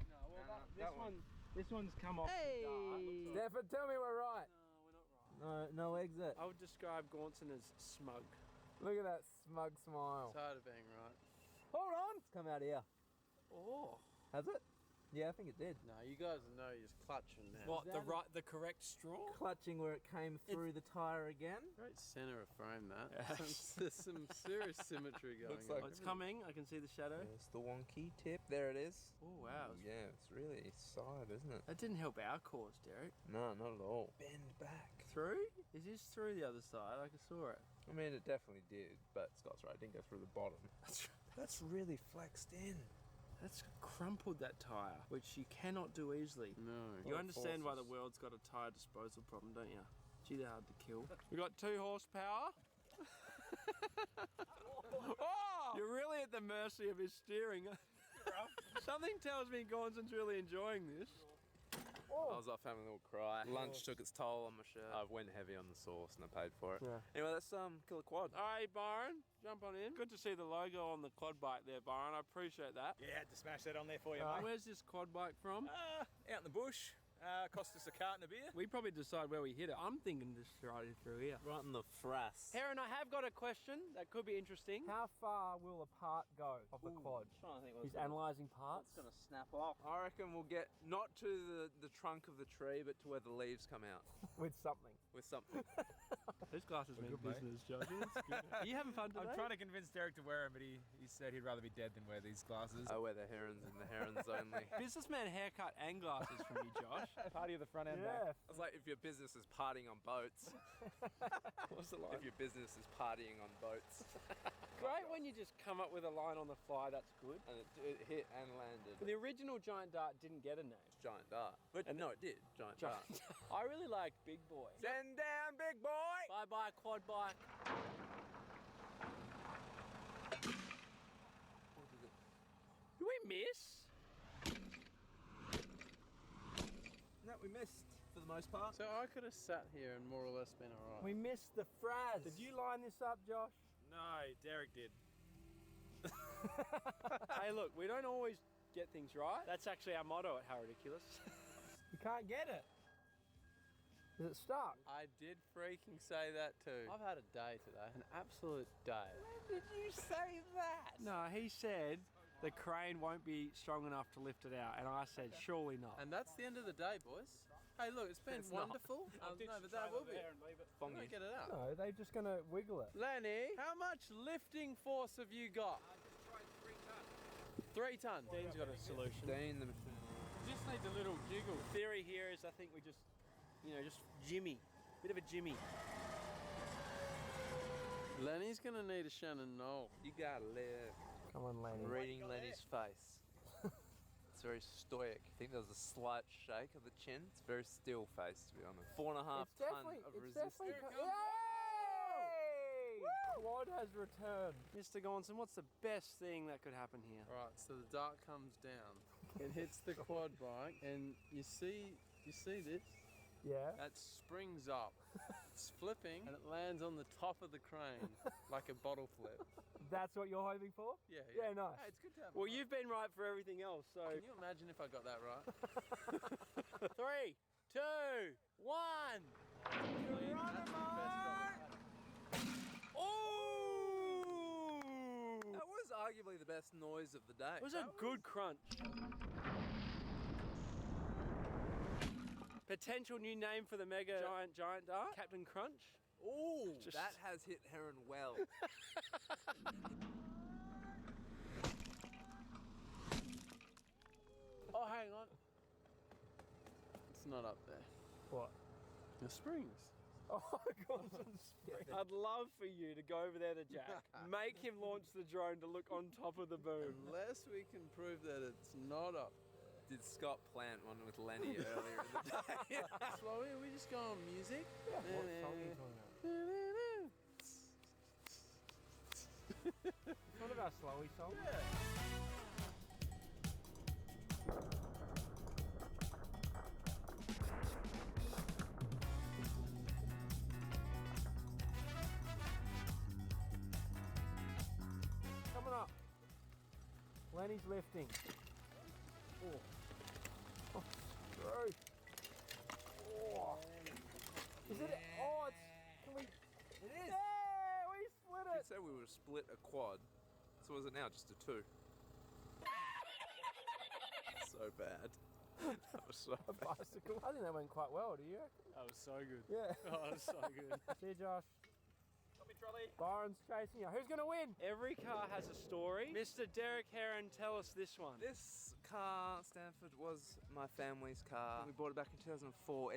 No, well, this one's come off the dart. Stefan, tell me we're right. No, we're not right. No exit. I would describe Gaunson as smug. Look at that smug smile. Tired of being right. Hold on. It's come out here. Oh. Has it? Yeah, I think it did. No, you guys know you're just clutching now. What, the correct straw? Clutching where it came through the tyre again. Great centre of frame, that. There's some serious symmetry going on. Oh, it's coming. I can see the shadow. It's the wonky tip. There it is. Oh, wow. Yeah, it's really side, isn't it? That didn't help our cause, Derek. No, not at all. Bend back. Through? Is this through the other side? I saw it. I mean, it definitely did, but Scott's right. It didn't go through the bottom. That's really flexed in. That's crumpled, that tyre, which you cannot do easly. No. You understand why the world's got a tyre disposal problem, don't you? Gee, they're hard to kill. We got 2 horsepower. Oh! You're really at the mercy of his steering. Something tells me Gaunsen's really enjoying this. I was off having a little cry. Lunch took its toll on my shirt. I went heavy on the sauce and I paid for it. Yeah. Anyway, let's kill a quad. All right, Byron, jump on in. Good to see the logo on the quad bike there, Byron. I appreciate that. Yeah, had to smash that on there for you, mate. Where's this quad bike from? Out in the bush. Cost us a carton of beer. We probably decide where we hit it. I'm thinking just right through here. Right in the frass. Heron, I have got a question that could be interesting. How far will a part go of the quad? Trying to think He's analysing parts. It's gonna snap off. I reckon we'll get not to the trunk of the tree, but to where the leaves come out. With something. With something. Those glasses mean business, Josh. Are you having fun today? I'm trying to convince Derek to wear them, but he said he'd rather be dead than wear these glasses. I wear the herons and the herons only. Businessman haircut and glasses from you, Josh. Party of the front end. Yeah. It's like if your business is partying on boats. What's the line? If your business is partying on boats. Great when you just come up with a line on the fly, that's good. And it hit and landed. But the original Giant Dart didn't get a name. It's Giant Dart. But no, it did. Giant Dart. I really like Big Boy. Send down, big boy! Bye-bye, quad bike. Did we miss? No, we missed for the most part. So I could have sat here and more or less been alright. We missed the fraz. Did you line this up, Josh? No, Derek did. Hey, look, we don't always get things right. That's actually our motto at How Ridiculous. You can't get it. Is it stuck? I did freaking say that too. I've had a day today, an absolute day. When did you say that? No, he said the crane won't be strong enough to lift it out, and I said, surely not. And that's the end of the day, boys. Hey, look, it's been wonderful. No, but that will be. Don't get it out. No, they're just going to wiggle it. Lenny, how much lifting force have you got? I just tried 3 tons. 3 tons. Dean's got a solution. Dean, the machine. Just needs a little jiggle. Theory here is I think we just, just jimmy. Bit of a jimmy. Lenny's gonna need a Shannon Knoll. You gotta live. Come on, Lenny. Reading Lenny's face. It's very stoic. I think there's a slight shake of the chin. It's very still face, to be honest. 4.5 tons of resistance. Yay! Quad has returned. Mr. Gonson, what's the best thing that could happen here? Right, so the dart comes down. It hits the quad bike, and you see this? Yeah. That springs up. It's flipping, and it lands on the top of the crane like a bottle flip. That's what you're hoping for? Yeah. Yeah, nice. Hey, it's good to have. Well, you've been right for everything else, so. Can you imagine if I got that right? 3, 2, 1. Oh! That was arguably the best noise of the day. It was a good crunch. Potential new name for the mega giant dart, Captain Crunch. Ooh, that has hit Heron well. Oh, hang on. It's not up there. What? The springs. Oh, God. I'd love for you to go over there to Jack, make him launch the drone to look on top of the boom. Unless we can prove that it's not up. Did Scott plant one with Lenny earlier in the day? Slowly, are we just go on music? Yeah, what song are you talking about? It's one of our slowy songs. Yeah. Coming up. Lenny's lifting. Oh. Oh, screw. Oh. Is it? Oh, it's. Can we? It is. Yeah, we split it. You said we would have split a quad. So is it now just a 2? So bad. That was so bad. Bicycle. I think that went quite well. Do you reckon? That was so good. Yeah. Oh, that was so good. See you, Josh. Byron's chasing you. Who's going to win? Every car has a story. Mr. Derek Heron, tell us this one. This car, Stanford, was my family's car. We bought it back in 2004.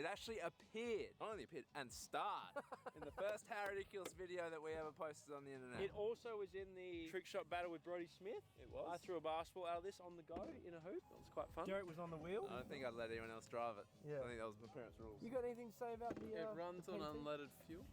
It actually appeared, not only appeared, and starred in the first How Ridiculous video that we ever posted on the internet. It also was in the trick shot battle with Brody Smith. It was. I threw a basketball out of this on the go in a hoop. That was quite fun. Derek was on the wheel. I don't think I'd let anyone else drive it. Yeah. I think that was my parents' rules. You got anything to say about the It runs on unleaded fuel.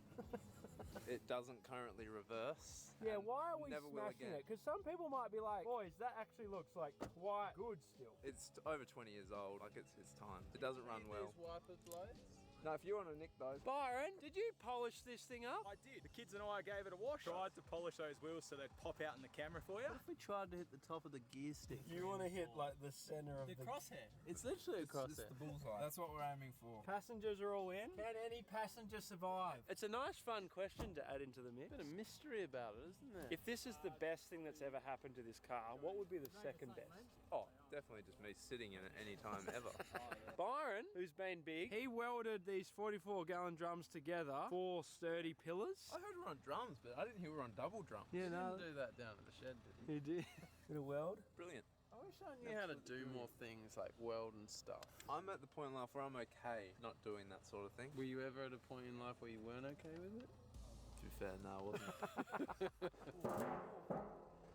It doesn't currently reverse. Yeah, and why are we never will smashing again. it? Because some people might be like, boys, that actually looks like quite good still. It's over 20 years old. Like, it's time. It doesn't run well. These wiper blades? No, if you want to nick those. Byron, did you polish this thing up? I did. The kids and I gave it a wash. Tried to polish those wheels so they'd pop out in the camera for you. What if we tried to hit the top of the gear stick? You want to hit like the center of The crosshair. It's literally a crosshair. It's the bullseye. That's what we're aiming for. Passengers are all in. Can any passenger survive? It's a nice, fun question to add into the mix. Bit of mystery about it, isn't there? If this is the best thing that's ever happened to this car, what would be the second best? Oh, definitely just me sitting in it any time ever. Byron, who's been big, he welded these 44-gallon drums together, 4 sturdy pillars. I heard we were on drums, but I didn't hear we were on double drums. Yeah, You no. didn't do that down at the shed, did you? He did. Bit of weld. Brilliant. I wish I knew how to do more things like weld and stuff. I'm at the point in life where I'm okay not doing that sort of thing. Were you ever at a point in life where you weren't okay with it? To be fair, no, I wasn't.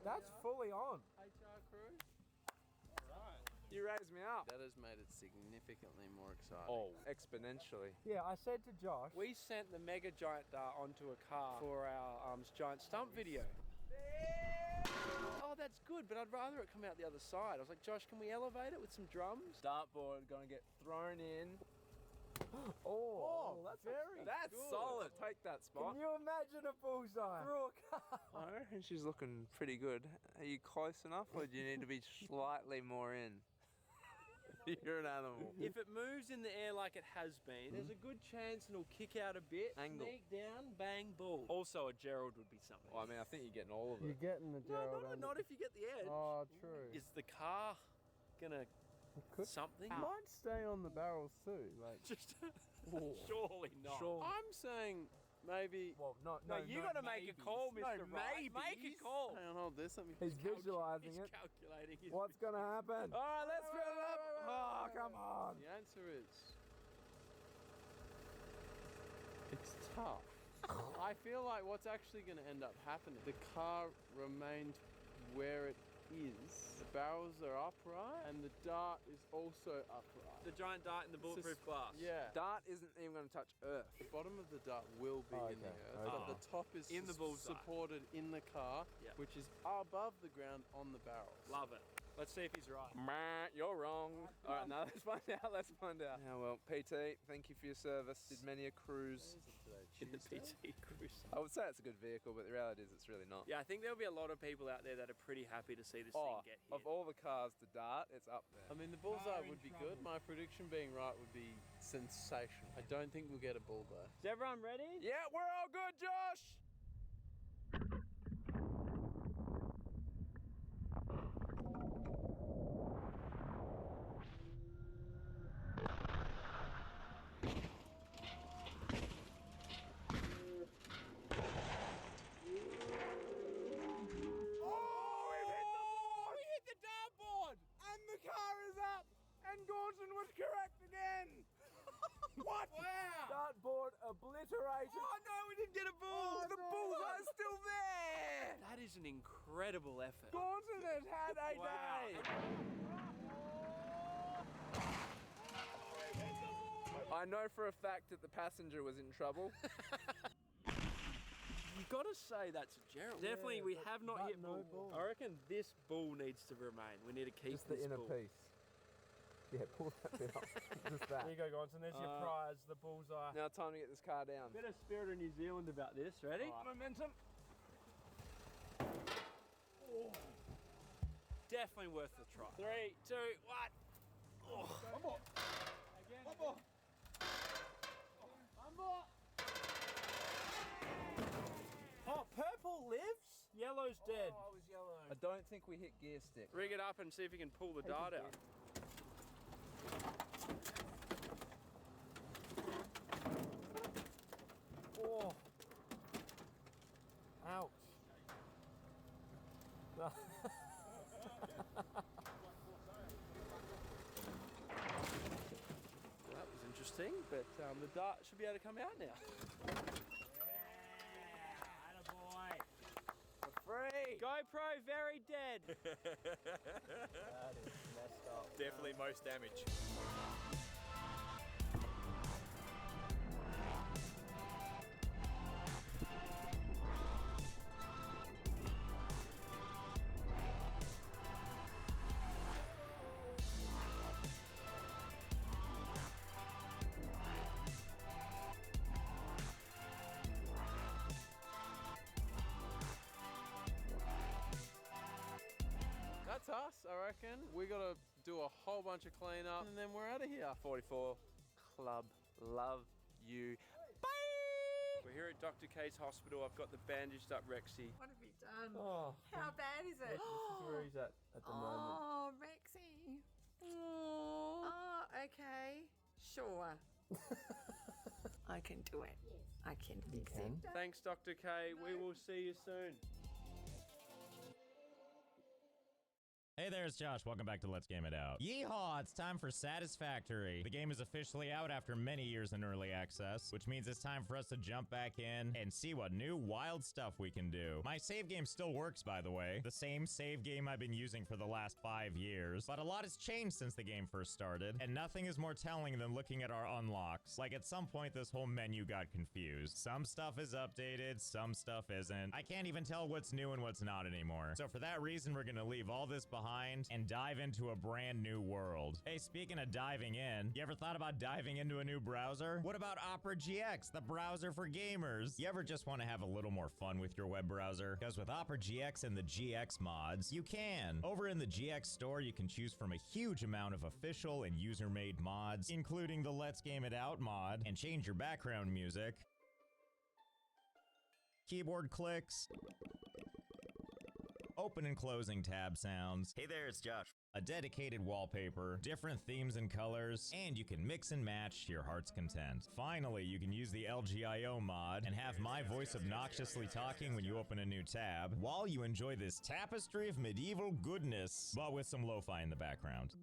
That's fully on. HR crew? You raised me up. That has made it significantly more exciting. Oh, exponentially. Yeah, I said to Josh, we sent the Mega Giant Dart onto a car for our Giant Stump video. Oh, that's good, but I'd rather it come out the other side. I was like, Josh, can we elevate it with some drums? Dartboard gonna get thrown in. Oh, that's That's good. solid. Take that spot. Can you imagine a bullseye through a car? I reckon she's looking pretty good. Are you close enough, or do you need to be slightly more in? You're an animal. If it moves in the air like it has been, there's a good chance it'll kick out a bit, Angle. sneak down, bang, bull. Also, a Gerald would be something. Well, I mean, I think you're getting all of it. You're getting the Gerald. No, not if you get the edge. Oh, true. Is the car gonna something? Might stay on the barrels too. Like, Just surely not. Sure. I'm saying maybe. Well, no, you got to make a call, Mr. Right. Make a call. Hang on, hold this. Let me. He's visualizing it. Calculating. What's gonna happen? All right, let's fill it up. Oh, come on. The answer is. It's tough. I feel like what's actually going to end up happening, the car remained where it is. The barrels are upright and the dart is also upright. The giant dart in the bulletproof glass. Yeah. Dart isn't even going to touch Earth. The bottom of the dart will be in the earth, but the top is In the bullseye. supported in the car, Yeah. which is above the ground on the barrels. Love it. Let's see if he's right. You're wrong. All right, now let's find out. Let's find out. Yeah, well, PT, thank you for your service. Did many a cruise. In the PT Cruise. I would say it's a good vehicle, but the reality is it's really not. Yeah, I think there'll be a lot of people out there that are pretty happy to see this thing get hit. Of all the cars to Dart, it's up there. I mean, the bullseye would be good. My prediction being right would be sensational. I don't think we'll get a bull though. Is everyone ready? Yeah, we're all good, Josh. What? Wow! Dartboard obliterated. Oh no, we didn't get a bull. Oh, the bullseye's still there. That is an incredible effort. Gordon has had a day. I know for a fact that the passenger was in trouble. You got to say that's a Gerald. Definitely, we have not hit bull. I reckon this bull needs to remain. We need to keep Just the this inner bull. piece. Yeah, pull that bit up. Just that. There you go, Gonson. There's your prize, the bullseye. Now time to get this car down. Bit of spirit of New Zealand about this. Ready? Right. Momentum. Oh. Definitely worth the try. 3, 2, 1. Oh. One more. Again. One more. One more. Oh, purple lives? Yellow's dead. Oh, I was yellow. I don't think we hit gear stick. Rig it up and see if you can pull the dart out. Oh. Ouch. That was interesting, but the dart should be able to come out now. Yeah, attaboy. For free. GoPro very dead. That is messed up. Definitely most damage. us, I reckon. We gotta do a whole bunch of cleanup and then we're out of here. 44 Club, love you. Bye! We're here at Dr. K's hospital. I've got the bandaged up Rexy. What have you done? Oh. How bad is it? This is where he's at the moment. Oh, Rexy. Oh, okay. Sure. I can do it. I can fix it. Thanks, Dr. K. We will see you soon. Hey there, it's Josh. Welcome back to Let's Game It Out. Yeehaw! It's time for Satisfactory. The game is officially out after many years in early access, which means it's time for us to jump back in and see what new wild stuff we can do. My save game still works, by the way. The same save game I've been using for the last 5 years, but a lot has changed since the game first started, and nothing is more telling than looking at our unlocks. Like, at some point, this whole menu got confused. Some stuff is updated, some stuff isn't. I can't even tell what's new and what's not anymore. So for that reason, we're gonna leave all this behind and dive into a brand new world. Hey, speaking of diving in, you ever thought about diving into a new browser? What about Opera GX, the browser for gamers? You ever just want to have a little more fun with your web browser? Because with Opera GX and the GX mods, you can. Over in the GX store, you can choose from a huge amount of official and user-made mods, including the Let's Game It Out mod, and change your background music, keyboard clicks, open and closing tab sounds. Hey there, it's Josh. A dedicated wallpaper, different themes and colors, and you can mix and match to your heart's content. Finally, you can use the LGIO mod and have my voice obnoxiously talking when you open a new tab, while you enjoy this tapestry of medieval goodness, but with some lo-fi in the background.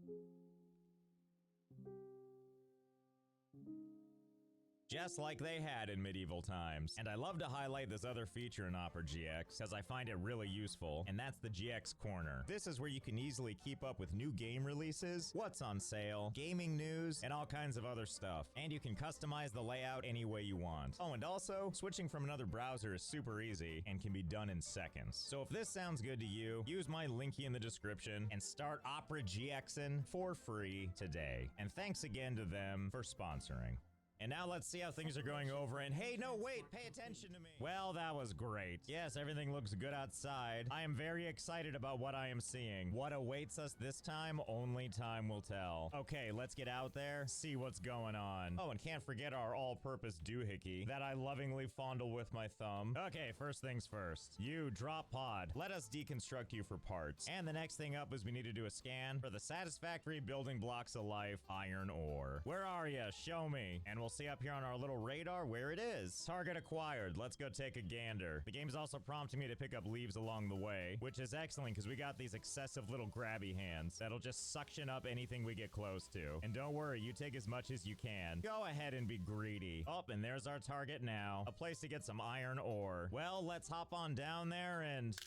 Just like they had in medieval times. And I love to highlight this other feature in Opera GX because I find it really useful, and that's the GX Corner. This is where you can easily keep up with new game releases, what's on sale, gaming news, and all kinds of other stuff. And you can customize the layout any way you want. Oh, and also, switching from another browser is super easy and can be done in seconds. So if this sounds good to you, use my linky in the description and start Opera GXing for free today. And thanks again to them for sponsoring. And now let's see how things are going over, and hey, no, wait, pay attention to me. Well, that was great. Yes, everything looks good outside. I am very excited about what I am seeing. What awaits us this time, only time will tell. Okay, let's get out there, see what's going on. Oh, and can't forget our all-purpose doohickey that I lovingly fondle with my thumb. Okay, first things first. You, drop pod. Let us deconstruct you for parts. And the next thing up is we need to do a scan for the satisfactory building blocks of life, iron ore. Where are you? Show me. And we'll see up here on our little radar where it is. Target acquired. Let's go take a gander. The game's also prompting me to pick up leaves along the way, which is excellent because we got these excessive little grabby hands that'll just suction up anything we get close to. And don't worry, you take as much as you can. Go ahead and be greedy. Oh, and there's our target now. A place to get some iron ore. Well, let's hop on down there and...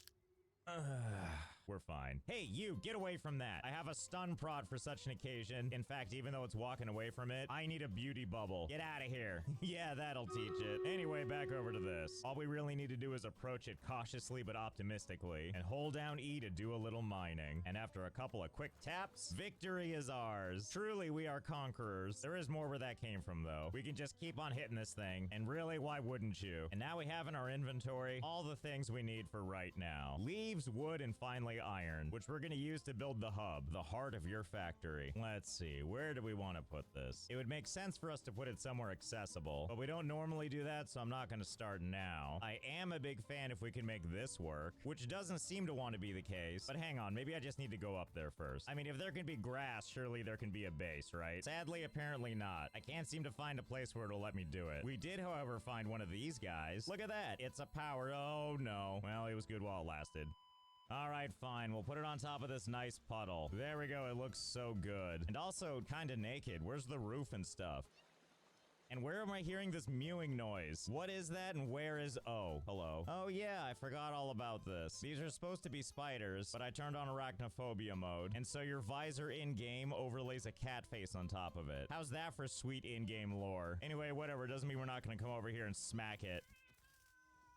we're fine. Hey, you, get away from that. I have a stun prod for such an occasion. In fact, even though it's walking away from it, I need a beauty bubble. Get out of here. Yeah, that'll teach it. Anyway, back over to this. All we really need to do is approach it cautiously but optimistically, and hold down E to do a little mining. And after a couple of quick taps, victory is ours. Truly, we are conquerors. There is more where that came from, though. We can just keep on hitting this thing, and really, why wouldn't you? And now we have in our inventory all the things we need for right now. Leaves, wood, and finally iron, which we're going to use to build the hub, the heart of your factory. Let's see, where do we want to put this? It would make sense for us to put it somewhere accessible, but we don't normally do that, so I'm not going to start now. I am a big fan if we can make this work, which doesn't seem to want to be the case, but hang on, maybe I just need to go up there first. I mean, if there can be grass, surely there can be a base, right? Sadly, apparently not. I can't seem to find a place where it'll let me do it. We did, however, find one of these guys. Look at that, it's a power. Oh no. Well, it was good while it lasted. All right, fine. We'll put it on top of this nice puddle. There we go. It looks so good. And also kind of naked. Where's the roof and stuff? And where am I hearing this mewing noise? What is that and where is... Oh, hello. Oh yeah, I forgot all about this. These are supposed to be spiders, but I turned on arachnophobia mode. And so your visor in-game overlays a cat face on top of it. How's that for sweet in-game lore? Anyway, whatever. Doesn't mean we're not going to come over here and smack it.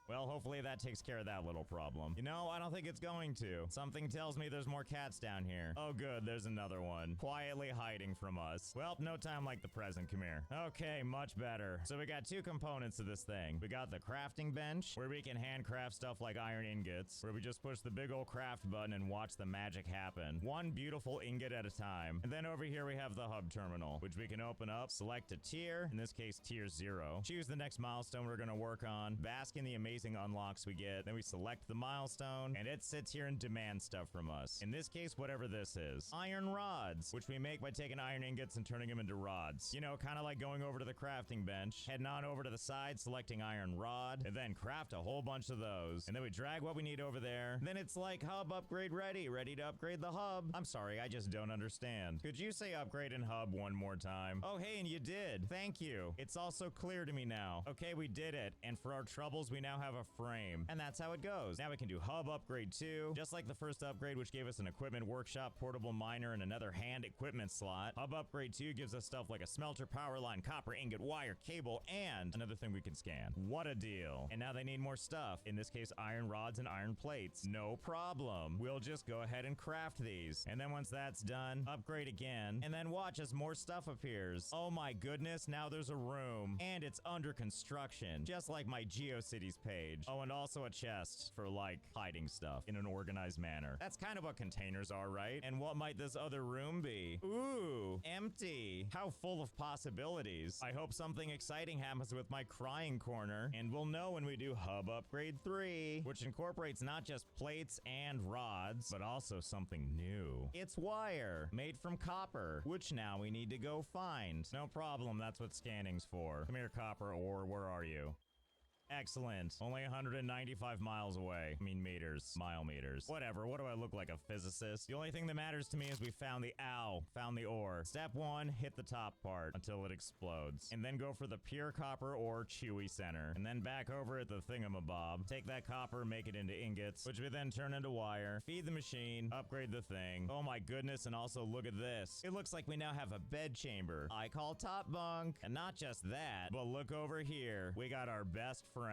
Well, hopefully that takes care of that little problem. You know, I don't think it's going to. Something tells me there's more cats down here. Oh, good, there's another one. Quietly hiding from us. Well, no time like the present. Come here. Okay, much better. So we got two components to this thing. We got the crafting bench, where we can handcraft stuff like iron ingots, where we just push the big old craft button and watch the magic happen. One beautiful ingot at a time. And then over here we have the hub terminal, which we can open up, select a tier, in this case tier 0. Choose the next milestone we're gonna work on, bask in the amazing unlocks we get, then we select the milestone, and it sits here and demands stuff from us. In this case, whatever this is. Iron rods, which we make by taking iron ingots and turning them into rods. You know, kind of like going over to the crafting bench, heading on over to the side, selecting iron rod, and then craft a whole bunch of those. And then we drag what we need over there. Then it's like hub upgrade ready to upgrade the hub. I'm sorry, I just don't understand. Could you say upgrade and hub one more time? Oh, hey, and you did. Thank you. It's also clear to me now. Okay, we did it. And for our troubles, we now have a frame. And that's how it goes. Now we can do hub upgrade 2, just like the first upgrade, which gave us an equipment workshop, portable miner, and another hand equipment slot. Hub upgrade 2 gives us stuff like a smelter, power line, copper ingot, wire, cable, and another thing we can scan. What a deal. And now they need more stuff. In this case, iron rods and iron plates. No problem. We'll just go ahead and craft these. And then once that's done, upgrade again. And then watch as more stuff appears. Oh my goodness, now there's a room. And it's under construction. Just like my GeoCities page. Oh, and also a chest for like hiding stuff in an organized manner. That's kind of what containers are, right? And what might this other room be? Ooh, empty. How full of possibilities. I hope something exciting happens with my crying corner. And we'll know when we do hub upgrade 3, which incorporates not just plates and rods, but also something new. It's wire, made from copper, which now we need to go find. No problem, that's what scanning's for. Come here, copper ore, where are you? Excellent. Only 195 miles away. I mean meters. Mile meters. Whatever. What do I look like, a physicist? The only thing that matters to me is we found the ore. Step 1, hit the top part until it explodes. And then go for the pure copper ore chewy center. And then back over at the thingamabob. Take that copper, make it into ingots, which we then turn into wire. Feed the machine. Upgrade the thing. Oh my goodness, and also look at this. It looks like we now have a bed chamber. I call top bunk. And not just that, but look over here. We got our best friend.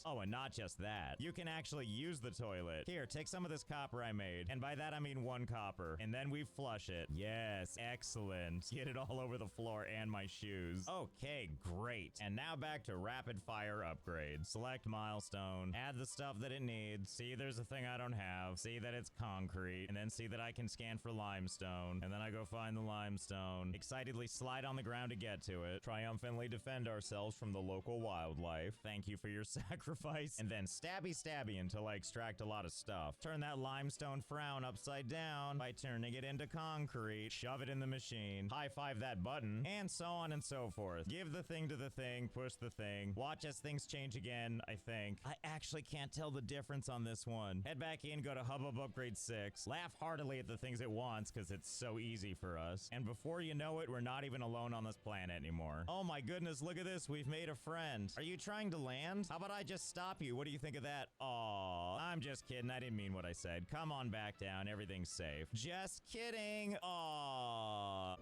Oh, and not just that. You can actually use the toilet. Here, take some of this copper I made. And by that, I mean 1 copper. And then we flush it. Yes, excellent. Get it all over the floor and my shoes. Okay, great. And now back to rapid fire upgrades. Select milestone. Add the stuff that it needs. See there's a thing I don't have. See that it's concrete. And then see that I can scan for limestone. And then I go find the limestone. Excitedly slide on the ground to get to it. Triumphantly defend ourselves from the local wildlife. Thank you for your sacrifice. And then stabby until I extract a lot of stuff. Turn that limestone frown upside down by turning it into concrete. Shove it in the machine. High five that button. And so on and so forth. Give the thing to the thing. Push the thing. Watch as things change again, I think. I actually can't tell the difference on this one. Head back in, go to Hubbub Upgrade 6. Laugh heartily at the things it wants because it's so easy for us. And before you know it, we're not even alone on this planet anymore. Oh my goodness, look at this. We've made a friend. Are you trying to land? How about I just stop you? What do you think of that? Aw, I'm just kidding. I didn't mean what I said. Come on back down. Everything's safe. Just kidding. Aw.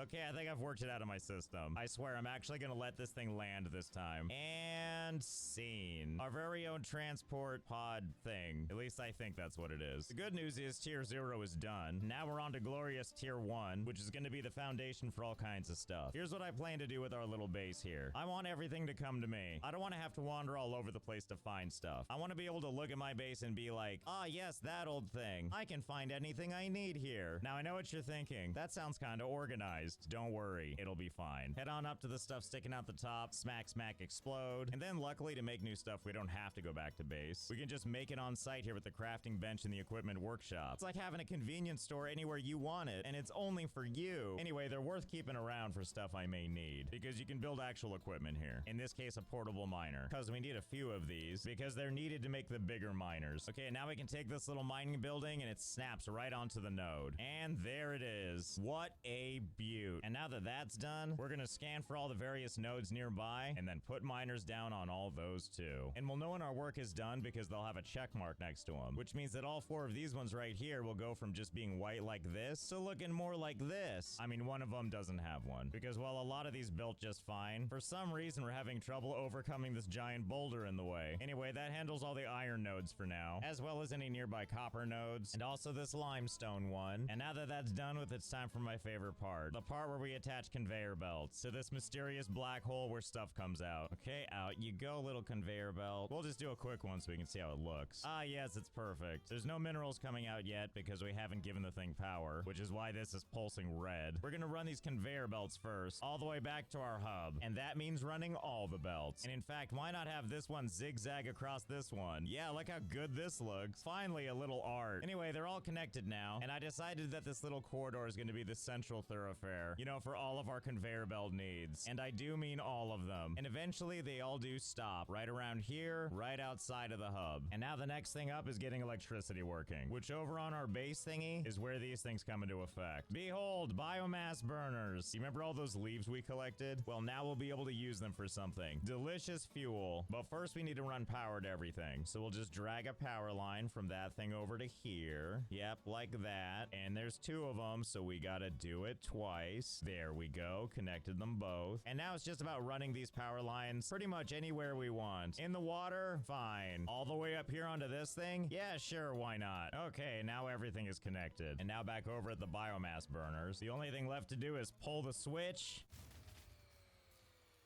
Okay, I think I've worked it out of my system. I swear, I'm actually gonna let this thing land this time. And scene. Our very own transport pod thing. At least I think that's what it is. The good news is tier 0 is done. Now we're on to glorious tier 1, which is gonna be the foundation for all kinds of stuff. Here's what I plan to do with our little base here. I want everything to come to me. I don't want to have to wander all over the place to find stuff. I want to be able to look at my base and be like, ah, yes, that old thing. I can find anything I need here. Now, I know what you're thinking. That sounds kind of organized. Don't worry, it'll be fine. Head on up to the stuff sticking out the top, smack, explode. And then luckily to make new stuff, we don't have to go back to base. We can just make it on site here with the crafting bench and the equipment workshop. It's like having a convenience store anywhere you want it, and it's only for you. Anyway, they're worth keeping around for stuff I may need, because you can build actual equipment here. In this case, a portable miner, because we need a few of these, because they're needed to make the bigger miners. Okay, now we can take this little mining building, and it snaps right onto the node. And there it is. What a beauty. cute. And now that that's done, we're gonna scan for all the various nodes nearby and then put miners down on all those too. And we'll know when our work is done because they'll have a check mark next to them, which means that all 4 of these ones right here will go from just being white like this to looking more like this. I mean, one of them doesn't have one because while a lot of these built just fine, for some reason we're having trouble overcoming this giant boulder in the way. Anyway, that handles all the iron nodes for now, as well as any nearby copper nodes, and also this limestone one. And now that that's done with, it's time for my favorite part. The part where we attach conveyor belts to this mysterious black hole where stuff comes out. Okay, out you go, little conveyor belt. We'll just do a quick one so we can see how it looks. Ah, yes, it's perfect. There's no minerals coming out yet because we haven't given the thing power, which is why this is pulsing red. We're gonna run these conveyor belts first, all the way back to our hub. And that means running all the belts. And in fact, why not have this one zigzag across this one? Yeah, look how good this looks. Finally, a little art. Anyway, they're all connected now, and I decided that this little corridor is gonna be the central thoroughfare, you know, for all of our conveyor belt needs. And I do mean all of them. And eventually, they all do stop right around here, right outside of the hub. And now the next thing up is getting electricity working, which over on our base thingy is where these things come into effect. Behold, biomass burners. You remember all those leaves we collected? Well, now we'll be able to use them for something. Delicious fuel. But first we need to run power to everything. So we'll just drag a power line from that thing over to here. Yep, like that. And there's 2 of them, so we gotta do it twice. There we go, connected them both. And now it's just about running these power lines pretty much anywhere we want. In the water, fine. All the way up here onto this thing? Yeah, sure, why not? Okay, now everything is connected. And now back over at the biomass burners. The only thing left to do is pull the switch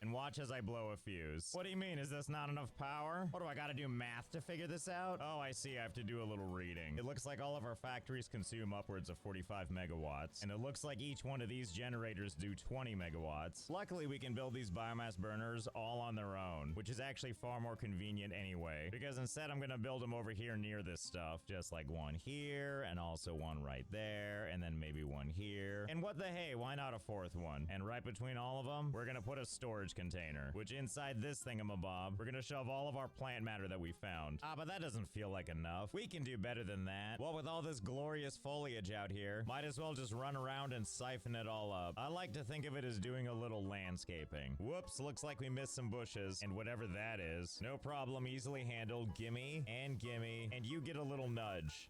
and watch as I blow a fuse. What do you mean? Is this not enough power? What do I gotta do, math to figure this out? Oh, I see. I have to do a little reading. It looks like all of our factories consume upwards of 45 megawatts, and it looks like each one of these generators do 20 megawatts. Luckily, we can build these biomass burners all on their own, which is actually far more convenient anyway, because instead I'm gonna build them over here near this stuff, just like one here, and also one right there, and then maybe one here. And what the hey, why not a 4th one? And right between all of them, we're gonna put a storage container, which inside this thingamabob, we're gonna shove all of our plant matter that we found. Ah, but that doesn't feel like enough. We can do better than that. Well, with all this glorious foliage out here, might as well just run around and siphon it all up. I like to think of it as doing a little landscaping. Whoops, looks like we missed some bushes, and whatever that is. No problem, easily handled. Gimme, and you get a little nudge.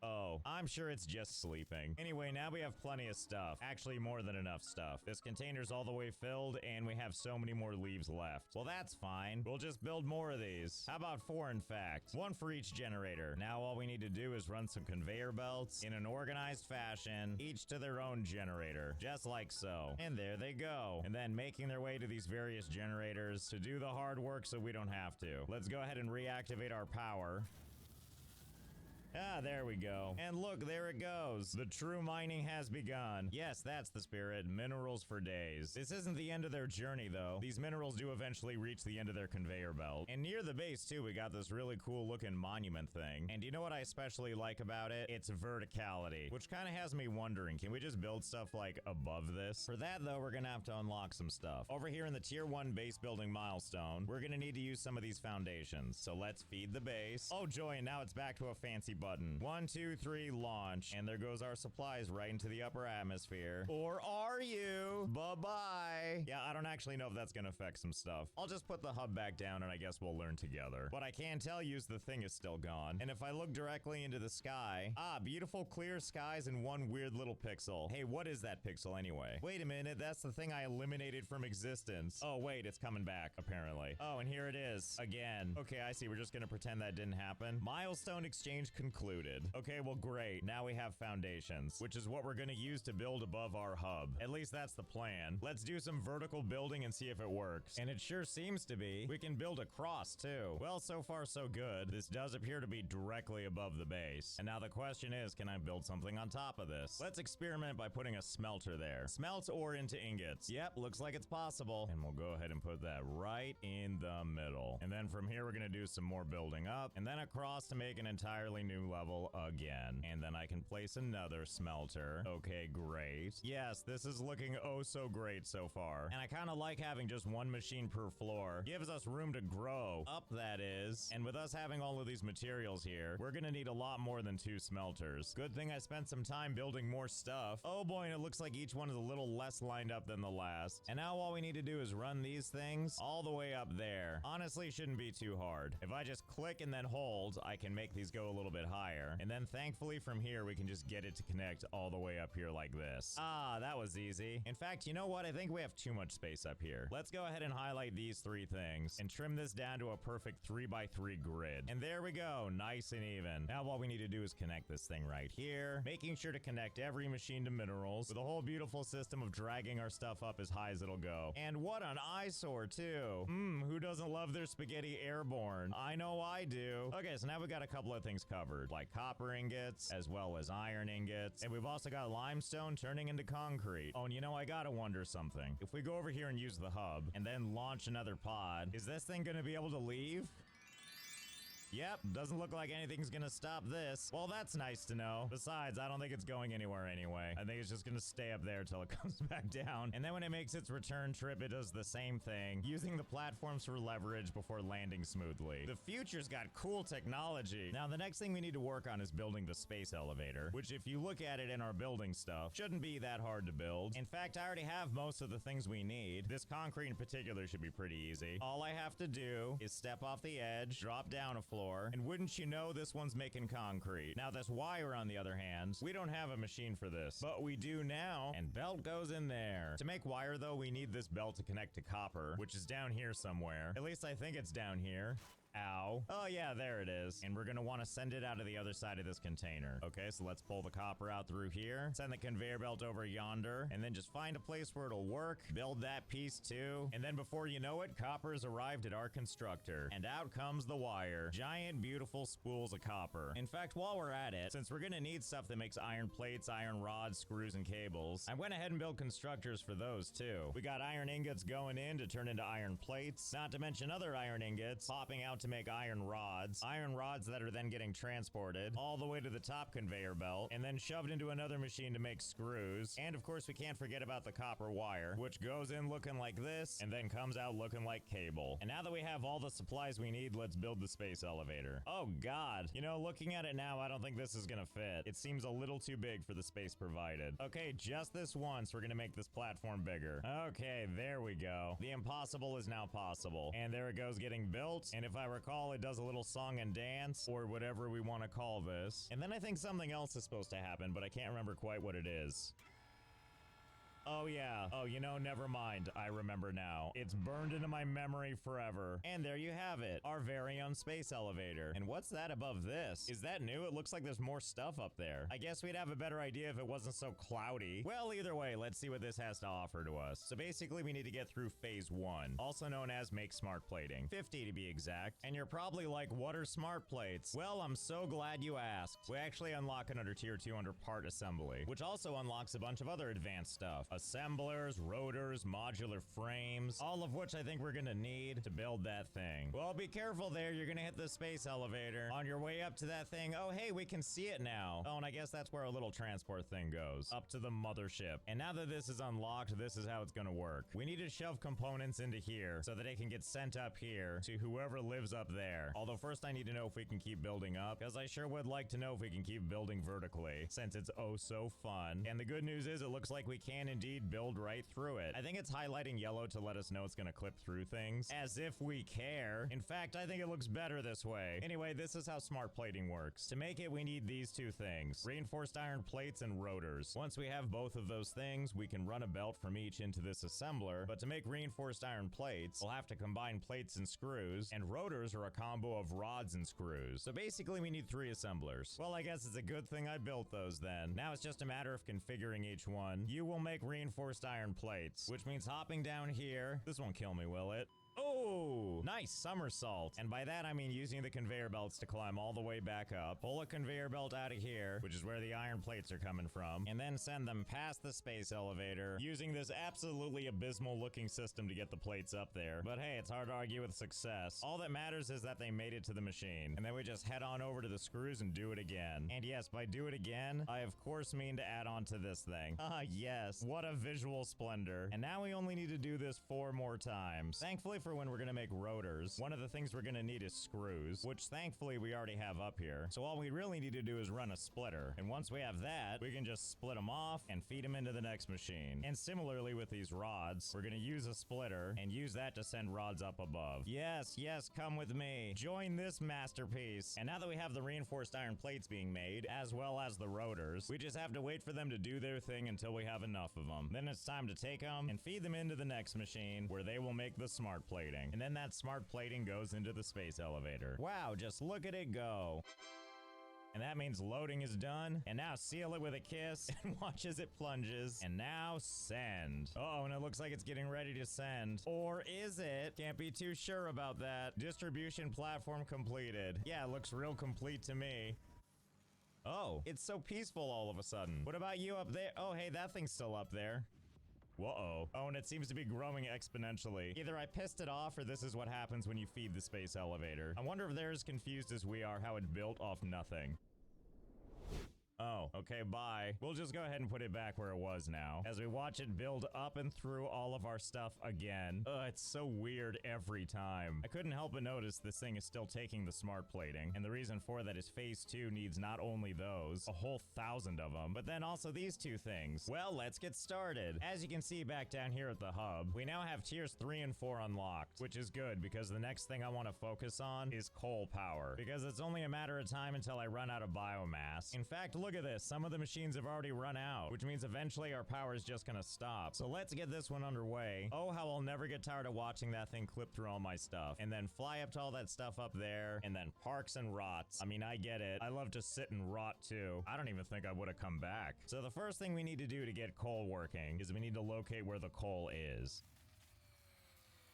Oh, I'm sure it's just sleeping. Anyway, now we have plenty of stuff. Actually, more than enough stuff. This container's all the way filled, and we have so many more leaves left. Well, that's fine. We'll just build more of these. How about 4, in fact? 1 for each generator. Now all we need to do is run some conveyor belts in an organized fashion, each to their own generator. Just like so. And there they go. And then making their way to these various generators to do the hard work so we don't have to. Let's go ahead and reactivate our power. Ah, there we go. And look, there it goes. The true mining has begun. Yes, that's the spirit. Minerals for days. This isn't the end of their journey, though. These minerals do eventually reach the end of their conveyor belt. And near the base, too, we got this really cool looking monument thing. And you know what I especially like about it? It's verticality, which kind of has me wondering, can we just build stuff like above this? For that, though, we're gonna have to unlock some stuff. Over here in the tier 1 base building milestone, we're gonna need to use some of these foundations. So let's feed the base. Oh joy, and now it's back to a fancy button. 1, 2, 3, launch. And there goes our supplies right into the upper atmosphere. Or are you? Bye-bye. Yeah, I don't actually know if that's gonna affect some stuff. I'll just put the hub back down and I guess we'll learn together. What I can tell you is the thing is still gone. And if I look directly into the sky, beautiful clear skies and one weird little pixel. Hey, what is that pixel anyway? Wait a minute, that's the thing I eliminated from existence. Oh wait, it's coming back, apparently. Oh, and here it is, again. Okay, I see, we're just gonna pretend that didn't happen. Milestone exchange concluded. Okay, well great, now we have foundations, which is what we're gonna use to build above our hub. At least that's the plan. Let's do some vertical building and see if it works. And it sure seems to be. We can build across too. Well, so far so good. This does appear to be directly above the base. And now the question is, can I build something on top of this? Let's experiment by putting a smelter there. Smelt ore into ingots. Yep, looks like it's possible. And we'll go ahead and put that right in the middle. And then from here, we're gonna do some more building up and then across to make an entirely new new level again. And then I can place another smelter. Okay, great. Yes, this is looking oh so great so far. And I kind of like having just one machine per floor. Gives us room to grow up, that is. And with us having all of these materials here, we're gonna need a lot more than 2 smelters. Good thing I spent some time building more stuff. Oh boy, and it looks like each one is a little less lined up than the last. And now all we need to do is run these things all the way up there. Honestly, shouldn't be too hard. If I just click and then hold, I can make these go a little bit higher. And then thankfully from here, we can just get it to connect all the way up here like this. Ah, that was easy. In fact, you know what? I think we have too much space up here. Let's go ahead and highlight these 3 things and trim this down to a perfect 3x3 grid. And there we go, nice and even. Now all we need to do is connect this thing right here, making sure to connect every machine to minerals with a whole beautiful system of dragging our stuff up as high as it'll go. And what an eyesore too. Who doesn't love their spaghetti airborne? I know I do. Okay, so now we got a couple of things covered, like copper ingots, as well as iron ingots. And we've also got limestone turning into concrete. Oh, and you know, I gotta wonder something. If we go over here and use the hub, and then launch another pod, is this thing gonna be able to leave? Yep, doesn't look like anything's gonna stop this. Well, that's nice to know. Besides, I don't think it's going anywhere anyway. I think it's just gonna stay up there till it comes back down. And then when it makes its return trip, it does the same thing, using the platforms for leverage before landing smoothly. The future's got cool technology. Now, the next thing we need to work on is building the space elevator, which if you look at it in our building stuff, shouldn't be that hard to build. In fact, I already have most of the things we need. This concrete in particular should be pretty easy. All I have to do is step off the edge, drop down a floor, and wouldn't you know, this one's making concrete. Now this wire, on the other hand, we don't have a machine for this, but we do now, and belt goes in there. To make wire though, we need this belt to connect to copper, which is down here somewhere. At least I think it's down here. Ow. Oh yeah, there it is. And we're gonna want to send it out of the other side of this container. Okay, so let's pull the copper out through here, send the conveyor belt over yonder, and then just find a place where it'll work, build that piece too, and then before you know it, copper's arrived at our constructor. And out comes the wire. Giant, beautiful spools of copper. In fact, while we're at it, since we're gonna need stuff that makes iron plates, iron rods, screws, and cables, I went ahead and built constructors for those too. We got iron ingots going in to turn into iron plates, not to mention other iron ingots popping out to make iron rods that are then getting transported all the way to the top conveyor belt and then shoved into another machine to make screws. And of course, we can't forget about the copper wire, which goes in looking like this and then comes out looking like cable. And now that we have all the supplies we need, let's build the space elevator. Oh god, you know, looking at it now, I don't think this is gonna fit. It seems a little too big for the space provided. Okay, just this once, we're gonna make this platform bigger. Okay, there we go. The impossible is now possible. And there it goes, getting built. And if I recall, it does a little song and dance, or whatever we want to call this. And then I think something else is supposed to happen, but I can't remember quite what it is. Oh yeah. Oh, you know, never mind. I remember now. It's burned into my memory forever. And there you have it. Our very own space elevator. And what's that above this? Is that new? It looks like there's more stuff up there. I guess we'd have a better idea if it wasn't so cloudy. Well, either way, let's see what this has to offer to us. So basically, we need to get through phase 1, also known as make smart plating. 50 to be exact. And you're probably like, what are smart plates? Well, I'm so glad you asked. We actually unlock it under tier 2 under part assembly, which also unlocks a bunch of other advanced stuff. Assemblers, rotors, modular frames, all of which I think we're gonna need to build that thing. Well, be careful there. You're gonna hit the space elevator. On your way up to that thing, oh hey, we can see it now. Oh, and I guess that's where our little transport thing goes, up to the mothership. And now that this is unlocked, this is how it's gonna work. We need to shove components into here so that it can get sent up here to whoever lives up there. Although first I need to know if we can keep building up, because I sure would like to know if we can keep building vertically, since it's oh so fun. And the good news is it looks like we can indeed build right through it. I think it's highlighting yellow to let us know it's gonna clip through things, as if we care. In fact, I think it looks better this way. Anyway, this is how smart plating works. To make it, we need these 2 things: reinforced iron plates and rotors. Once we have both of those things, we can run a belt from each into this assembler. But to make reinforced iron plates, we'll have to combine plates and screws, and rotors are a combo of rods and screws. So basically, we need 3 assemblers. Well, I guess it's a good thing I built those then. Now it's just a matter of configuring each one. You will make reinforced iron plates, which means hopping down here. This won't kill me, will it? Whoa! Nice somersault. And by that, I mean using the conveyor belts to climb all the way back up, pull a conveyor belt out of here, which is where the iron plates are coming from, and then send them past the space elevator, using this absolutely abysmal looking system to get the plates up there. But hey, it's hard to argue with success. All that matters is that they made it to the machine, and then we just head on over to the screws and do it again. And yes, by do it again, I of course mean to add on to this thing. Ah, yes. What a visual splendor. And now we only need to do this 4 more times. Thankfully for when we're gonna make rotors, one of the things we're gonna need is screws, which thankfully we already have up here. So all we really need to do is run a splitter. And once we have that, we can just split them off and feed them into the next machine. And similarly with these rods, we're gonna use a splitter and use that to send rods up above. Yes, yes, come with me. Join this masterpiece. And now that we have the reinforced iron plates being made, as well as the rotors, we just have to wait for them to do their thing until we have enough of them. Then it's time to take them and feed them into the next machine, where they will make the smart plating. And then that smart plating goes into the space elevator. Wow, just look at it go. And that means loading is done. And now seal it with a kiss and watch as it plunges. And now send. Uh-oh, and it looks like it's getting ready to send. Or is it? Can't be too sure about that. Distribution platform completed. Yeah, it looks real complete to me. Oh, it's so peaceful all of a sudden. What about you up there? Oh, hey, that thing's still up there. Whoa. Oh, and it seems to be growing exponentially. Either I pissed it off or this is what happens when you feed the space elevator. I wonder if they're as confused as we are how it built off nothing. Oh, okay, bye. We'll just go ahead and put it back where it was now, as we watch it build up and through all of our stuff again. Ugh, it's so weird every time. I couldn't help but notice this thing is still taking the smart plating, and the reason for that is phase 2 needs not only those, a whole 1,000 of them, but then also these 2 things. Well, let's get started. As you can see back down here at the hub, we now have tiers 3 and 4 unlocked, which is good because the next thing I want to focus on is coal power, because it's only a matter of time until I run out of biomass. In fact, look at this. Some of the machines have already run out, which means eventually our power is just gonna stop. So let's get this one underway. Oh, how I'll never get tired of watching that thing clip through all my stuff, and then fly up to all that stuff up there, and then parks and rots. I mean, I get it. I love to sit and rot too. I don't even think I would have come back. So the first thing we need to do to get coal working is we need to locate where the coal is.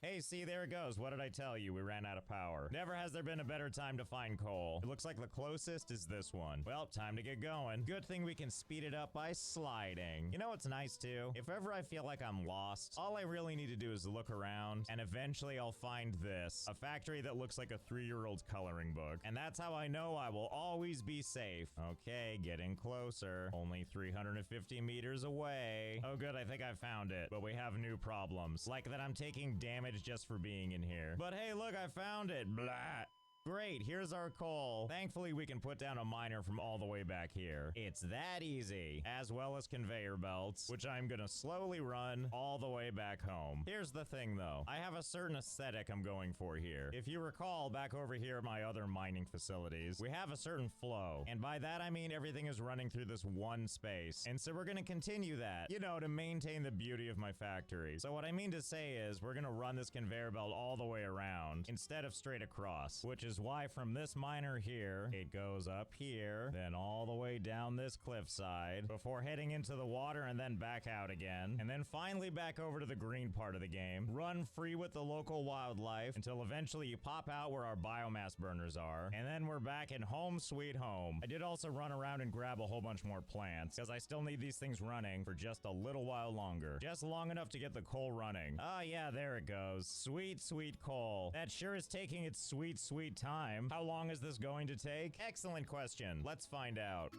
Hey, see, there it goes. What did I tell you? We ran out of power. Never has there been a better time to find coal. It looks like the closest is this one. Well, time to get going. Good thing we can speed it up by sliding. You know what's nice too? If ever I feel like I'm lost, all I really need to do is look around, and eventually I'll find this. A factory that looks like a 3-year-old's coloring book. And that's how I know I will always be safe. Okay, getting closer. Only 350 meters away. Oh good, I think I found it. But we have new problems. Like that I'm taking damage just for being in here. But hey, look, I found it. Blah. Great, here's our coal. Thankfully, we can put down a miner from all the way back here. It's that easy, as well as conveyor belts, which I'm gonna slowly run all the way back home. Here's the thing, though. I have a certain aesthetic I'm going for here. If you recall, back over here at my other mining facilities, we have a certain flow. And by that, I mean everything is running through this one space. And so we're gonna continue that, you know, to maintain the beauty of my factory. So what I mean to say is, we're gonna run this conveyor belt all the way around, instead of straight across, which is why from this miner here, it goes up here, then all the way down this cliffside, before heading into the water and then back out again, and then finally back over to the green part of the game, run free with the local wildlife until eventually you pop out where our biomass burners are, and then we're back in home sweet home. I did also run around and grab a whole bunch more plants, because I still need these things running for just a little while longer. Just long enough to get the coal running. Ah, yeah, there it goes. Sweet, sweet coal. That sure is taking its sweet, sweet time. How long is this going to take? Excellent question. Let's find out.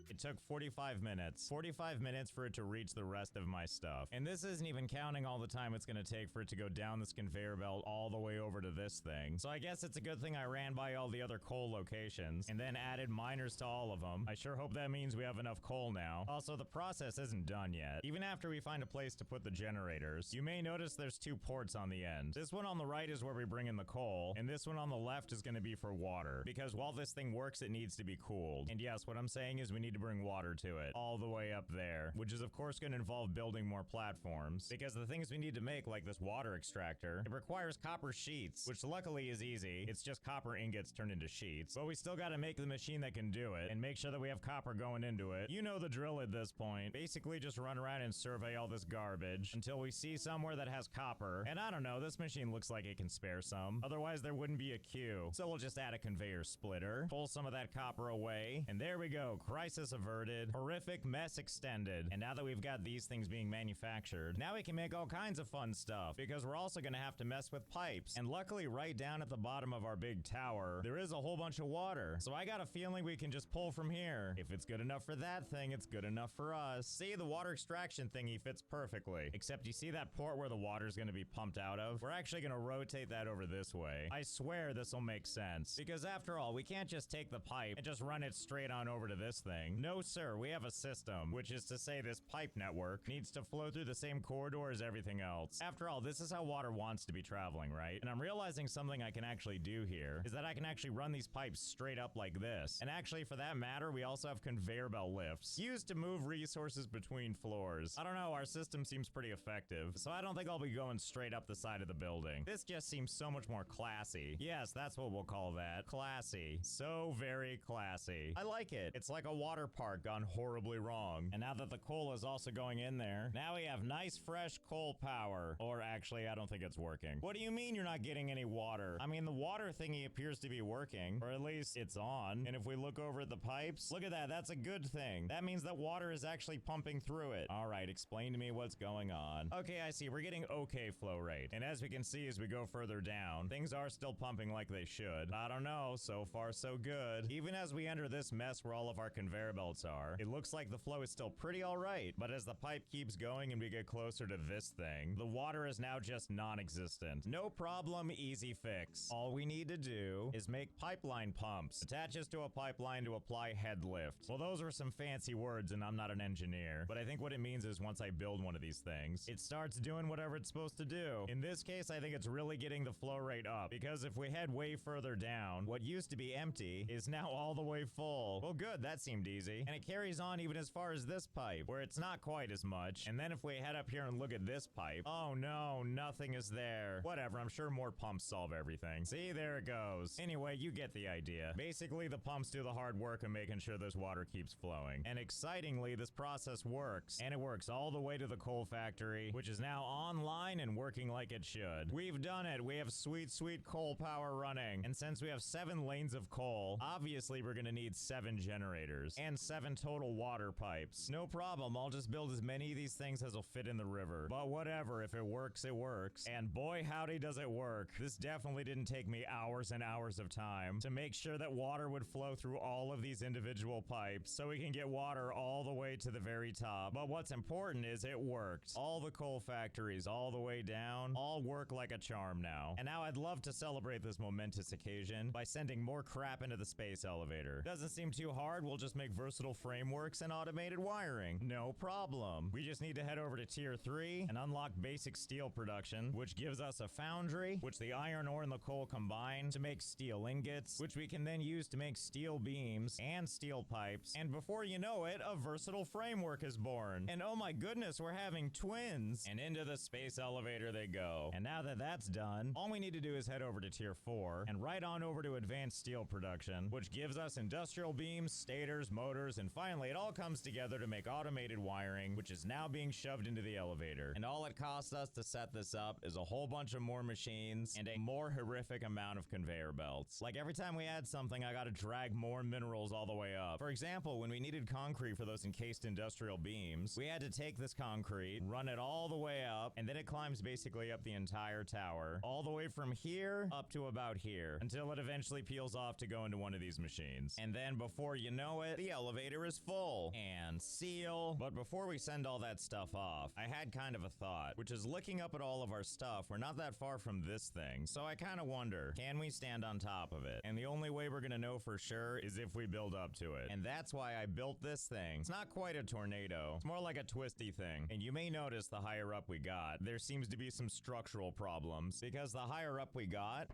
It took 45 minutes. 45 minutes for it to reach the rest of my stuff. And this isn't even counting all the time it's gonna take for it to go down this conveyor belt all the way over to this thing. So I guess it's a good thing I ran by all the other coal locations and then added miners to all of them. I sure hope that means we have enough coal now. Also, the process isn't done yet. Even after we find a place to put the generators, you may notice there's 2 ports on the end. This one on the right is where we bring in the coal, and this one on the left is gonna be for water. Because while this thing works, it needs to be cooled. And yes, what I'm saying is we need to bring bring water to it all the way up there, which is of course going to involve building more platforms, because the things we need to make, like this water extractor, it requires copper sheets, which luckily is easy. It's just copper ingots turned into sheets, but we still got to make the machine that can do it and make sure that we have copper going into it. You know the drill at this point. Basically just run around and survey all this garbage until we see somewhere that has copper. And I don't know, this machine looks like it can spare some. Otherwise there wouldn't be a queue. So we'll just add a conveyor splitter, pull some of that copper away, and there we go. Crisis averted. Horrific mess extended. And now that we've got these things being manufactured, now we can make all kinds of fun stuff, because we're also going to have to mess with pipes. And luckily right down at the bottom of our big tower, there is a whole bunch of water. So I got a feeling we can just pull from here. If it's good enough for that thing, it's good enough for us. See, the water extraction thingy fits perfectly. Except you see that port where the water's going to be pumped out of? We're actually going to rotate that over this way. I swear this will make sense. Because after all, we can't just take the pipe and just run it straight on over to this thing. No, sir, we have a system, which is to say this pipe network needs to flow through the same corridor as everything else. After all, this is how water wants to be traveling, right? And I'm realizing something I can actually do here is that I can actually run these pipes straight up like this. And actually, for that matter, we also have conveyor belt lifts used to move resources between floors. I don't know, our system seems pretty effective, so I don't think I'll be going straight up the side of the building. This just seems so much more classy. Yes, that's what we'll call that. Classy. So very classy. I like it. It's like a water park gone horribly wrong. And now that the coal is also going in there, now we have nice fresh coal power. Or actually, I don't think it's working. What do you mean you're not getting any water? I mean, the water thingy appears to be working, or at least it's on. And if we look over at the pipes, look at that. That's a good thing. That means that water is actually pumping through it. All right, explain to me what's going on. Okay, I see. We're getting okay flow rate. And as we can see as we go further down, things are still pumping like they should. I don't know. So far, so good. Even as we enter this mess where all of our conveyor belts are, it looks like the flow is still pretty all right. But as the pipe keeps going and we get closer to this thing, the water is now just non-existent. No problem, easy fix. All we need to do is make pipeline pumps. Attaches to a pipeline to apply head lift. Well, those are some fancy words and I'm not an engineer, but I think what it means is once I build one of these things, it starts doing whatever it's supposed to do. In this case, I think it's really getting the flow rate up, because if we head way further down, what used to be empty is now all the way full. Well, good, that seemed easy. And it carries on even as far as this pipe, where it's not quite as much. And then if we head up here and look at this pipe, oh no, nothing is there. Whatever, I'm sure more pumps solve everything. See, there it goes. Anyway, you get the idea. Basically, the pumps do the hard work of making sure this water keeps flowing. And excitingly, this process works. And it works all the way to the coal factory, which is now online and working like it should. We've done it. We have sweet, sweet coal power running. And since we have 7 lanes of coal, obviously we're gonna need 7 generators and 7 total water pipes. No problem. I'll just build as many of these things as will fit in the river. But whatever, if it works, it works. And boy, howdy does it work. This definitely didn't take me hours and hours of time to make sure that water would flow through all of these individual pipes so we can get water all the way to the very top. But what's important is it worked. All the coal factories all the way down all work like a charm now. And now I'd love to celebrate this momentous occasion by sending more crap into the space elevator. Doesn't seem too hard. We'll just make versatile frameworks and automated wiring. No problem. We just need to head over to tier 3 and unlock basic steel production, which gives us a foundry, which the iron ore and the coal combine to make steel ingots, which we can then use to make steel beams and steel pipes. And before you know it, a versatile framework is born. And oh my goodness, we're having twins. And into the space elevator they go. And now that that's done, all we need to do is head over to tier 4 and right on over to advanced steel production, which gives us industrial beams, stators, motors, and finally it all comes together to make automated wiring, which is now being shoved into the elevator. And all it costs us to set this up is a whole bunch of more machines and a more horrific amount of conveyor belts. Like every time we add something, I gotta drag more minerals all the way up. For example, when we needed concrete for those encased industrial beams, we had to take this concrete, run it all the way up, and then it climbs basically up the entire tower, all the way from here up to about here, until it eventually peels off to go into one of these machines. And then before you know it, the elevator is full. And seal. But before we send all that stuff off, I had kind of a thought, which is looking up at all of our stuff, we're not that far from this thing. So I kind of wonder, can we stand on top of it? And the only way we're gonna know for sure is if we build up to it. And that's why I built this thing. It's not quite a tornado. It's more like a twisty thing. And you may notice the higher up we got, there seems to be some structural problems, because the higher up we got,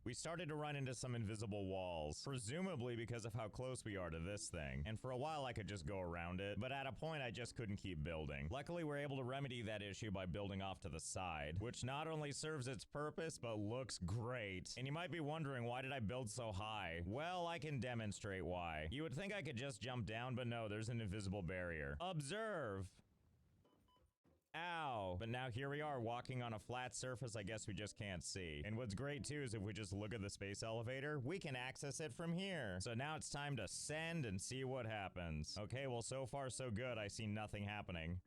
We started to run into some invisible walls, presumably because of how close we are to this thing. And for a while I could just go around it, but at a point I just couldn't keep building. Luckily we're able to remedy that issue by building off to the side, which not only serves its purpose, but looks great. And you might be wondering, why did I build so high? Well, I can demonstrate why. You would think I could just jump down, but no, there's an invisible barrier. Observe! Ow. But now here we are walking on a flat surface I guess we just can't see. And what's great too is if we just look at the space elevator, we can access it from here. So now it's time to send and see what happens. Okay, well so far so good. I see nothing happening.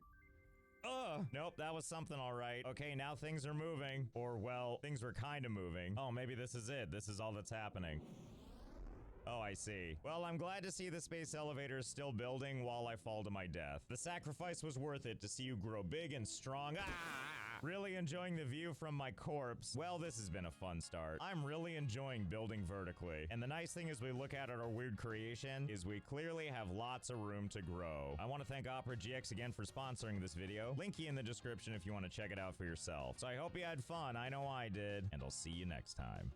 Ugh! Nope, that was something alright. Okay, now things are moving. Or, well, things were kind of moving. Oh, maybe this is it. This is all that's happening. Oh, I see. Well, I'm glad to see the space elevator is still building while I fall to my death. The sacrifice was worth it to see you grow big and strong. Ah! Really enjoying the view from my corpse. Well, this has been a fun start. I'm really enjoying building vertically. And the nice thing as we look at our weird creation is we clearly have lots of room to grow. I want to thank Opera GX again for sponsoring this video. Linky in the description if you want to check it out for yourself. So I hope you had fun. I know I did. And I'll see you next time.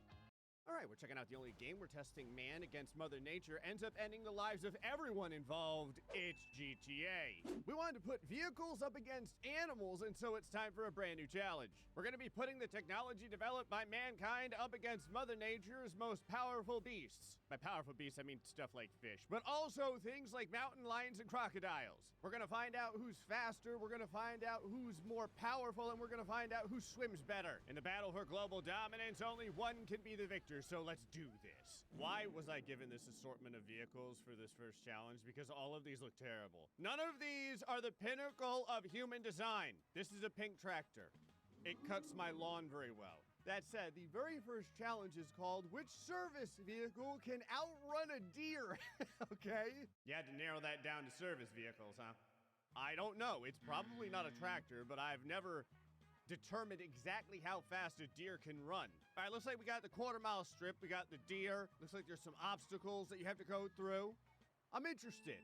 Alright, we're checking out the only game where testing man against Mother Nature ends up ending the lives of everyone involved. It's GTA. We wanted to put vehicles up against animals, and so it's time for a brand new challenge. We're going to be putting the technology developed by mankind up against Mother Nature's most powerful beasts. By powerful beasts, I mean stuff like fish, but also things like mountain lions and crocodiles. We're going to find out who's faster, we're going to find out who's more powerful, and we're going to find out who swims better. In the battle for global dominance, only one can be the victor, so let's do this. Why was I given this assortment of vehicles for this first challenge? Because all of these look terrible. None of these are the pinnacle of human design. This is a pink tractor. It cuts my lawn very well. That said, the very first challenge is called Which Service Vehicle Can Outrun a Deer? Okay? You had to narrow that down to service vehicles, huh? I don't know. It's probably not a tractor, but I've never determined exactly how fast a deer can run. All right, looks like we got the quarter-mile strip. We got the deer. Looks like there's some obstacles that you have to go through. I'm interested.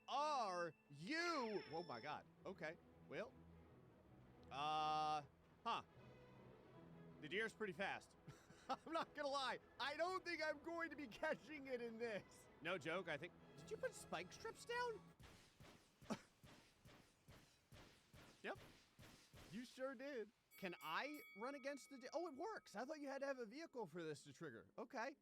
Are you... Oh, my God. Okay. Well. The deer's pretty fast. I'm not gonna lie. I don't think I'm going to be catching it in this. No joke, I think... Did you put spike strips down? Yep. You sure did. Can I run against the deer? Oh, it works. I thought you had to have a vehicle for this to trigger. Okay.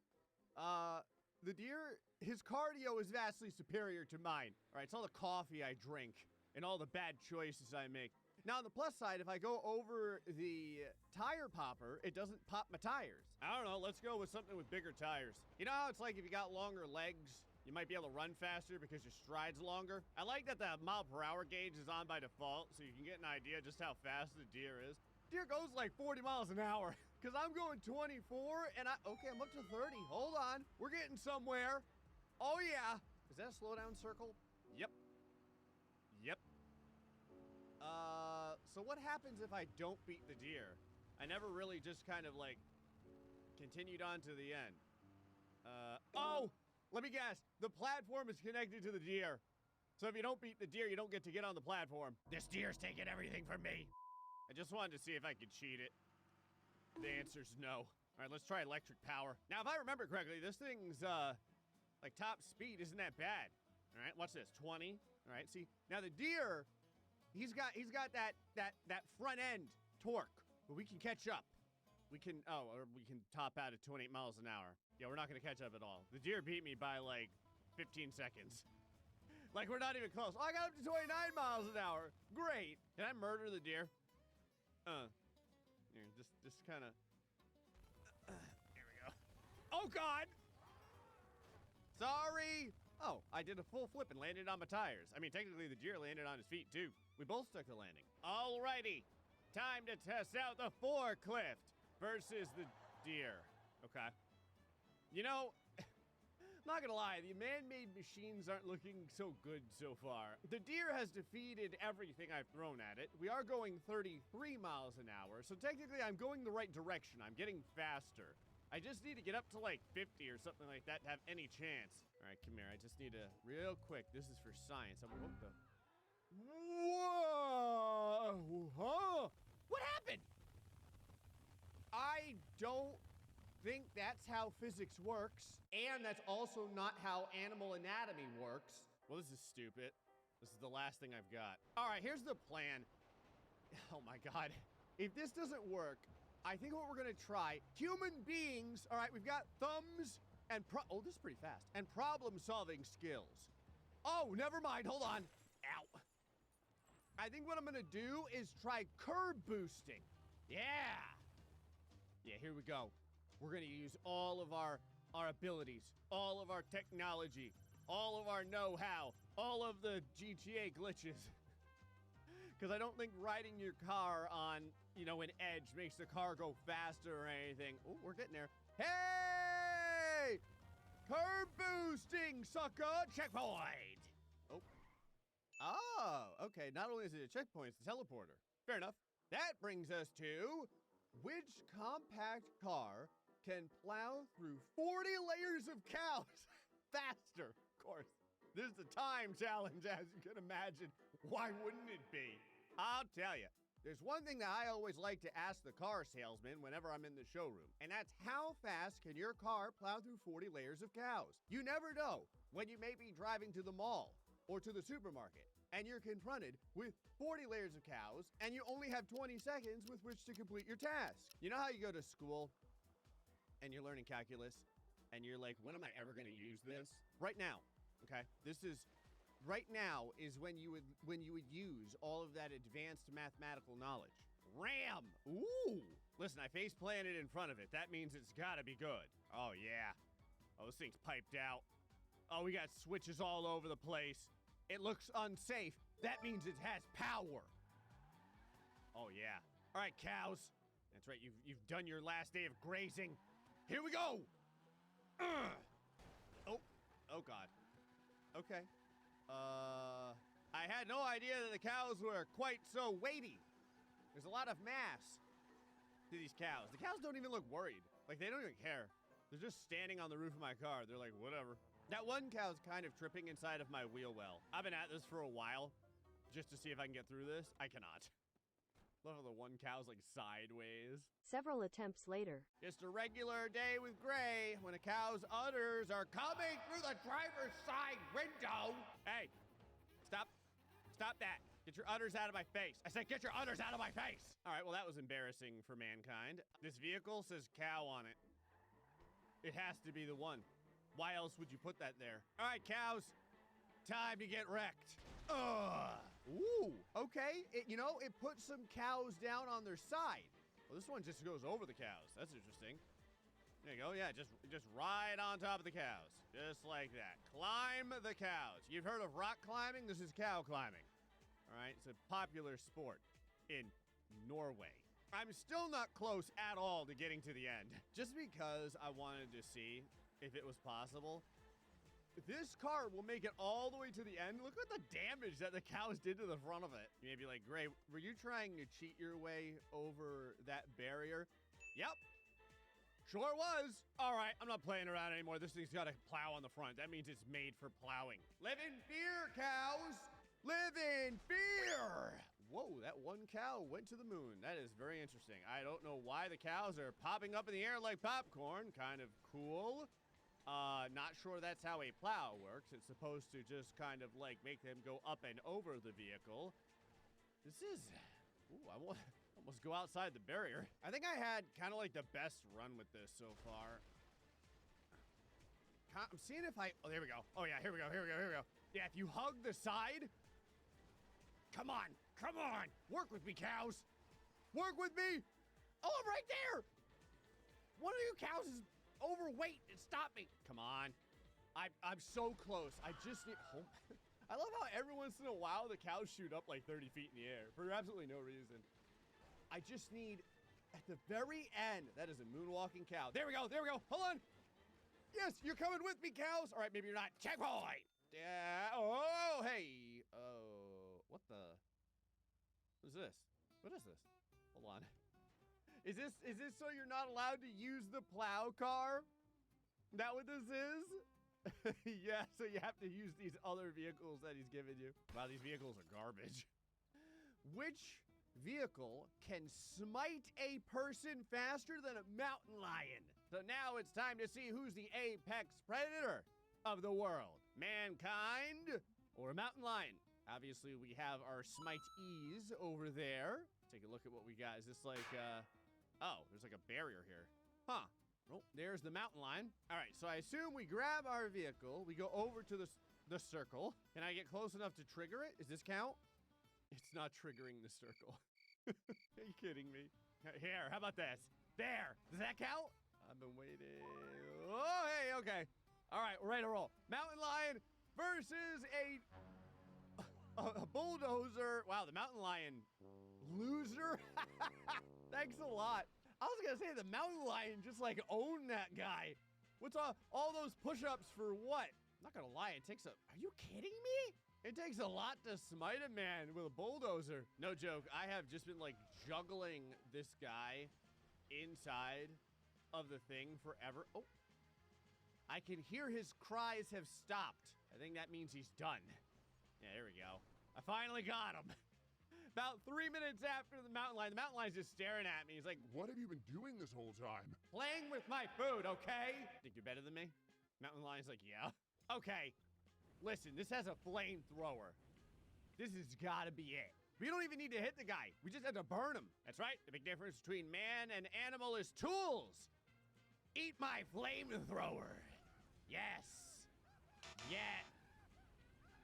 The deer, his cardio is vastly superior to mine. All right, it's all the coffee I drink and all the bad choices I make. Now, on the plus side, if I go over the tire popper, it doesn't pop my tires. I don't know, let's go with something with bigger tires. You know how it's like if you got longer legs, you might be able to run faster because your stride's longer? I like that the mile per hour gauge is on by default, so you can get an idea just how fast the deer is. Deer goes like 40 miles an hour, because I'm going 24, and okay, I'm up to 30. Hold on, we're getting somewhere. Oh yeah. Is that a slowdown circle? Yep. Yep. So what happens if I don't beat the deer? I never really just kind of like continued on to the end. Oh! Let me guess. The platform is connected to the deer. So if you don't beat the deer, you don't get to get on the platform. This deer's taking everything from me. I just wanted to see if I could cheat it. The answer's no. All right, let's try electric power. Now, if I remember correctly, this thing's, like top speed isn't that bad. All right, watch this, 20. All right, see, now the deer, he's got that front end torque, but we can catch up. We can top out at 28 miles an hour. Yeah, we're not gonna catch up at all. The deer beat me by like 15 seconds. Like, we're not even close. Oh, I got up to 29 miles an hour. Great. Can I murder the deer? Here, just kind of. Here we go. Oh God! Sorry. Oh, I did a full flip and landed on my tires. I mean, technically the deer landed on his feet too. We both stuck the landing. Alrighty, time to test out the forklift versus the deer. Okay. You know, not gonna lie, the man-made machines aren't looking so good so far. The deer has defeated everything I've thrown at it. We are going 33 miles an hour, so technically I'm going the right direction. I'm getting faster. I just need to get up to like 50 or something like that to have any chance. All right, come here. I just need to, real quick, this is for science. What the? Whoa! Huh? What happened? I don't think that's how physics works, and that's also not how animal anatomy works. Well, this is stupid. This is the last thing I've got. All right, here's the plan. Oh my God. If this doesn't work, I think what we're gonna try, human beings, all right, we've got thumbs and oh, this is pretty fast, and problem-solving skills. Oh, never mind, hold on. Ow. I think what I'm gonna do is try curb boosting. Yeah. Yeah, here we go. We're gonna use all of our abilities, all of our technology, all of our know-how, all of the GTA glitches. Because I don't think riding your car on, you know, an edge makes the car go faster or anything. Oh, we're getting there. Hey! Curb boosting, sucker! Checkpoint! Oh. Oh, okay. Not only is it a checkpoint, it's a teleporter. Fair enough. That brings us to which compact car can plow through 40 layers of cows faster? Of course. This is a time challenge, as you can imagine. Why wouldn't it be? I'll tell you. There's one thing that I always like to ask the car salesman whenever I'm in the showroom, and that's how fast can your car plow through 40 layers of cows? You never know when you may be driving to the mall or to the supermarket, and you're confronted with 40 layers of cows, and you only have 20 seconds with which to complete your task. You know how you go to school, and you're learning calculus, and you're like, when am I ever gonna use this? Right now, okay? Right now is when you would use all of that advanced mathematical knowledge. RAM! Ooh! Listen, I face planted in front of it. That means it's gotta be good. Oh, yeah. Oh, this thing's piped out. Oh, we got switches all over the place. It looks unsafe. That means it has power. Oh, yeah. All right, cows. That's right, you've done your last day of grazing. Here we go! Oh, God. Okay. I had no idea that the cows were quite so weighty. There's a lot of mass to these cows. The cows don't even look worried. Like, they don't even care. They're just standing on the roof of my car. They're like, whatever. That one cow's kind of tripping inside of my wheel well. I've been at this for a while just to see if I can get through this. I cannot. Love how the one cow's like sideways. Several attempts later. Just a regular day with Gray when a cow's udders are coming through the driver's side window. Hey, stop that. Get your udders out of my face. I said get your udders out of my face. All right, well, that was embarrassing for mankind. This vehicle says cow on it. It has to be the one. Why else would you put that there? All right, cows, time to get wrecked. Ugh. Ooh, okay. It puts some cows down on their side. Well, this one just goes over the cows. That's interesting. There you go. Yeah, just right on top of the cows. Just like that. Climb the cows. You've heard of rock climbing? This is cow climbing. All right, it's a popular sport in Norway. I'm still not close at all to getting to the end. Just because I wanted to see if it was possible. This car will make it all the way to the end. Look at the damage that the cows did to the front of it. You may be like, Gray, were you trying to cheat your way over that barrier? Yep. Sure was. All right, I'm not playing around anymore. This thing's got a plow on the front. That means it's made for plowing. Live in fear, cows. Live in fear. Whoa, that one cow went to the moon. That is very interesting. I don't know why the cows are popping up in the air like popcorn. Kind of cool. Not sure that's how a plow works. It's supposed to just kind of like make them go up and over the vehicle. This is, ooh, I almost go outside the barrier. I think I had kind of like the best run with this so far. I'm seeing if oh, there we go. Oh yeah, here we go. Yeah, if you hug the side, come on, work with me, cows. Work with me. Oh, I'm right there. One of you cows is overweight and stop me. Come on. I'm so close. I just need home. I love how every once in a while the cows shoot up like 30 feet in the air for absolutely no reason. I just need at the very end. That is a moonwalking cow. There we go. Hold on. Yes, you're coming with me, cows. All right, maybe you're not. Checkpoint. Yeah. Oh, hey. Oh, what the? What is this? What is this? Hold on. Is this so you're not allowed to use the plow car? That what this is? Yeah, so you have to use these other vehicles that he's given you. Wow, these vehicles are garbage. Which vehicle can smite a person faster than a mountain lion? So now it's time to see who's the apex predator of the world. Mankind or a mountain lion? Obviously, we have our smite-ease over there. Take a look at what we got. Is this like, oh, there's like a barrier here. Huh. Oh, there's the mountain lion. All right, so I assume we grab our vehicle. We go over to the circle. Can I get close enough to trigger it? Does this count? It's not triggering the circle. Are you kidding me? Here, how about this? There. Does that count? I've been waiting. Oh, hey, okay. All right, we're ready to roll. Mountain lion versus a bulldozer. Wow, the mountain lion loser. Thanks a lot. I was gonna say the mountain lion just like owned that guy. What's all those push-ups for what? I'm not gonna lie, it takes a, are you kidding me? It takes a lot to smite a man with a bulldozer. No joke, I have just been like juggling this guy inside of the thing forever. Oh, I can hear his cries have stopped. I think that means he's done. Yeah, there we go. I finally got him. About 3 minutes after the mountain lion's just staring at me. He's like, what have you been doing this whole time? Playing with my food, okay? Think you're better than me? Mountain lion's like, yeah. Okay, listen, this has a flamethrower. This has gotta be it. We don't even need to hit the guy. We just have to burn him. That's right, the big difference between man and animal is tools. Eat my flamethrower. Yes. Yeah.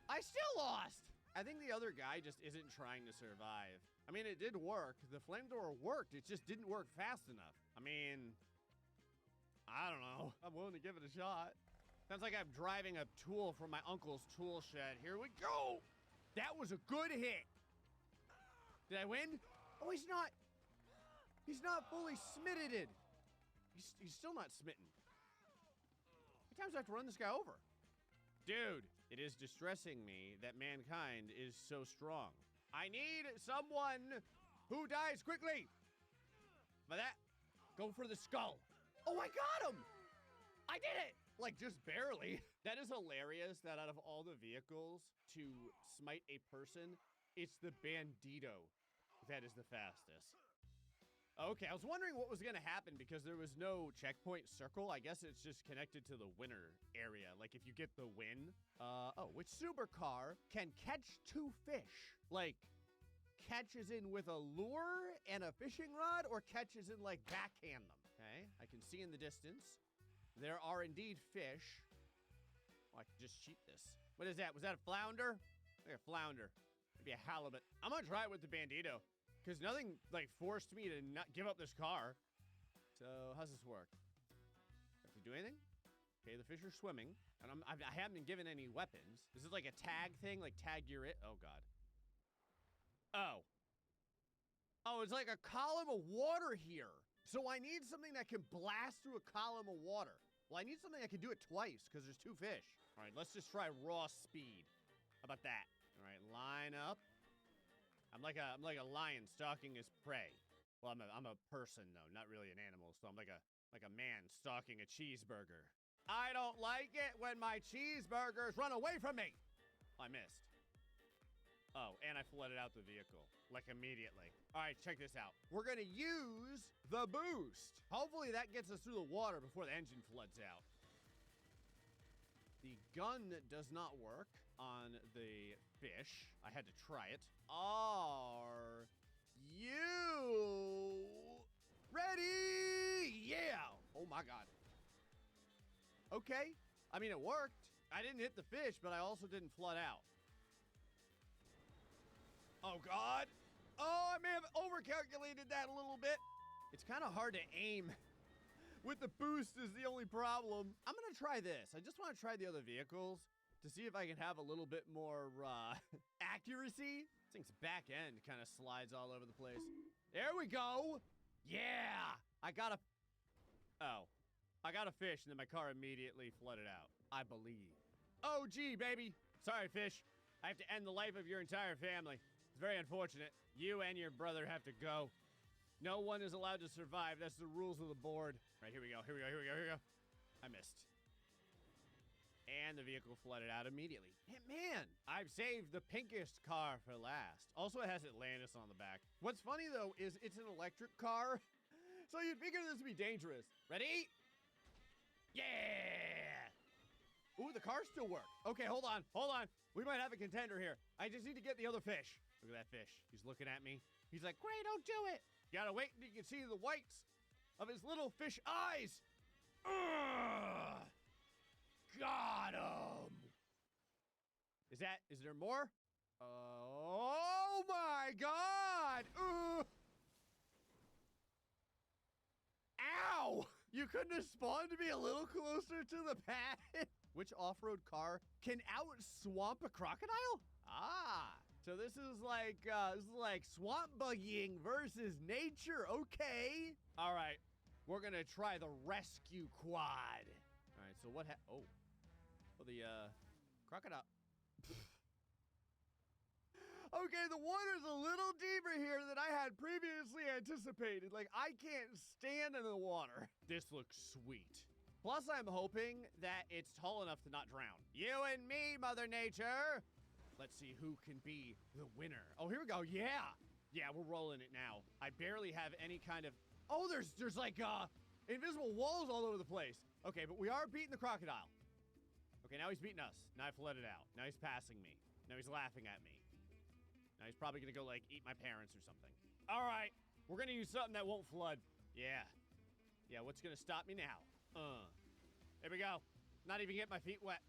I still lost. I think the other guy just isn't trying to survive. I mean, it did work. The flamethrower worked. It just didn't work fast enough. I mean, I don't know. I'm willing to give it a shot. Sounds like I'm driving a tool from my uncle's tool shed. Here we go. That was a good hit. Did I win? Oh, he's not fully smitted. He's still not smitten. How many times do I have to run this guy over? Dude, it is distressing me that mankind is so strong. I need someone who dies quickly. By that, go for the skull. Oh, I got him. I did it. Like, just barely. That is hilarious that out of all the vehicles to smite a person, it's the Bandito that is the fastest. Okay, I was wondering what was gonna happen because there was no checkpoint circle. I guess it's just connected to the winner area. Like if you get the win. Oh, which supercar can catch 2 fish? Like, catch as in with a lure and a fishing rod, or catch as in like backhand them? Okay, I can see in the distance. There are indeed fish. Oh, I can just cheat this. What is that? Was that a flounder? Like a flounder. Maybe a halibut. I'm gonna try it with the Bandito. Because nothing, like, forced me to not give up this car. So, how's this work? Have to do anything? Okay, the fish are swimming. And I haven't been given any weapons. This is like a tag thing, like tag you're it. Oh, God. Oh. Oh, it's like a column of water here. So I need something that can blast through a column of water. Well, I need something that can do it twice, because there's 2 fish. All right, let's just try raw speed. How about that? All right, line up. I'm like a lion stalking his prey. Well, I'm a person though, not really an animal. So I'm like a man stalking a cheeseburger. I don't like it when my cheeseburgers run away from me. I missed. Oh, and I flooded out the vehicle like immediately. All right, check this out. We're gonna use the boost. Hopefully that gets us through the water before the engine floods out. The gun does not work on the fish. I had to try it. Are you ready? Yeah. Oh my God. Okay. I mean, it worked. I didn't hit the fish, but I also didn't flood out. Oh God. Oh, I may have overcalculated that a little bit. It's kind of hard to aim. With the boost is the only problem. I'm gonna try this. I just want to try the other vehicles to see if I can have a little bit more accuracy. This thing's back end kind of slides all over the place. There we go. Yeah, I got a fish and then my car immediately flooded out. I believe. Oh, gee, baby. Sorry, fish. I have to end the life of your entire family. It's very unfortunate. You and your brother have to go. No one is allowed to survive. That's the rules of the board. Right, here we go. Here we go. Here we go. Here we go. I missed. And the vehicle flooded out immediately. Hey, man, I've saved the pinkest car for last. Also, it has Atlantis on the back. What's funny, though, is it's an electric car. So you'd figure this would be dangerous. Ready? Yeah! Ooh, the cars still work. Okay, hold on. We might have a contender here. I just need to get the other fish. Look at that fish. He's looking at me. He's like, Gray, don't do it. You gotta wait until you can see the whites of his little fish eyes. Ugh! Got him. Is there more? Oh my God! Ow! You couldn't have spawned to be a little closer to the pad? Which off-road car can out-swamp a crocodile? Ah, so this is like swamp buggying versus nature. Okay. All right, we're gonna try the rescue quad. All right, so what? The crocodile. Okay, the water's a little deeper here than I had previously anticipated. Like, I can't stand in the water. This looks sweet. Plus, I'm hoping that it's tall enough to not drown. You and me, Mother Nature. Let's see who can be the winner. Oh, here we go. Yeah. Yeah, we're rolling it now. I barely have any kind of... Oh, there's like, invisible walls all over the place. Okay, but we are beating the crocodile. Okay, now he's beating us. Now I've let it out. Now he's passing me. Now he's laughing at me. Now he's probably gonna go, like, eat my parents or something. All right, we're gonna use something that won't flood. Yeah. Yeah, what's gonna stop me now? There we go. Not even getting my feet wet.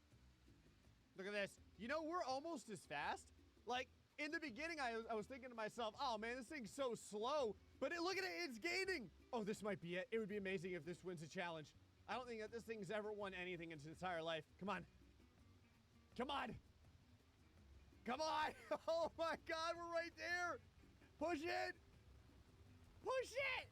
Look at this. You know, we're almost as fast. Like, in the beginning, I was thinking to myself, oh, man, this thing's so slow. But look at it, it's gaining. Oh, this might be it. It would be amazing if this wins a challenge. I don't think that this thing's ever won anything in its entire life. Come on. Come on. Come on! Oh my God, we're right there! Push it! Push it!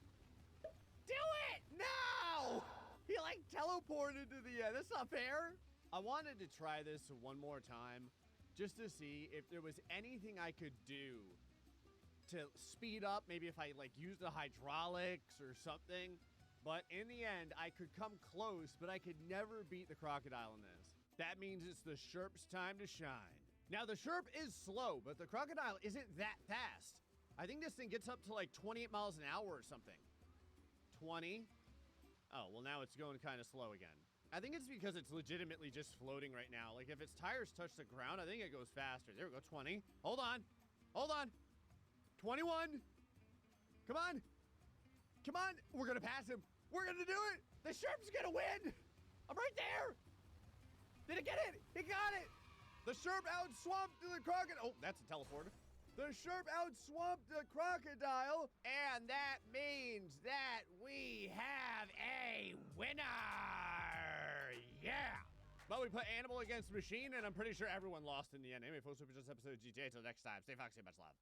Do it! No! He like teleported to the end. That's not fair. I wanted to try this one more time just to see if there was anything I could do to speed up. Maybe if I like use the hydraulics or something. But in the end, I could come close, but I could never beat the crocodile in this. That means it's the Sherp's time to shine. Now, the Sherp is slow, but the crocodile isn't that fast. I think this thing gets up to like 28 miles an hour or something. 20? Oh, well, now it's going kind of slow again. I think it's because it's legitimately just floating right now. Like, if its tires touch the ground, I think it goes faster. There we go, 20. Hold on. Hold on. 21. Come on. Come on. We're going to pass him. We're going to do it. The Sherp's going to win. I'm right there. Did it get it? He got it. The Sherp out-swamped the crocodile. Oh, that's a teleporter. The Sherp out-swamped the crocodile, and that means that we have a winner. Yeah. But we put animal against machine, and I'm pretty sure everyone lost in the end. Anyway, folks, hope you enjoyed this episode of GTA. Till next time, stay foxy, much love.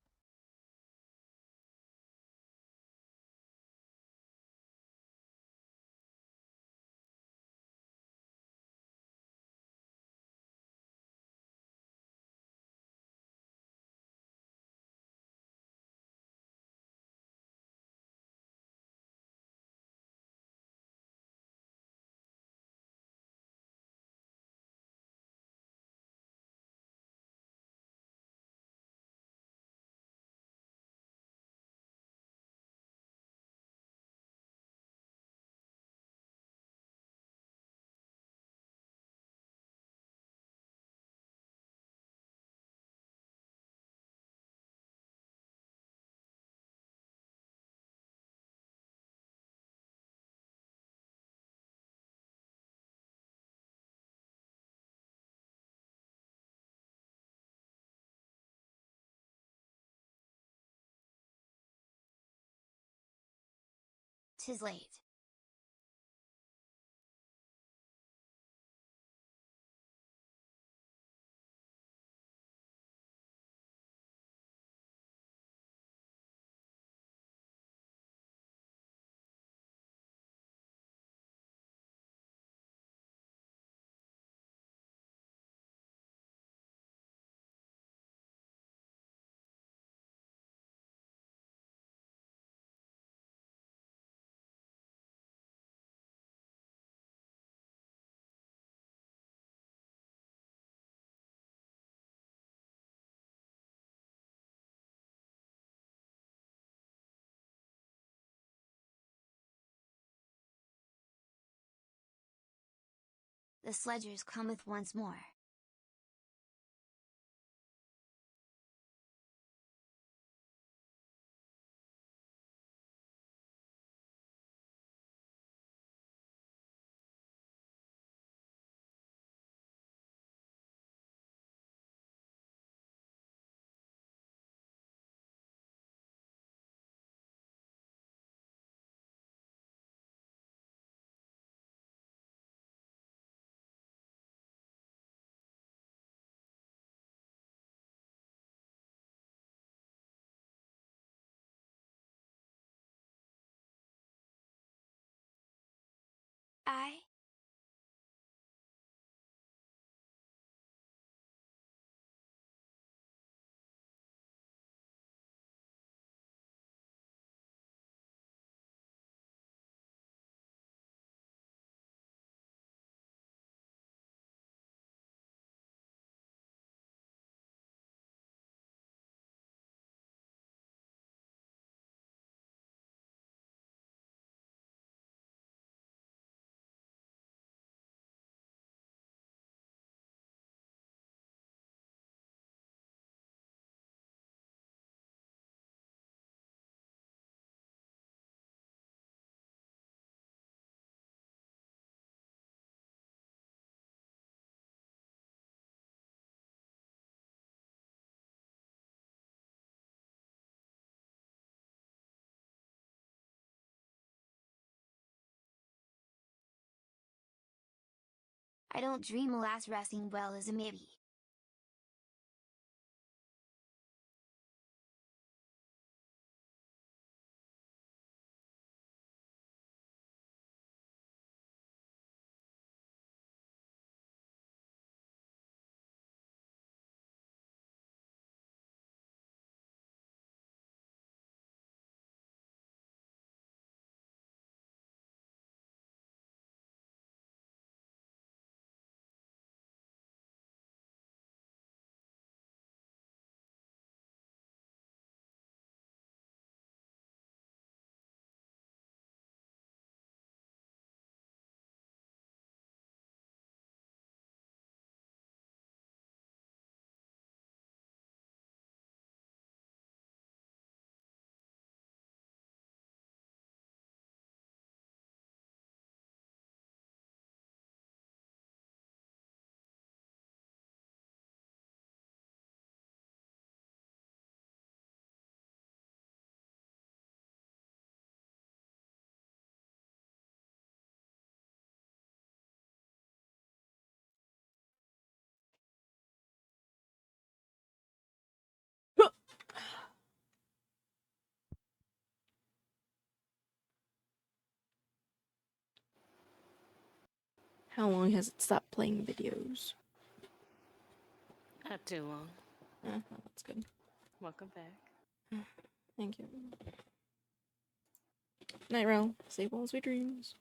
"'Tis late. The sledgers cometh once more. I don't dream alas resting well as a maybe. How long has it stopped playing videos? Not too long. Well, that's good. Welcome back. Thank you. Night Rail. Sleep well, sweet dreams.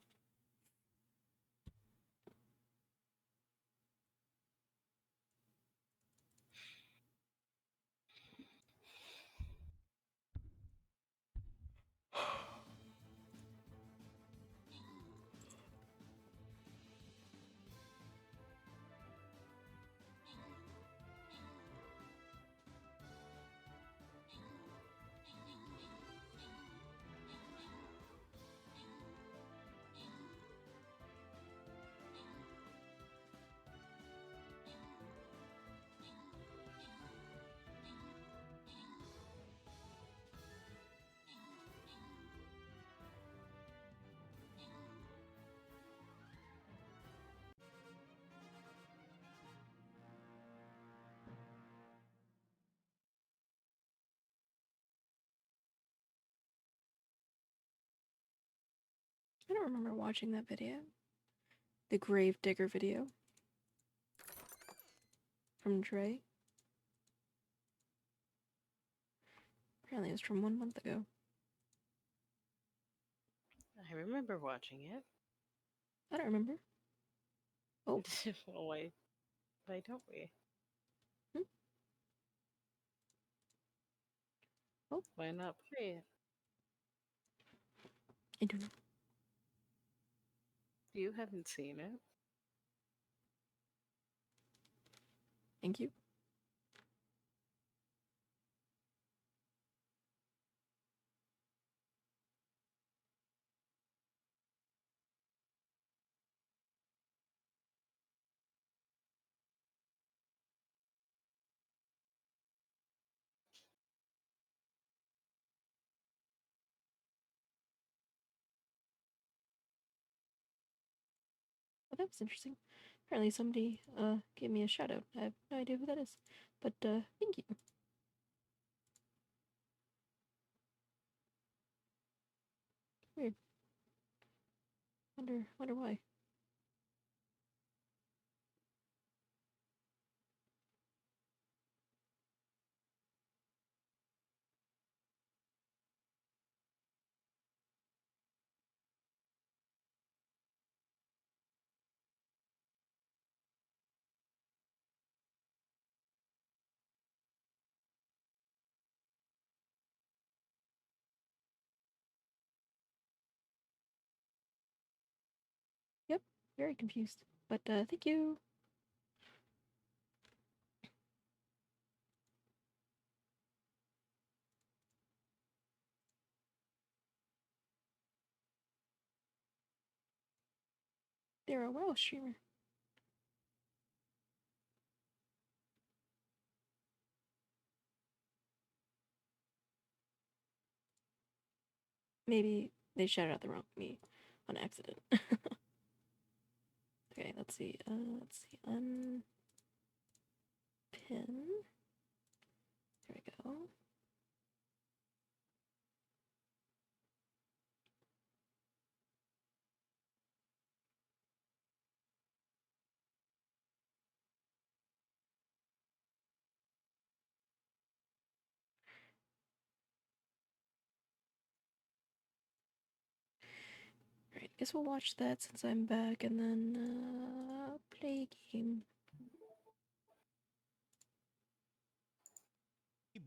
I don't remember watching that video. The Grave Digger video. From Dre. Apparently it was from 1 month ago. I remember watching it. I don't remember. Oh. Well, why don't we? Oh. Why not play it? I don't know. You haven't seen it. Thank you. Oh, that was interesting. Apparently somebody gave me a shout out. I have no idea who that is. But thank you. Weird. Wonder why. Yep, very confused. But thank you. They're a WoW streamer. Maybe they shouted out the wrong me on accident. Okay, let's see. Unpin. There we go. Alright, guess we'll watch that since I'm back and then play a game.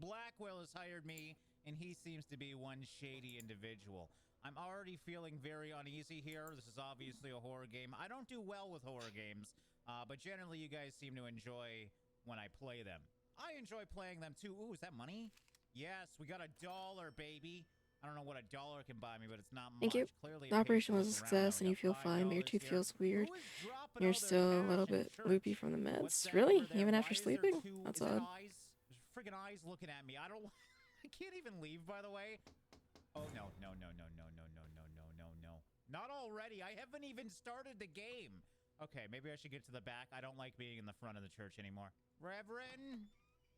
Blackwell has hired me, and he seems to be one shady individual. I'm already feeling very uneasy here. This is obviously a horror game. I don't do well with horror games, but generally you guys seem to enjoy when I play them. I enjoy playing them too. Ooh, is that money? Yes, we got $1, baby. I don't know what $1 can buy me, but it's not much. Thank you. Clearly The operation was a success and you feel fine, but your tooth feels weird. You're still a little bit loopy from the meds. Really? Even after sleeping? That's odd. There's friggin' eyes looking at me. I don't. I can't even leave, by the way. Oh no, no, no, no, no, no, no, no, no, no, no. Not already. I haven't even started the game. Okay, maybe I should get to the back. I don't like being in the front of the church anymore. Reverend,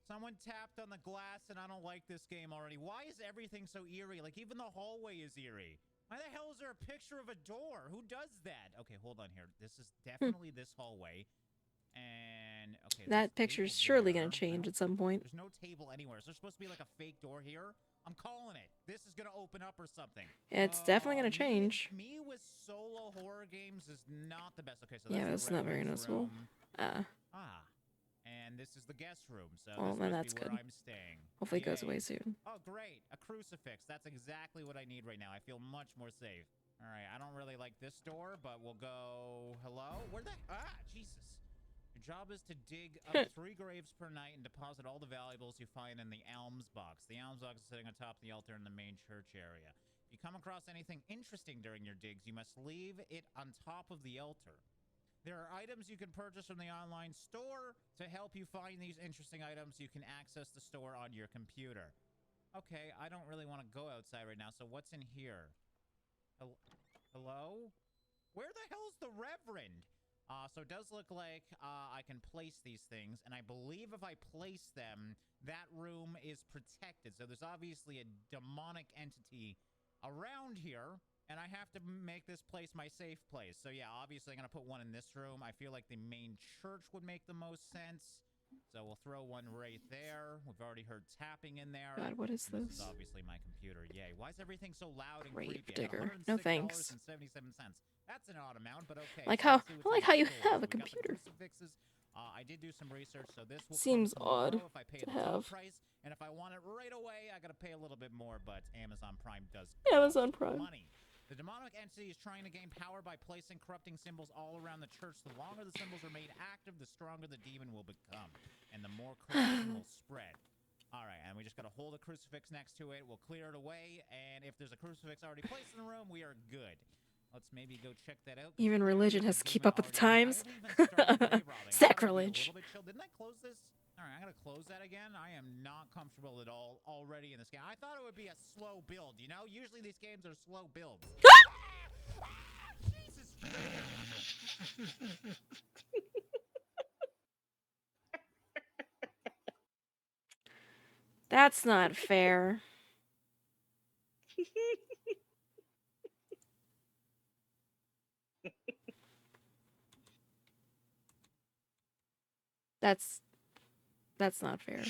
someone tapped on the glass and I don't like this game already. Why is everything so eerie? Like even the hallway is eerie. Why the hell is there a picture of a door? Who does that? Okay, hold on here. This is definitely this hallway. And okay, that picture's surely gonna change at some point. There's no table anywhere. Is there supposed to be like a fake door here? I'm calling it. This is gonna open up or something. Yeah, it's definitely gonna change. Me with solo horror games is not the best. Okay, so yeah, it's not very noticeable. And this is the guest room. So well, then that's good. Where I'm staying. Hopefully, it goes away soon. Oh, great! A crucifix. That's exactly what I need right now. I feel much more safe. All right, I don't really like this door, but we'll go. Hello? Where the? Jesus. Your job is to dig up 3 graves per night and deposit all the valuables you find in the alms box. The alms box is sitting atop the altar in the main church area. If you come across anything interesting during your digs, you must leave it on top of the altar. There are items you can purchase from the online store. To help you find these interesting items, you can access the store on your computer. Okay, I don't really want to go outside right now, so what's in here? Hello? Where the hell's the Reverend? So it does look like I can place these things, and I believe if I place them, that room is protected. So there's obviously a demonic entity around here, and I have to make this place my safe place. So yeah, obviously I'm going to put one in this room. I feel like the main church would make the most sense. So we'll throw one right there. We've already heard tapping in there. God, what is this? This is obviously my computer. Yay. Why is everything so loud and Grave creepy? digger. No thanks. That's an odd amount, but okay. I like how you have a computer. I did do some research, so this will seems odd if I pay to the have. Price, and if I want it right away, I gotta pay a little bit more. But Amazon Prime does Amazon Prime money. The demonic entity is trying to gain power by placing corrupting symbols all around the church. The longer the symbols are made active, the stronger the demon will become, and the more corruption will spread. All right, and we just got to hold a crucifix next to it. We'll clear it away, and if there's a crucifix already placed in the room, we are good. Let's maybe go check that out. Even religion has to keep up with the times. Sacrilege. Didn't I close this? All right, I'm going to close that again. I am not comfortable at all already in this game. I thought it would be a slow build, you know? Usually these games are slow builds. Jesus. That's not fair. That's not fair.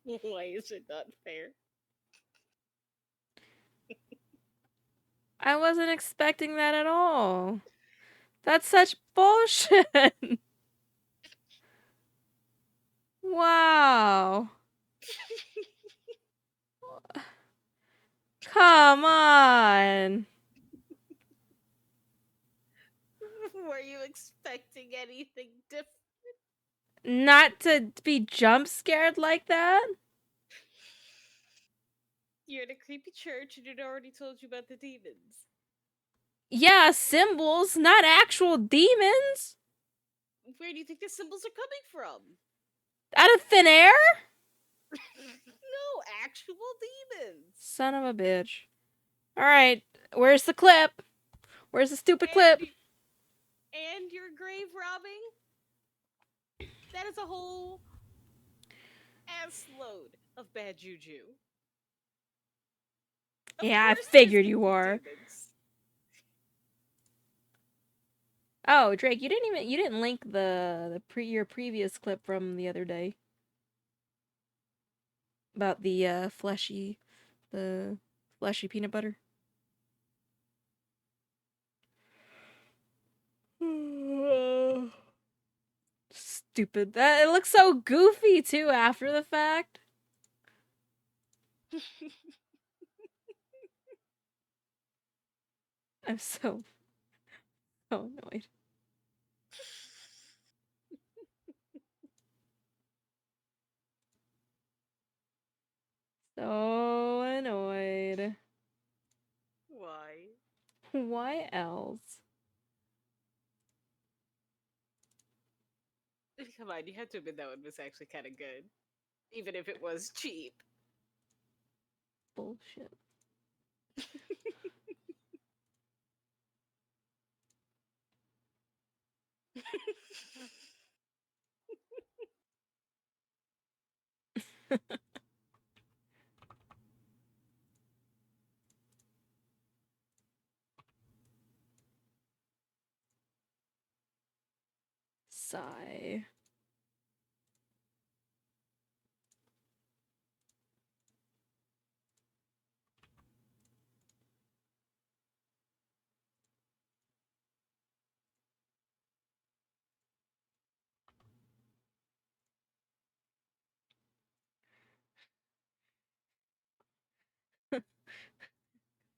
Why is it not fair? I wasn't expecting that at all. That's such bullshit. Wow. Come on. Were you expecting anything different? Not to be jump scared like that? You're in a creepy church and it already told you about the demons. Yeah, symbols, not actual demons. Where do you think the symbols are coming from? Out of thin air? No, actual demons. Son of a bitch. Alright, where's the clip? Where's the stupid clip? And your grave robbing? That is a whole ass load of bad juju. Yeah, I figured you are. Oh, Drake, you didn't link your previous clip from the other day about the fleshy peanut butter. Stupid. It looks so goofy too after the fact. I'm so annoyed. So annoyed. Why? Why else? Come on, you have to admit that one was actually kind of good. Even if it was cheap. Bullshit. Sigh.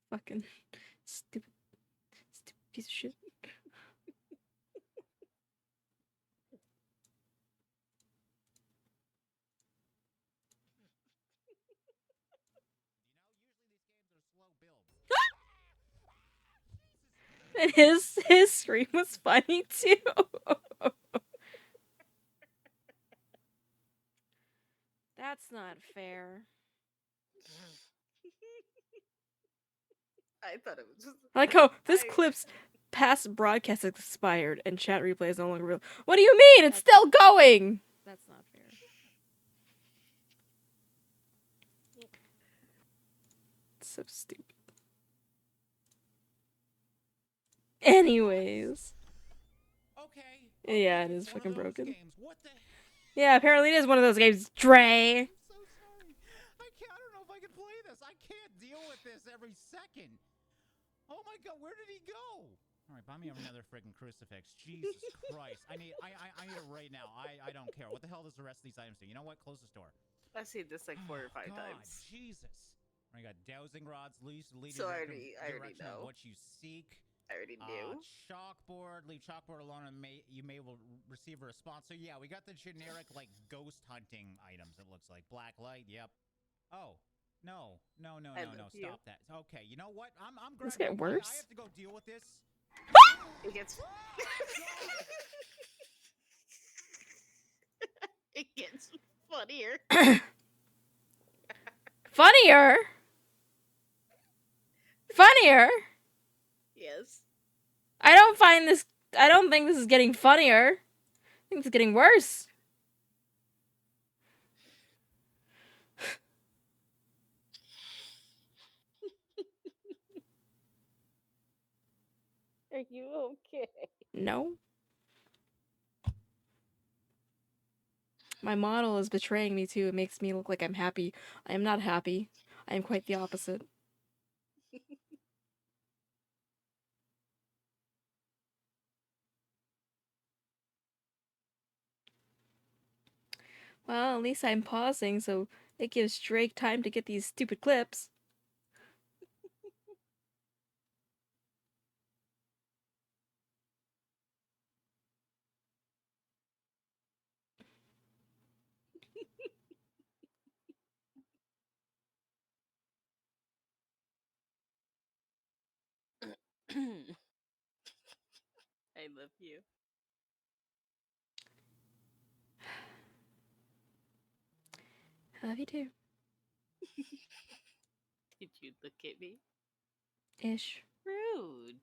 Fucking stupid piece of shit. And his scream was funny too. That's not fair. I thought it was just... I like how this clip's past broadcast expired and chat replay is no longer real. What do you mean? It's still going! That's not fair. It's so stupid. Anyways. Okay. Yeah, it is fucking broken. Yeah, apparently it is one of those games, Dre. I'm so sorry. I don't know if I can play this. I can't deal with this every second. Oh my god, where did he go? All right, buy me another freaking crucifix. Jesus Christ. I need it right now. I don't care. What the hell does the rest of these items do? You know what? Close this door. I've seen this like 4 or 5 God, times. Jesus. I got dowsing rods, lead So I the already direction of know. what you seek. I already knew. Chalkboard, leave chalkboard alone, and you may will receive a response. So yeah, we got the generic like ghost hunting items. It looks like black light. Yep. Oh. No. Stop that. Okay, you know what? I'm This grabbing. get worse. I have to go deal with this. It gets. It gets funnier. Funnier? Funnier? Yes. I don't think this is getting funnier. I think it's getting worse. Are you okay? No. My model is betraying me too. It makes me look like I'm happy. I am not happy. I am quite the opposite. Well, at least I'm pausing, so it gives Drake time to get these stupid clips. I love you. I love you too. Did you look at me? Ish. Rude.